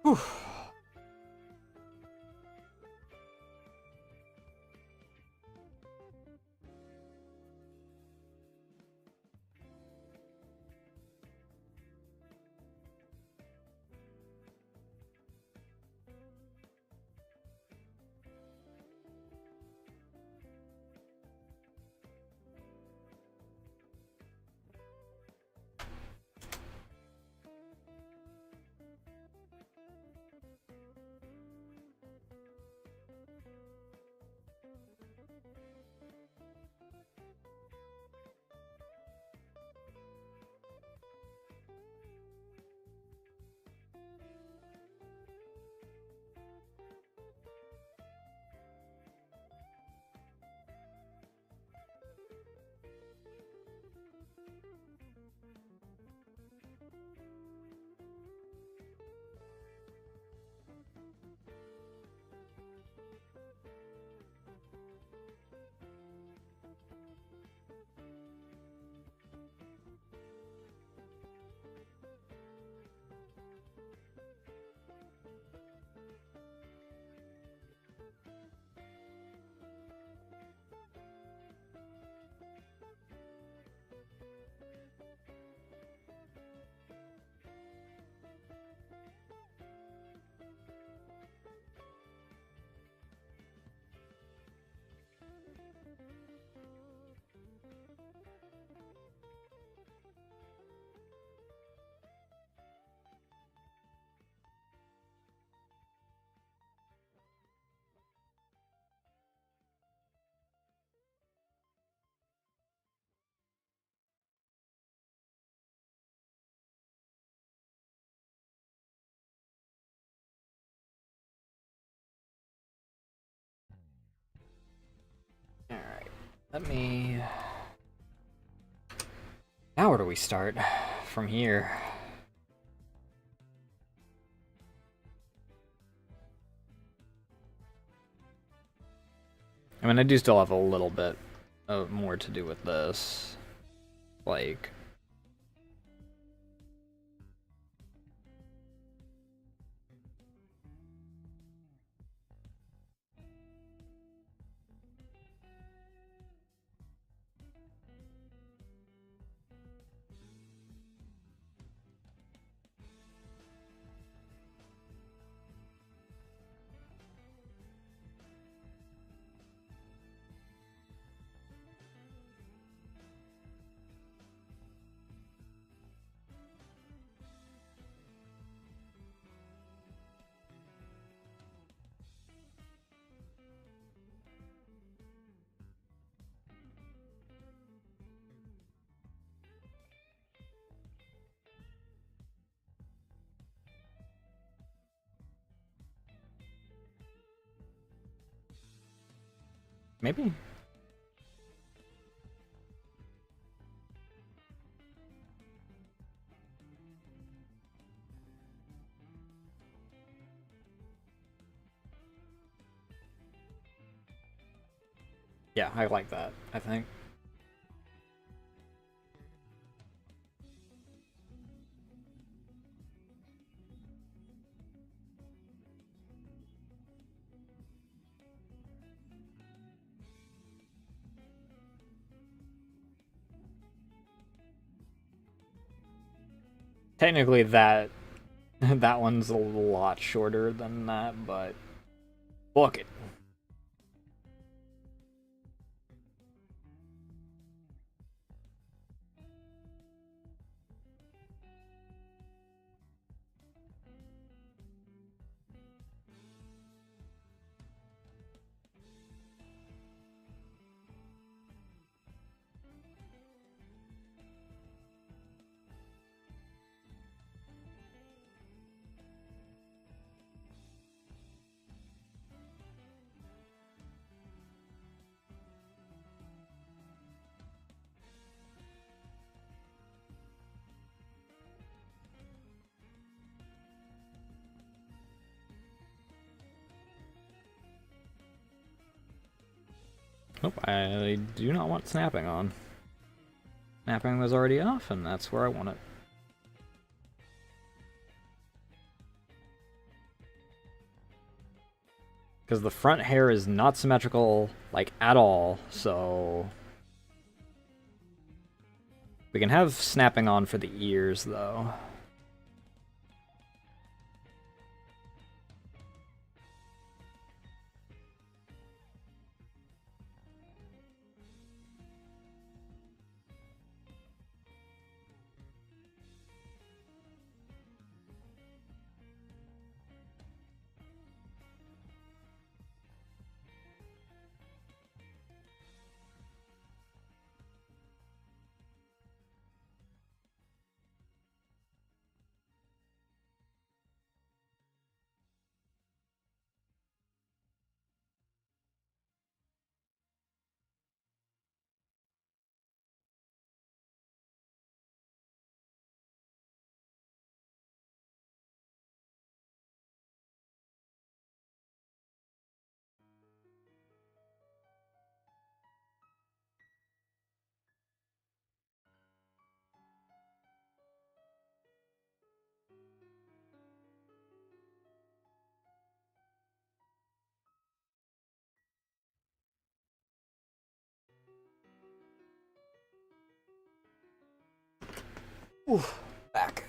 Whew. Alright, let me... Now where do we start? From here. I mean, I do still have a little bit more to do with this. Like... Maybe? Yeah, I like that, I think. Technically that that one's a lot shorter than that, but fuck it. Nope, I do not want snapping on. Snapping was already off, and that's where I want it. Because the front hair is not symmetrical, like, at all, so... We can have snapping on for the ears, though. Oof, back.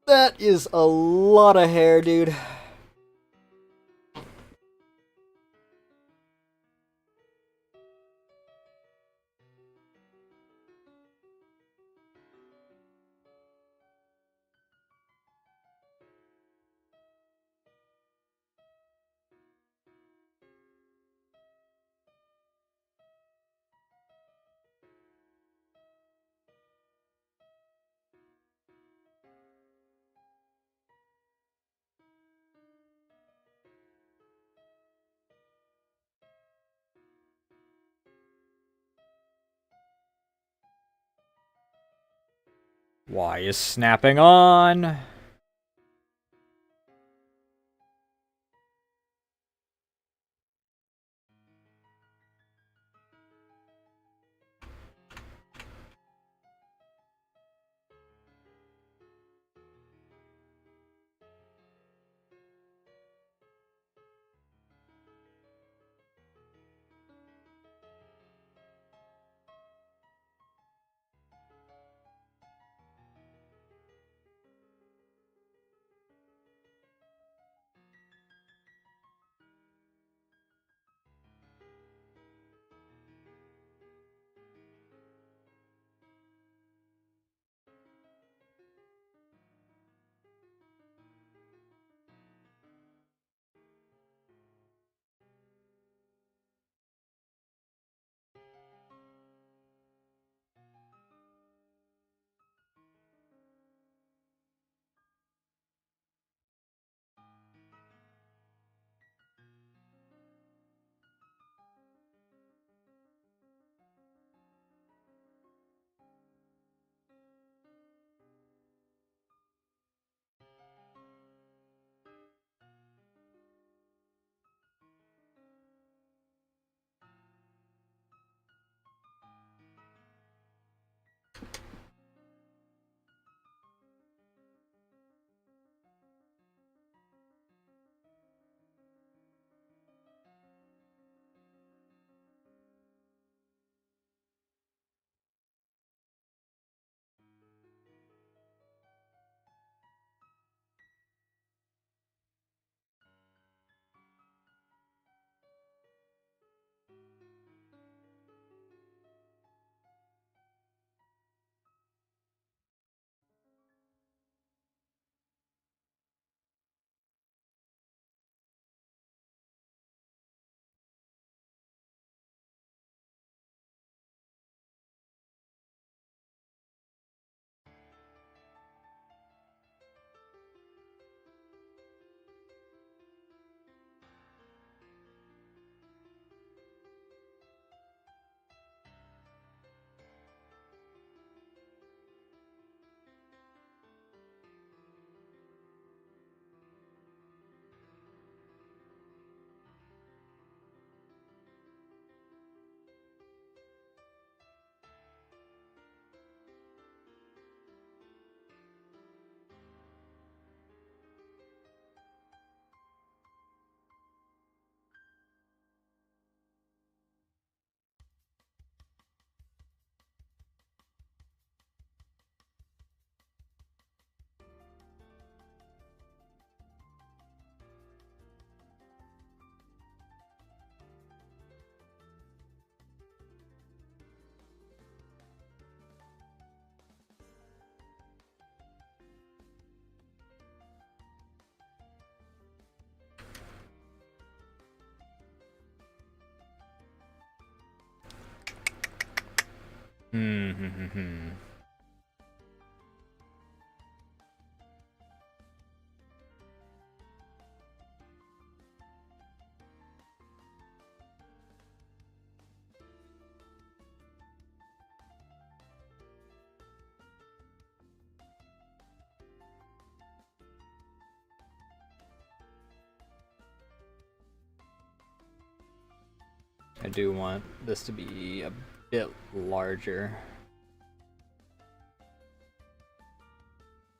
That is a lot of hair, dude. Why is snapping on? Hmm. I do want this to be a bit larger.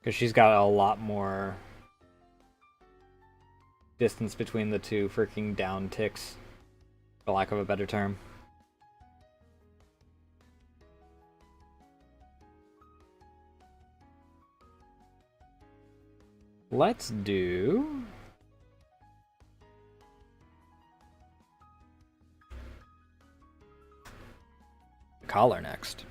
Because she's got a lot more distance between the two freaking down ticks, for lack of a better term. Let's do... collar next.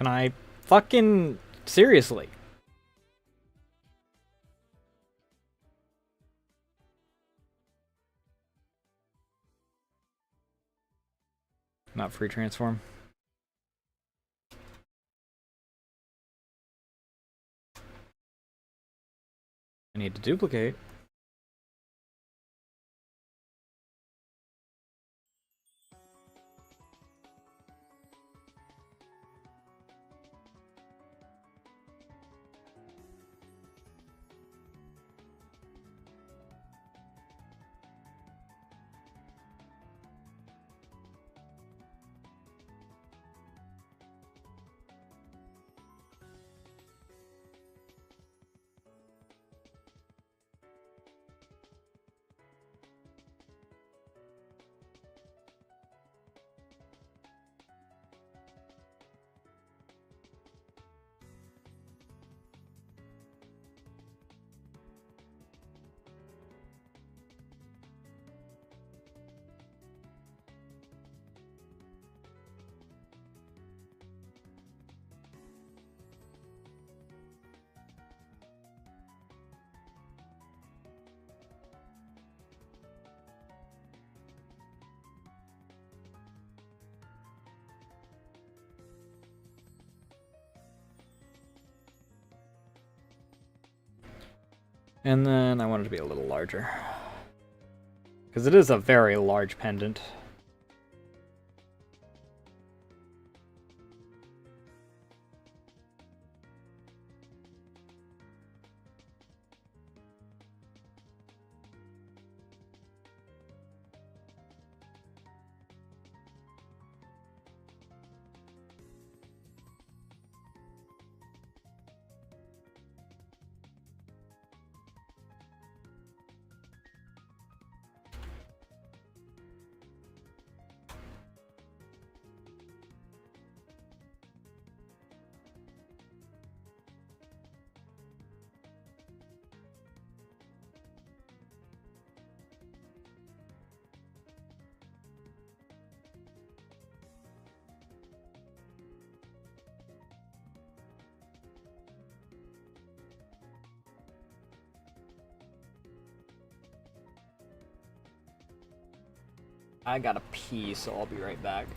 Can I fucking seriously? Not free transform. I need to duplicate. And then I want it to be a little larger. Because it is a very large pendant. I gotta pee, so I'll be right back.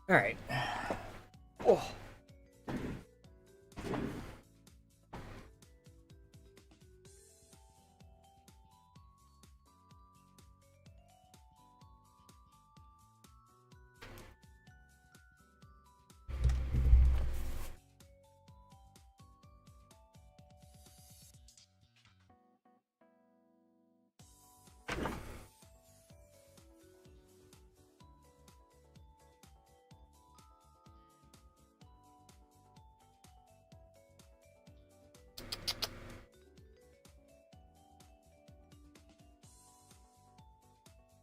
Alright. Oh.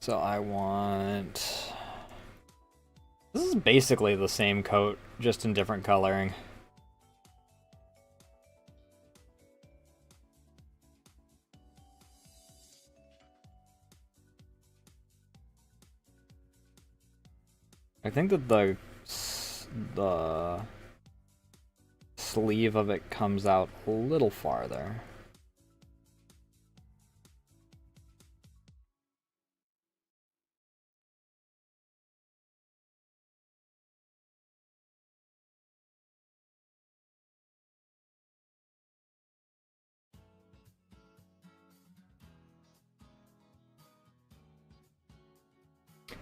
So I want... This is basically the same coat, just in different coloring. I think that the sleeve of it comes out a little farther.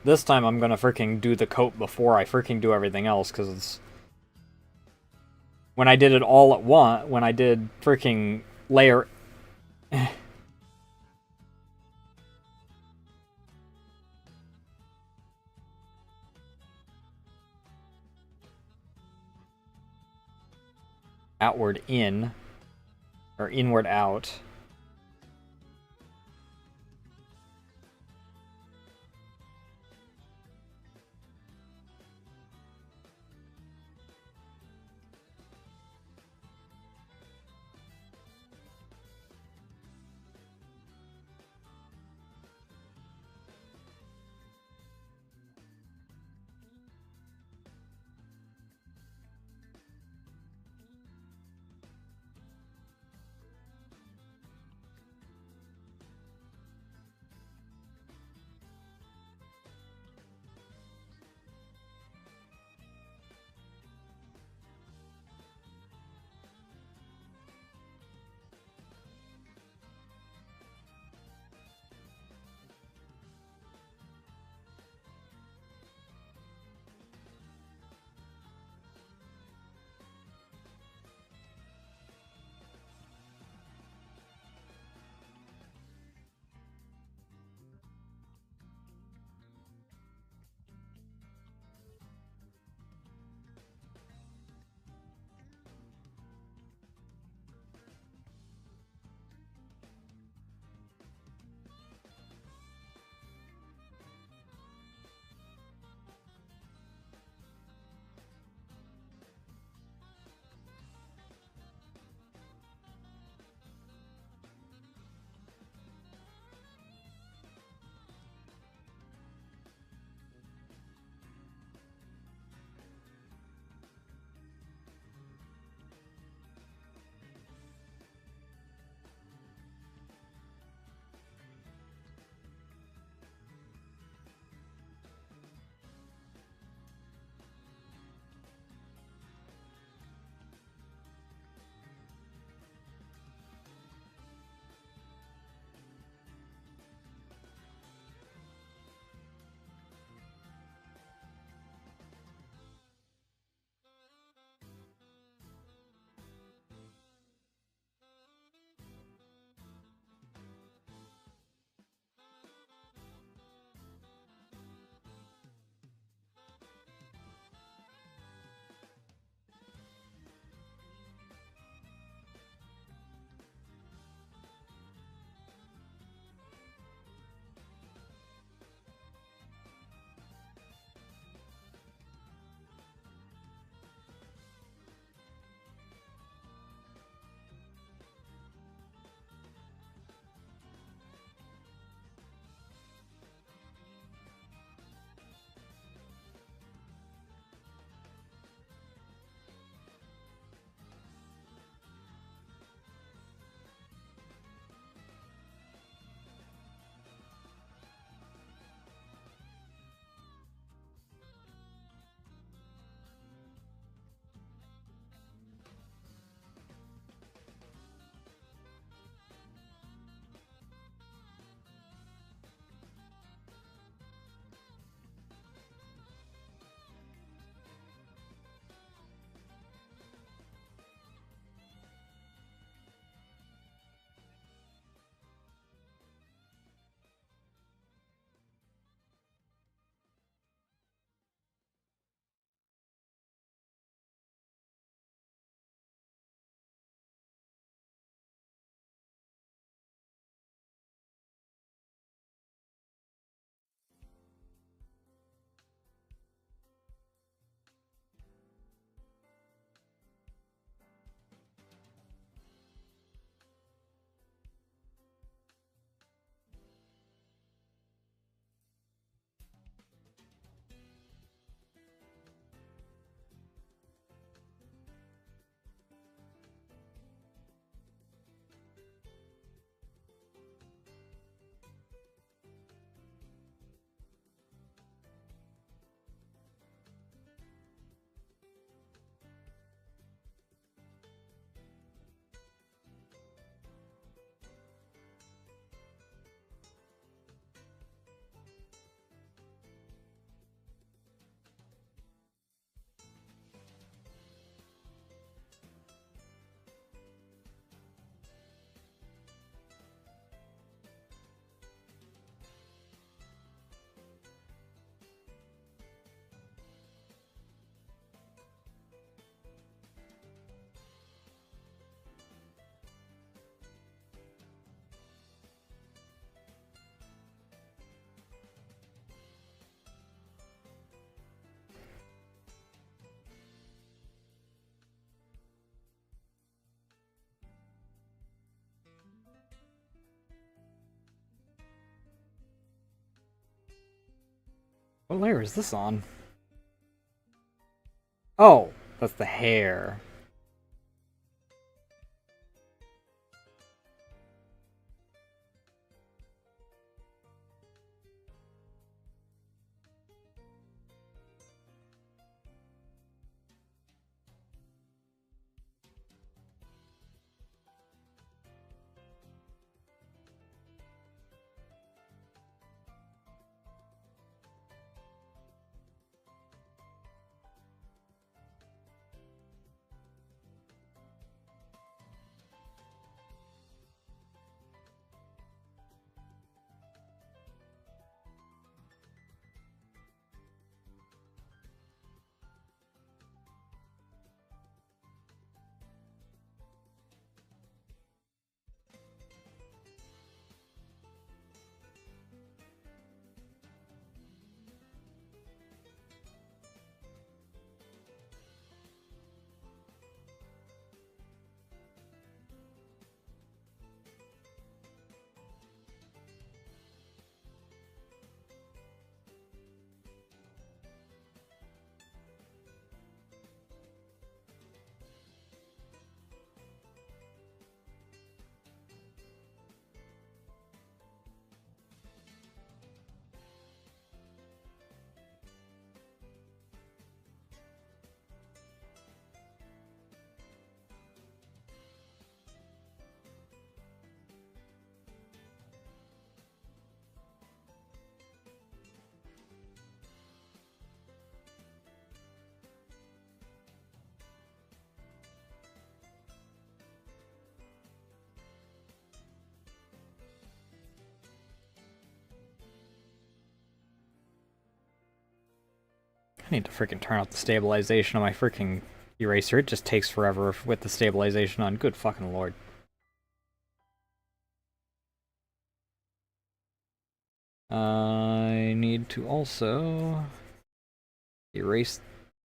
This time I'm gonna freaking do the coat before I freaking do everything else, because it's... When I did it all at once, when I did freaking layer... outward in, or inward out. What layer is this on? Oh, that's the hair. I need to freaking turn off the stabilization on my freaking eraser. It just takes forever with the stabilization on. Good fucking lord. I need to also erase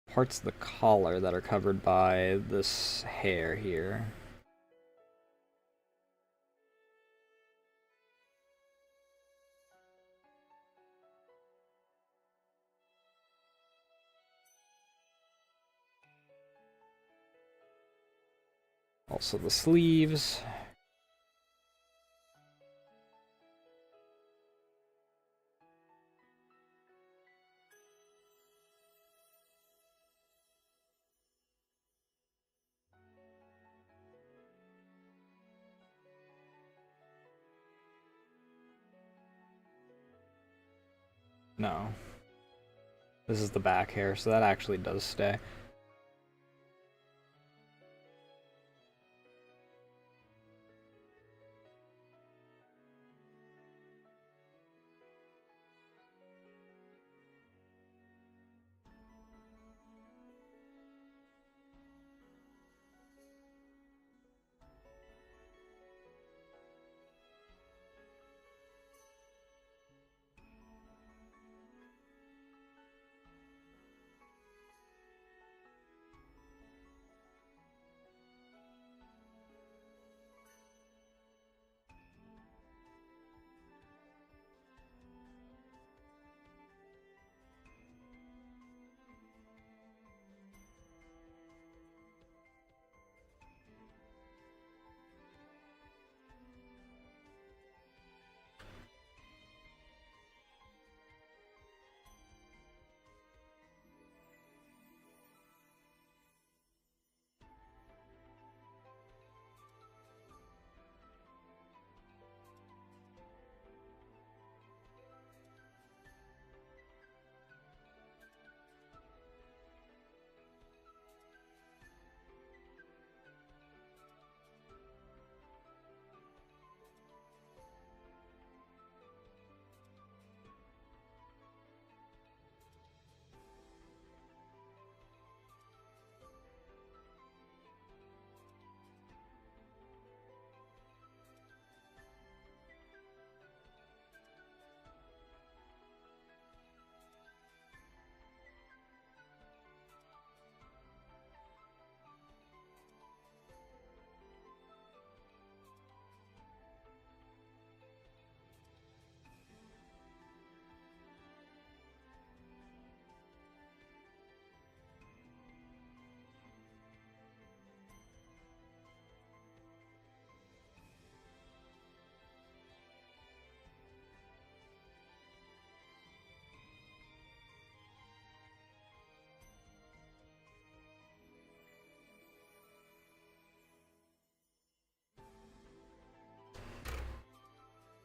parts of the collar that are covered by this hair here. Also the sleeves. No. This is the back hair, so that actually does stay.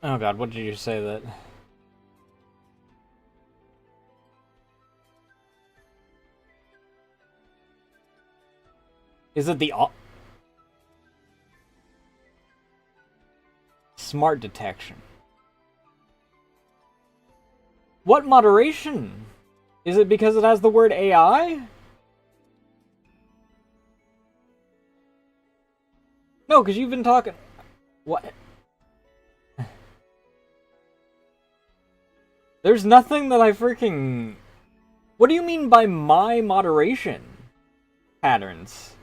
Oh god, what did you say that? Is it the smart detection? What moderation? Is it because it has the word AI? No, because you've been talking... What? There's nothing that I freaking... What do you mean by my moderation patterns?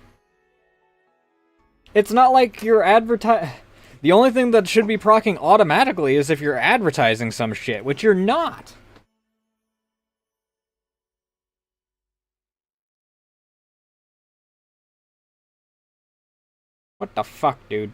It's not like you're The only thing that should be procking automatically is if you're advertising some shit, which you're not. What the fuck, dude?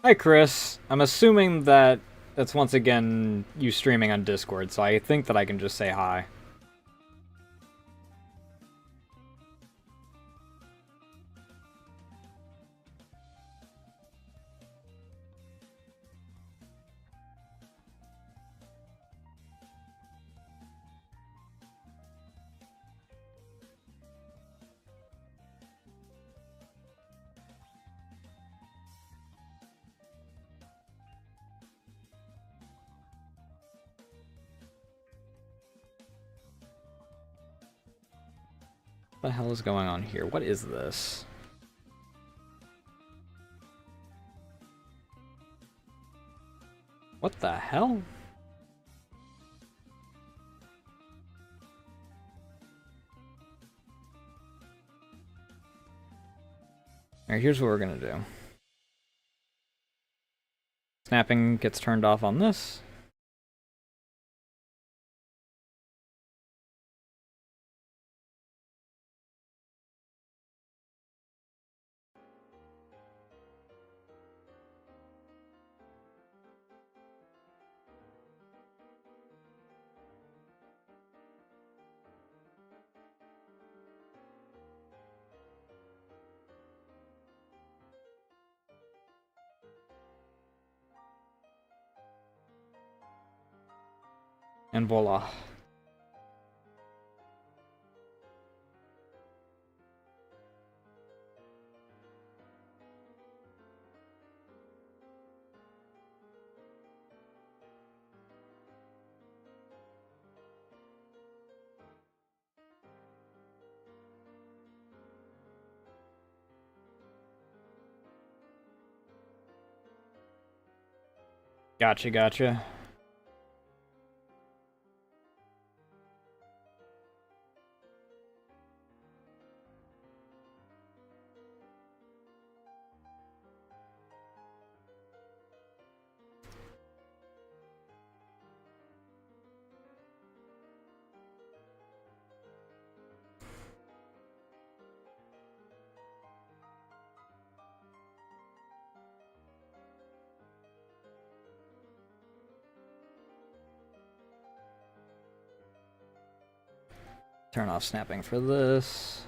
Hi, Chris. I'm assuming that that's once again you streaming on Discord, so I think that I can just say hi. the hell is going on here? What is this? What the hell? Alright, here's what we're gonna do. Snapping gets turned off on this. And voila. Gotcha, gotcha. Turn off snapping for this.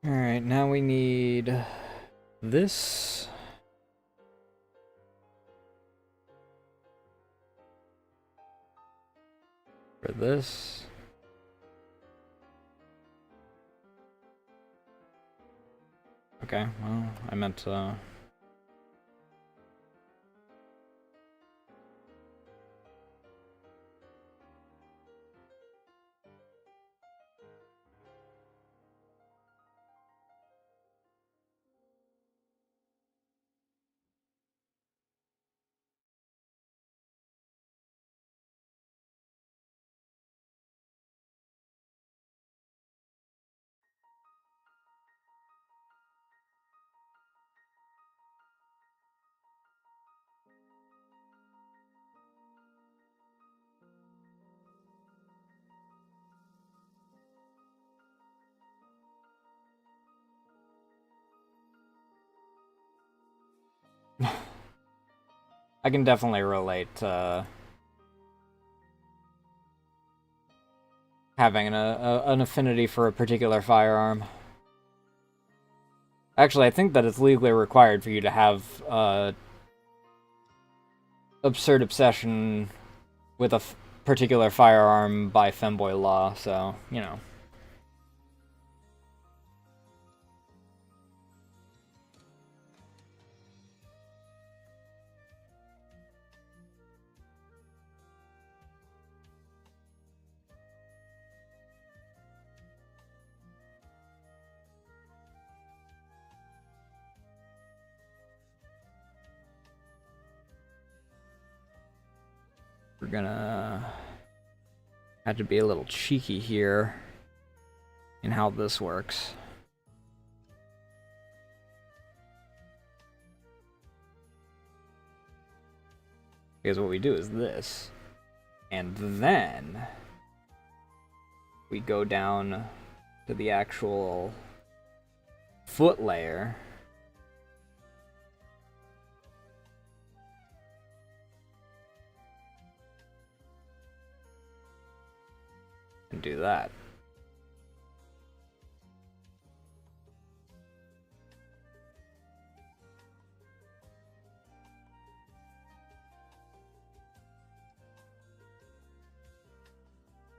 Alright, now we need this. For this. Okay, well, I meant to... I can definitely relate to having an affinity for a particular firearm. Actually, I think that it's legally required for you to have absurd obsession with a particular firearm by femboy law, so, you know. We're gonna have to be a little cheeky here in how this works. Because what we do is this. And then we go down to the actual foot layer. And do that.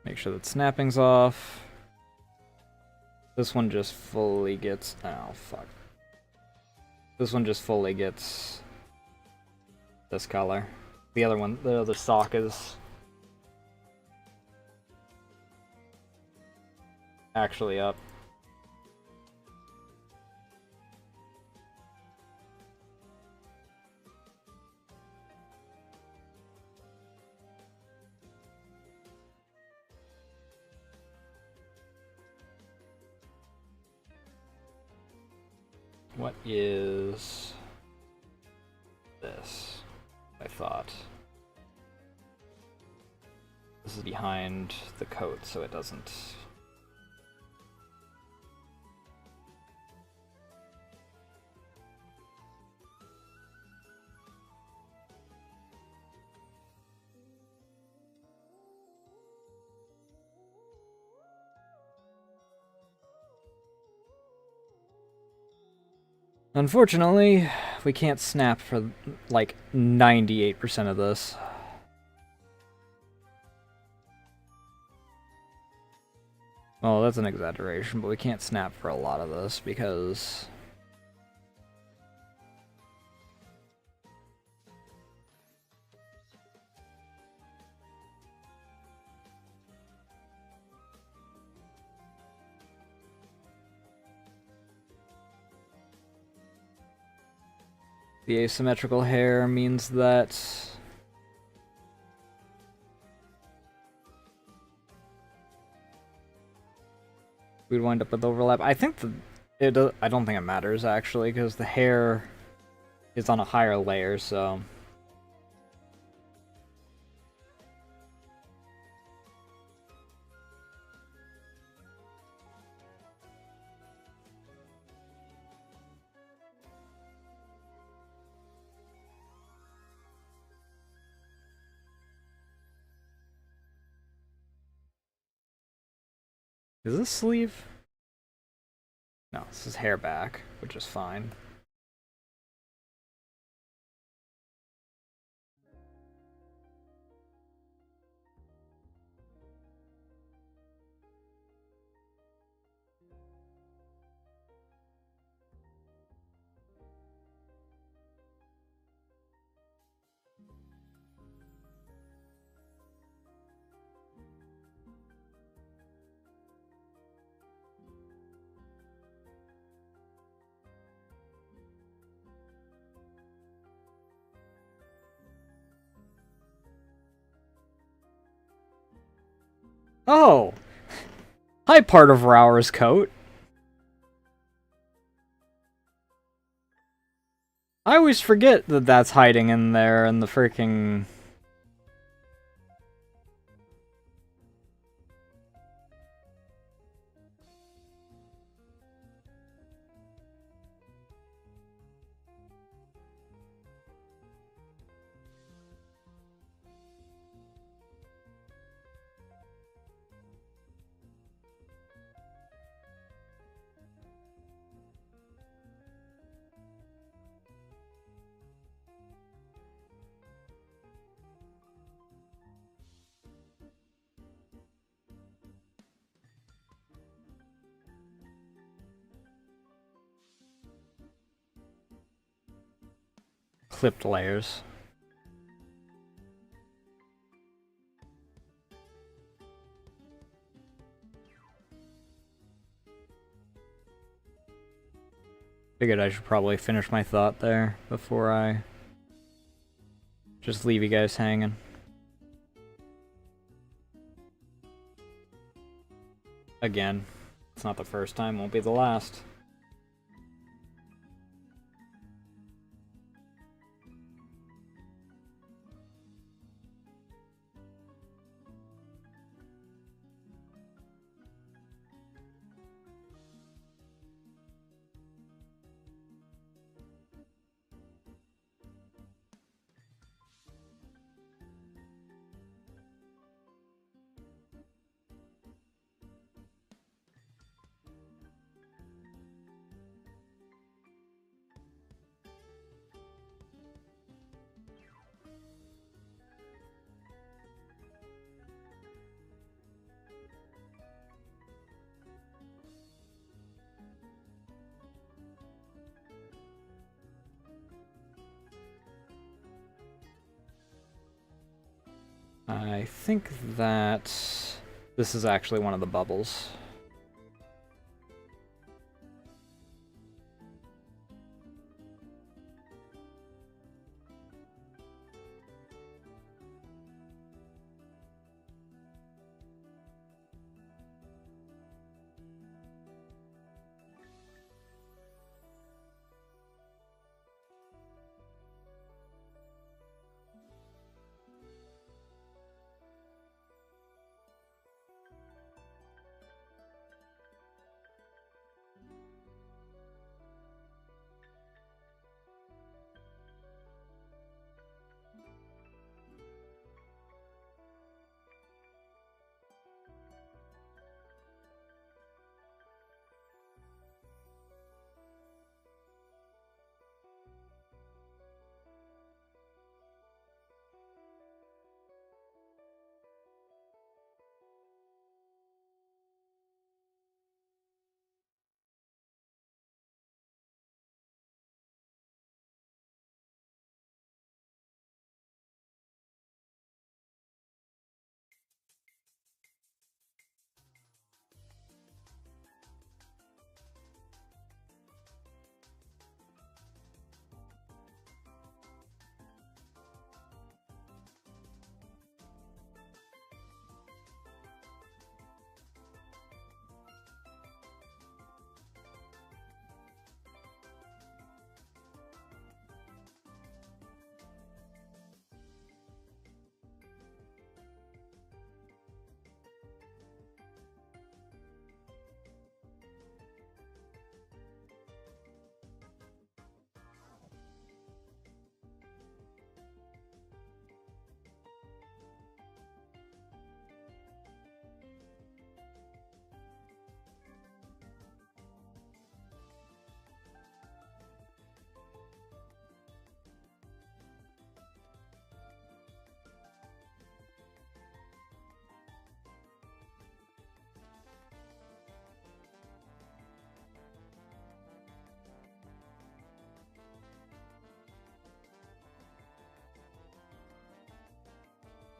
Make sure that snapping's off. This one just fully gets... Oh, fuck. This one just fully gets this color. The other one, the other sock is actually up. What is this? I thought. This is behind the coat, so it doesn't... Unfortunately, we can't snap for like 98% of this. Well, that's an exaggeration, but we can't snap for a lot of this because... the asymmetrical hair means that we'd wind up with overlap. I think I don't think it matters actually, because the hair is on a higher layer, so... Is this sleeve? No, this is hair back, which is fine. Oh! Hi, part of Rower's coat. I always forget that that's hiding in there and the freaking... clipped layers. Figured I should probably finish my thought there before I just leave you guys hanging. Again, it's not the first time, won't be the last. I think that this is actually one of the bubbles.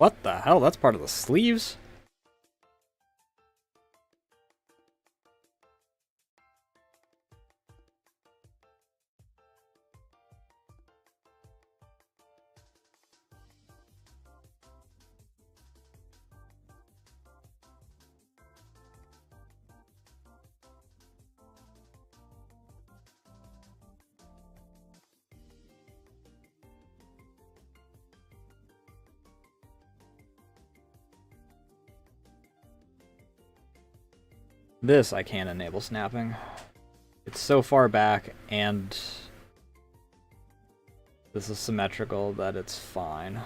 What the hell? That's part of the sleeves? This I can't enable snapping. It's so far back and this is symmetrical that it's fine.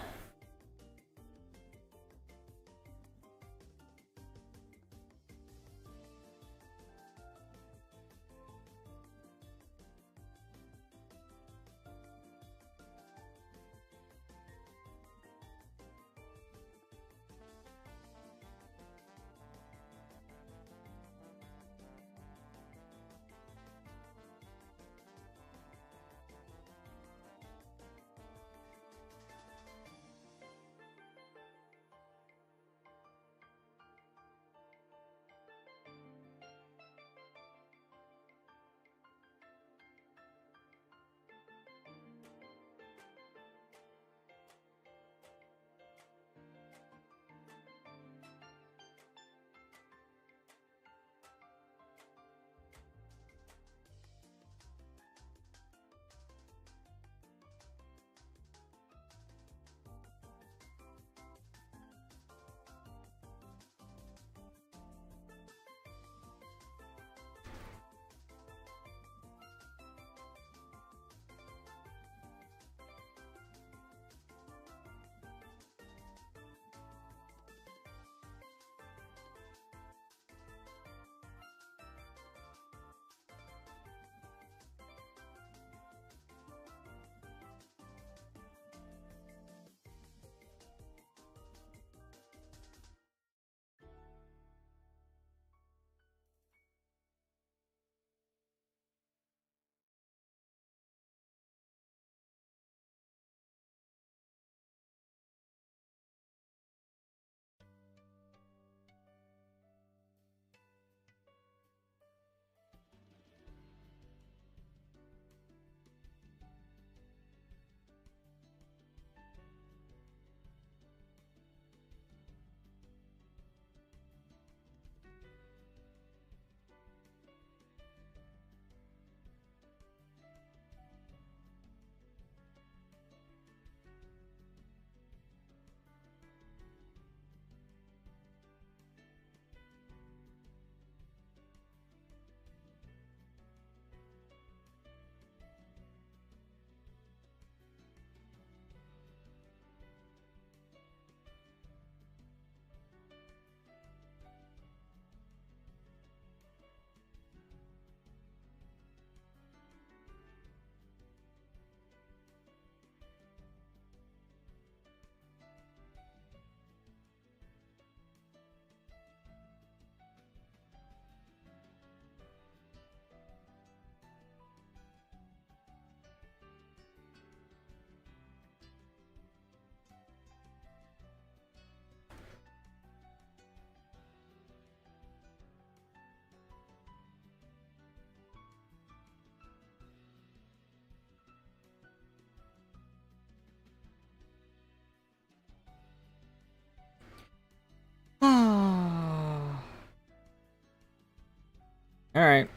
Alright.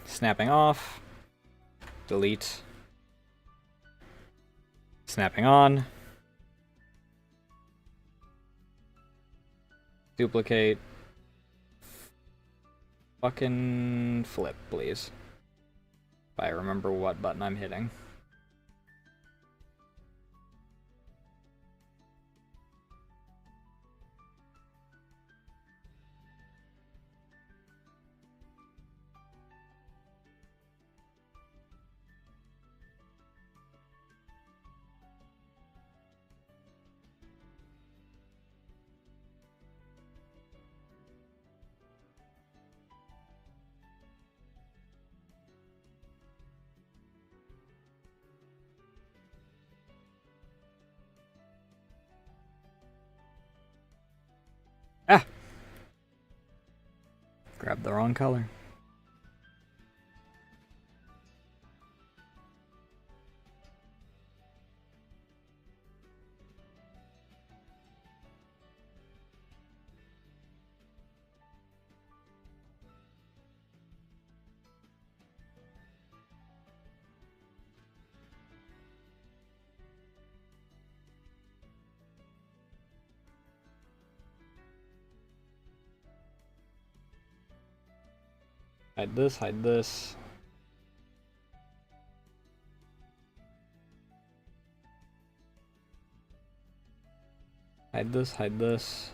Snapping off. Delete. Snapping on. Duplicate. Fucking flip, please. If I remember what button I'm hitting. Ah! Grabbed the wrong color. Hide this, hide this. Hide this, hide this.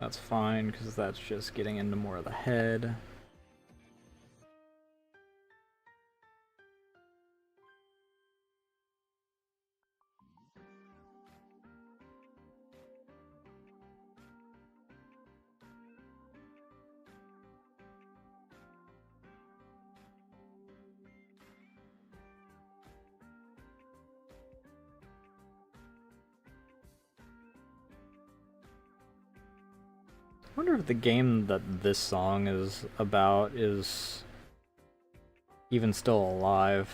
That's fine, because that's just getting into more of the head. I wonder if the game that this song is about is even still alive.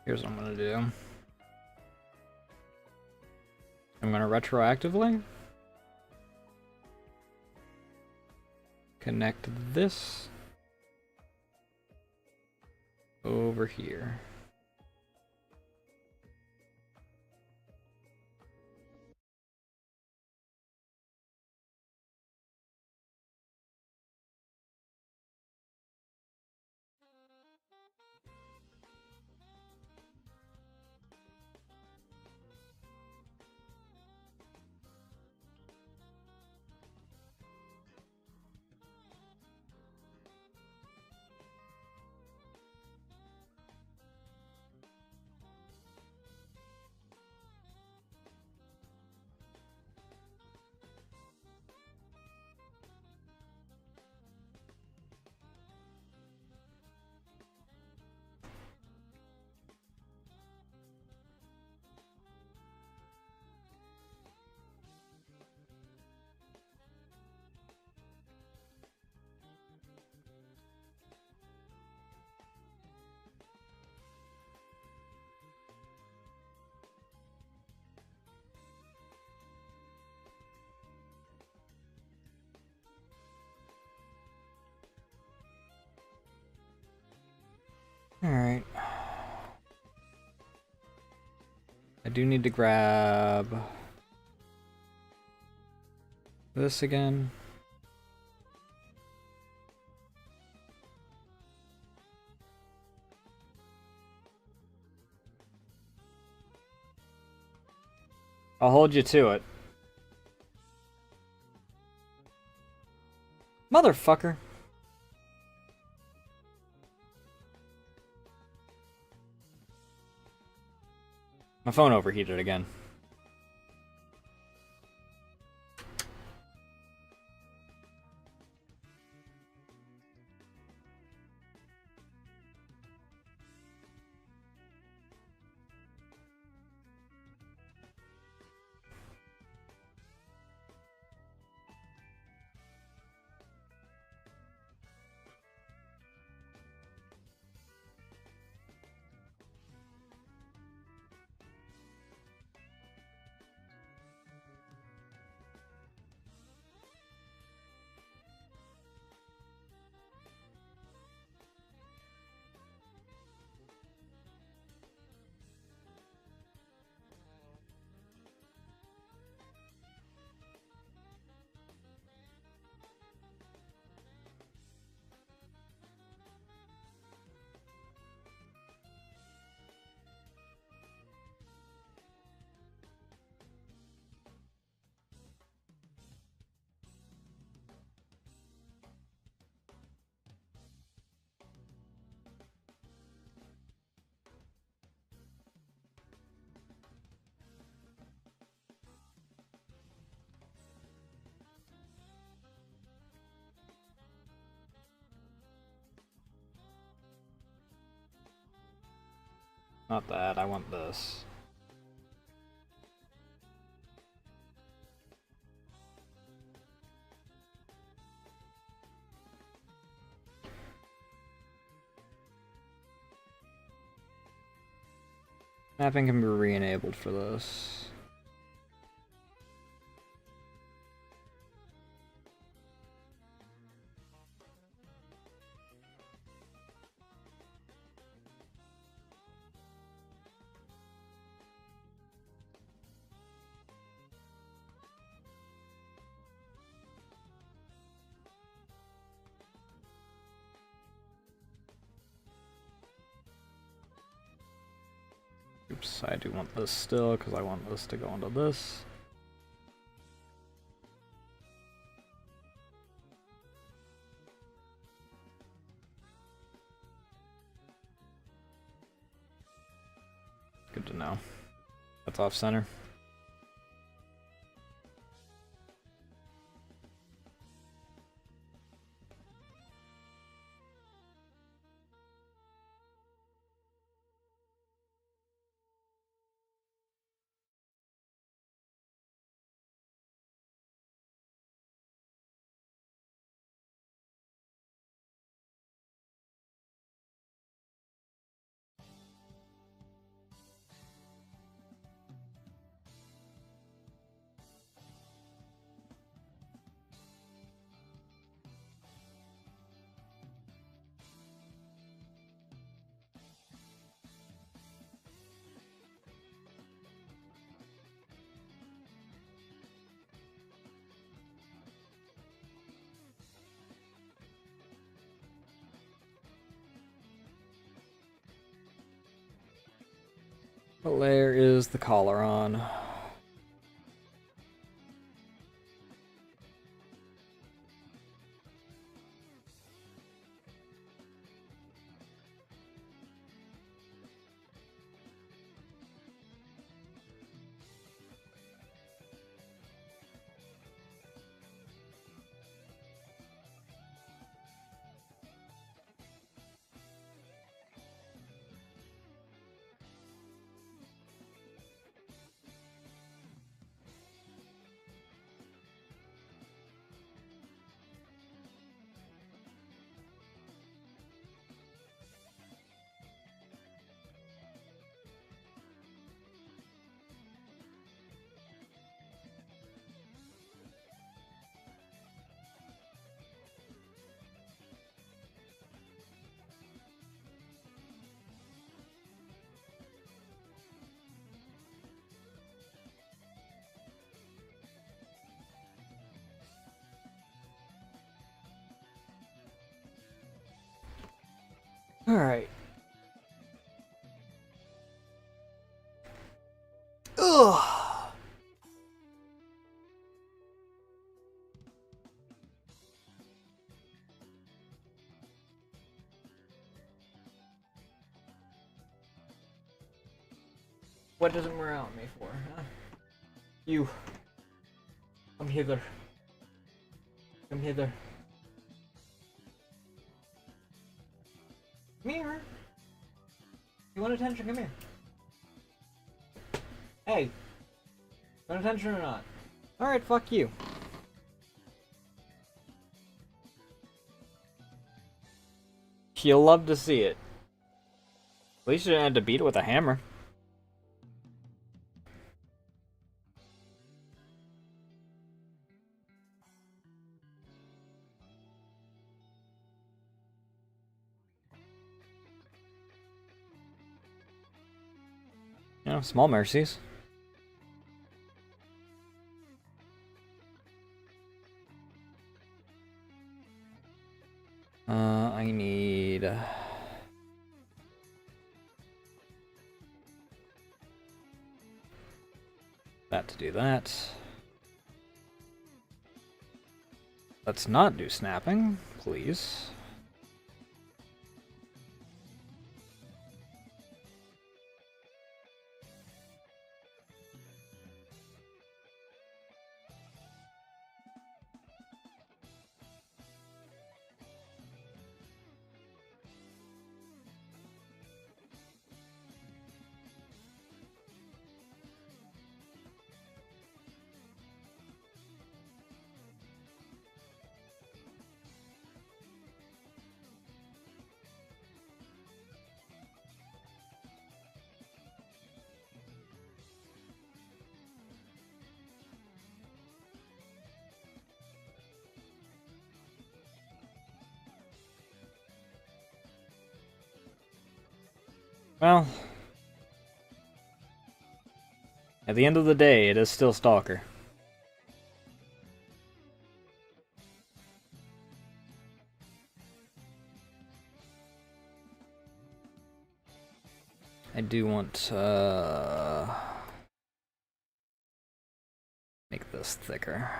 Here's what I'm gonna do. I'm gonna retroactively connect this over here. Alright. I do need to grab this again. I'll hold you to it. Motherfucker. My phone overheated again. Not that, I want this. Mapping can be re-enabled for this. Oops, I do want this still, because I want this to go into this. Good to know. That's off center. What layer is the collar on? Alright. Ugh. What does it morale me for, huh? You. Come hither. Come hither. Come here. You want attention? Come here. Hey. Want attention or not? Alright, fuck you. You'll love to see it. At least you didn't have to beat it with a hammer. You know, small mercies. I need that to do that. Let's not do snapping, please. Well, at the end of the day, it is still Stalker. I do want to make this thicker.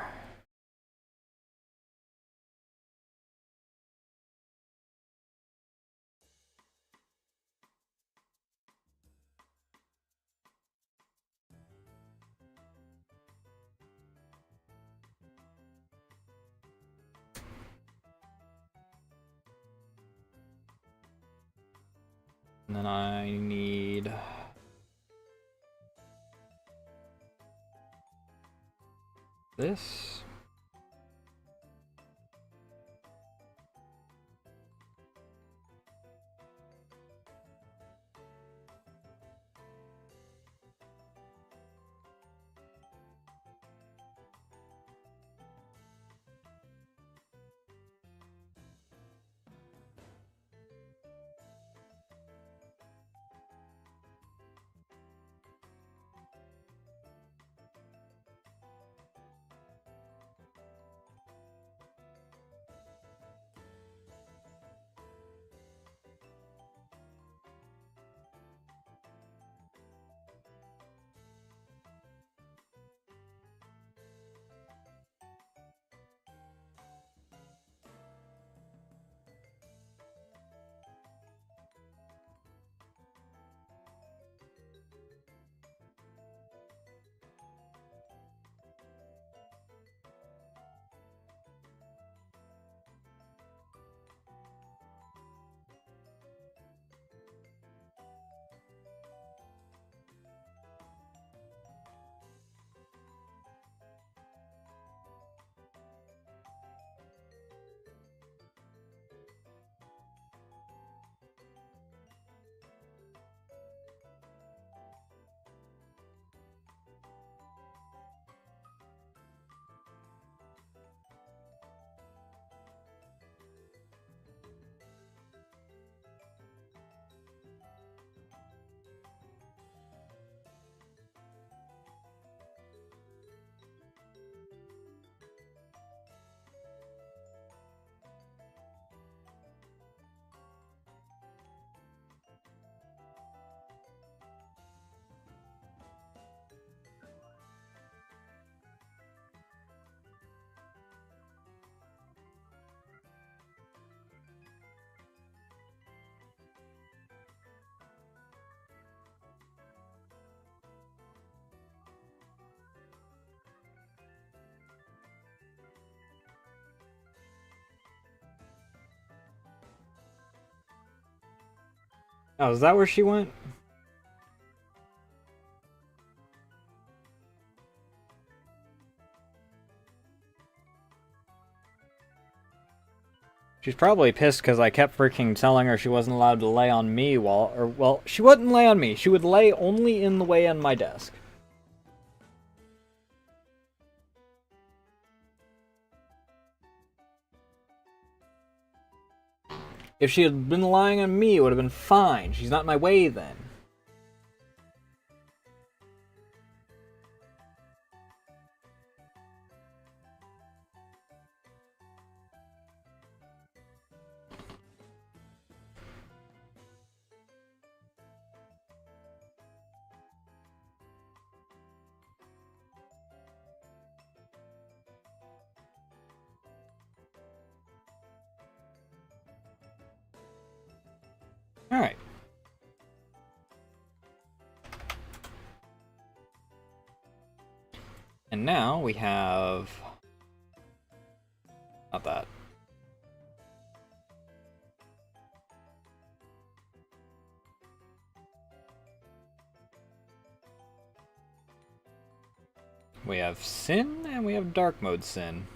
And then I need this. Oh, is that where she went? She's probably pissed because I kept freaking telling her she wasn't allowed to lay on me well, she wouldn't lay on me. She would lay only in the way on my desk. If she had been lying on me, it would have been fine. She's not in my way then. Alright. And now we have... Not that. We have Sin, and we have Dark Mode Sin.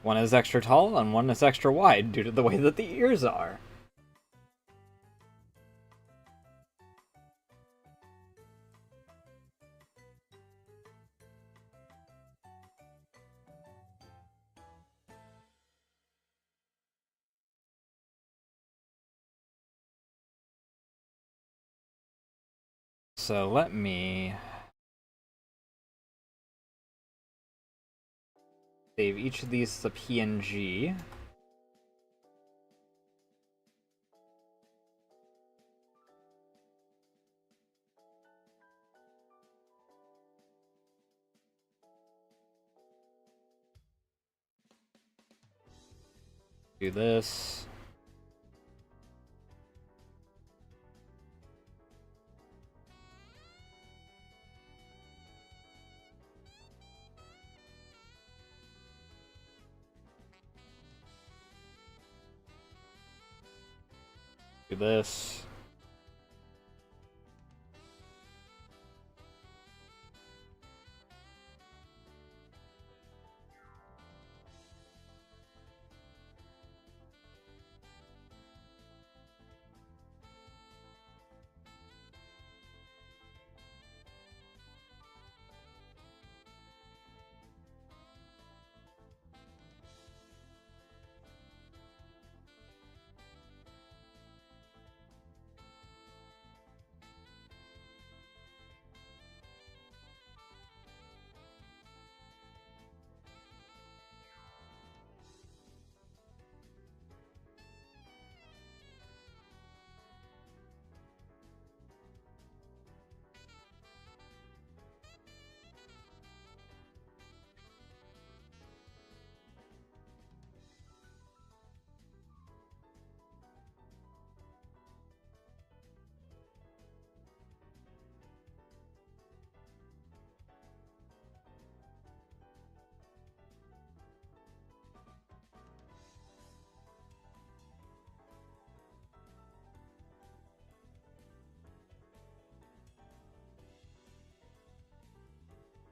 One is extra tall, and one is extra wide due to the way that the ears are. So let me save each of these as a PNG. Do this. Do this.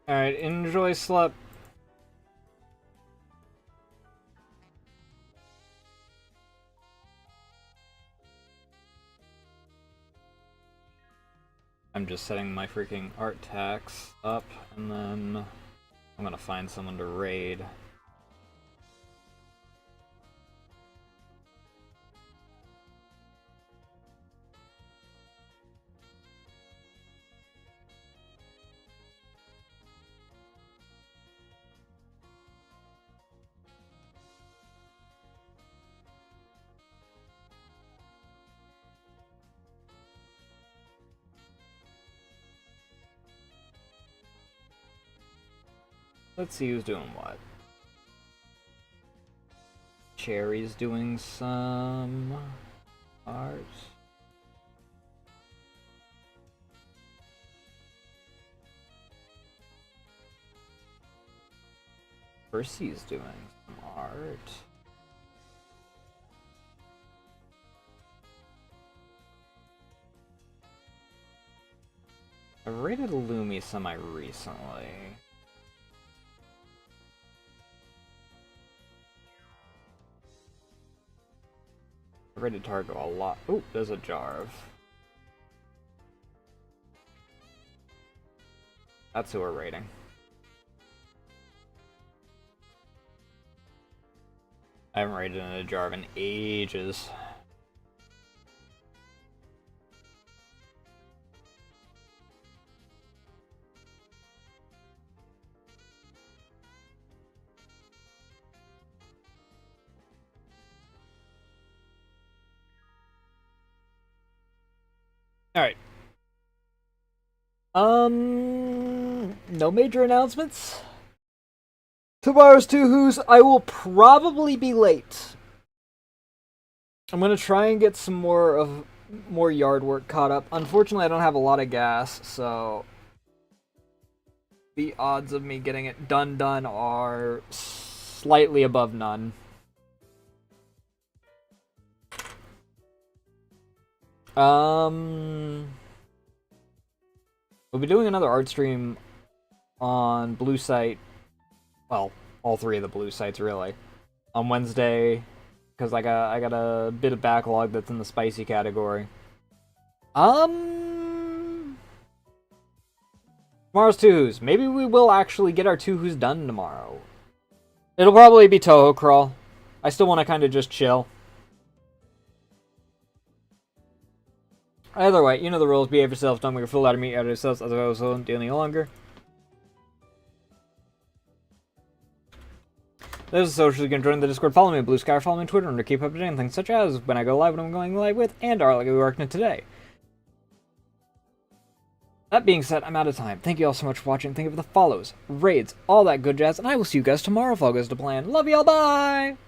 Alright, enjoy Slep. I'm just setting my freaking art tax up, and then I'm gonna find someone to raid. Let's see who's doing what. Cherry's doing some art. Percy's doing some art. I raided Lumi semi-recently. I raided Targo a lot. Oh, there's a Jarv. That's who we're raiding. I haven't raided a Jarv in ages. Alright. No major announcements. Tomorrow's Two Who's, I will probably be late. I'm gonna try and get some more yard work caught up. Unfortunately, I don't have a lot of gas, so the odds of me getting it done are slightly above none. We'll be doing another art stream on Blue Site. Well, all three of the Blue Sites really. On Wednesday, because I got a bit of backlog that's in the spicy category. Tomorrow's Two Who's. Maybe we will actually get our Two Who's done tomorrow. It'll probably be Toho Crawl. I still want to kind of just chill. Either way, you know the rules. Behave yourself. Don't make a fool out of me, out of yourselves. Otherwise, I won't do any longer. There's a social. You can join the Discord. Follow me on Blue Sky. Follow me on Twitter to keep up to date on things such as when I go live, what I'm going live with, and our like we working today. That being said, I'm out of time. Thank you all so much for watching. Thank you for the follows, raids, all that good jazz, and I will see you guys tomorrow if all goes to plan. Love y'all. Bye.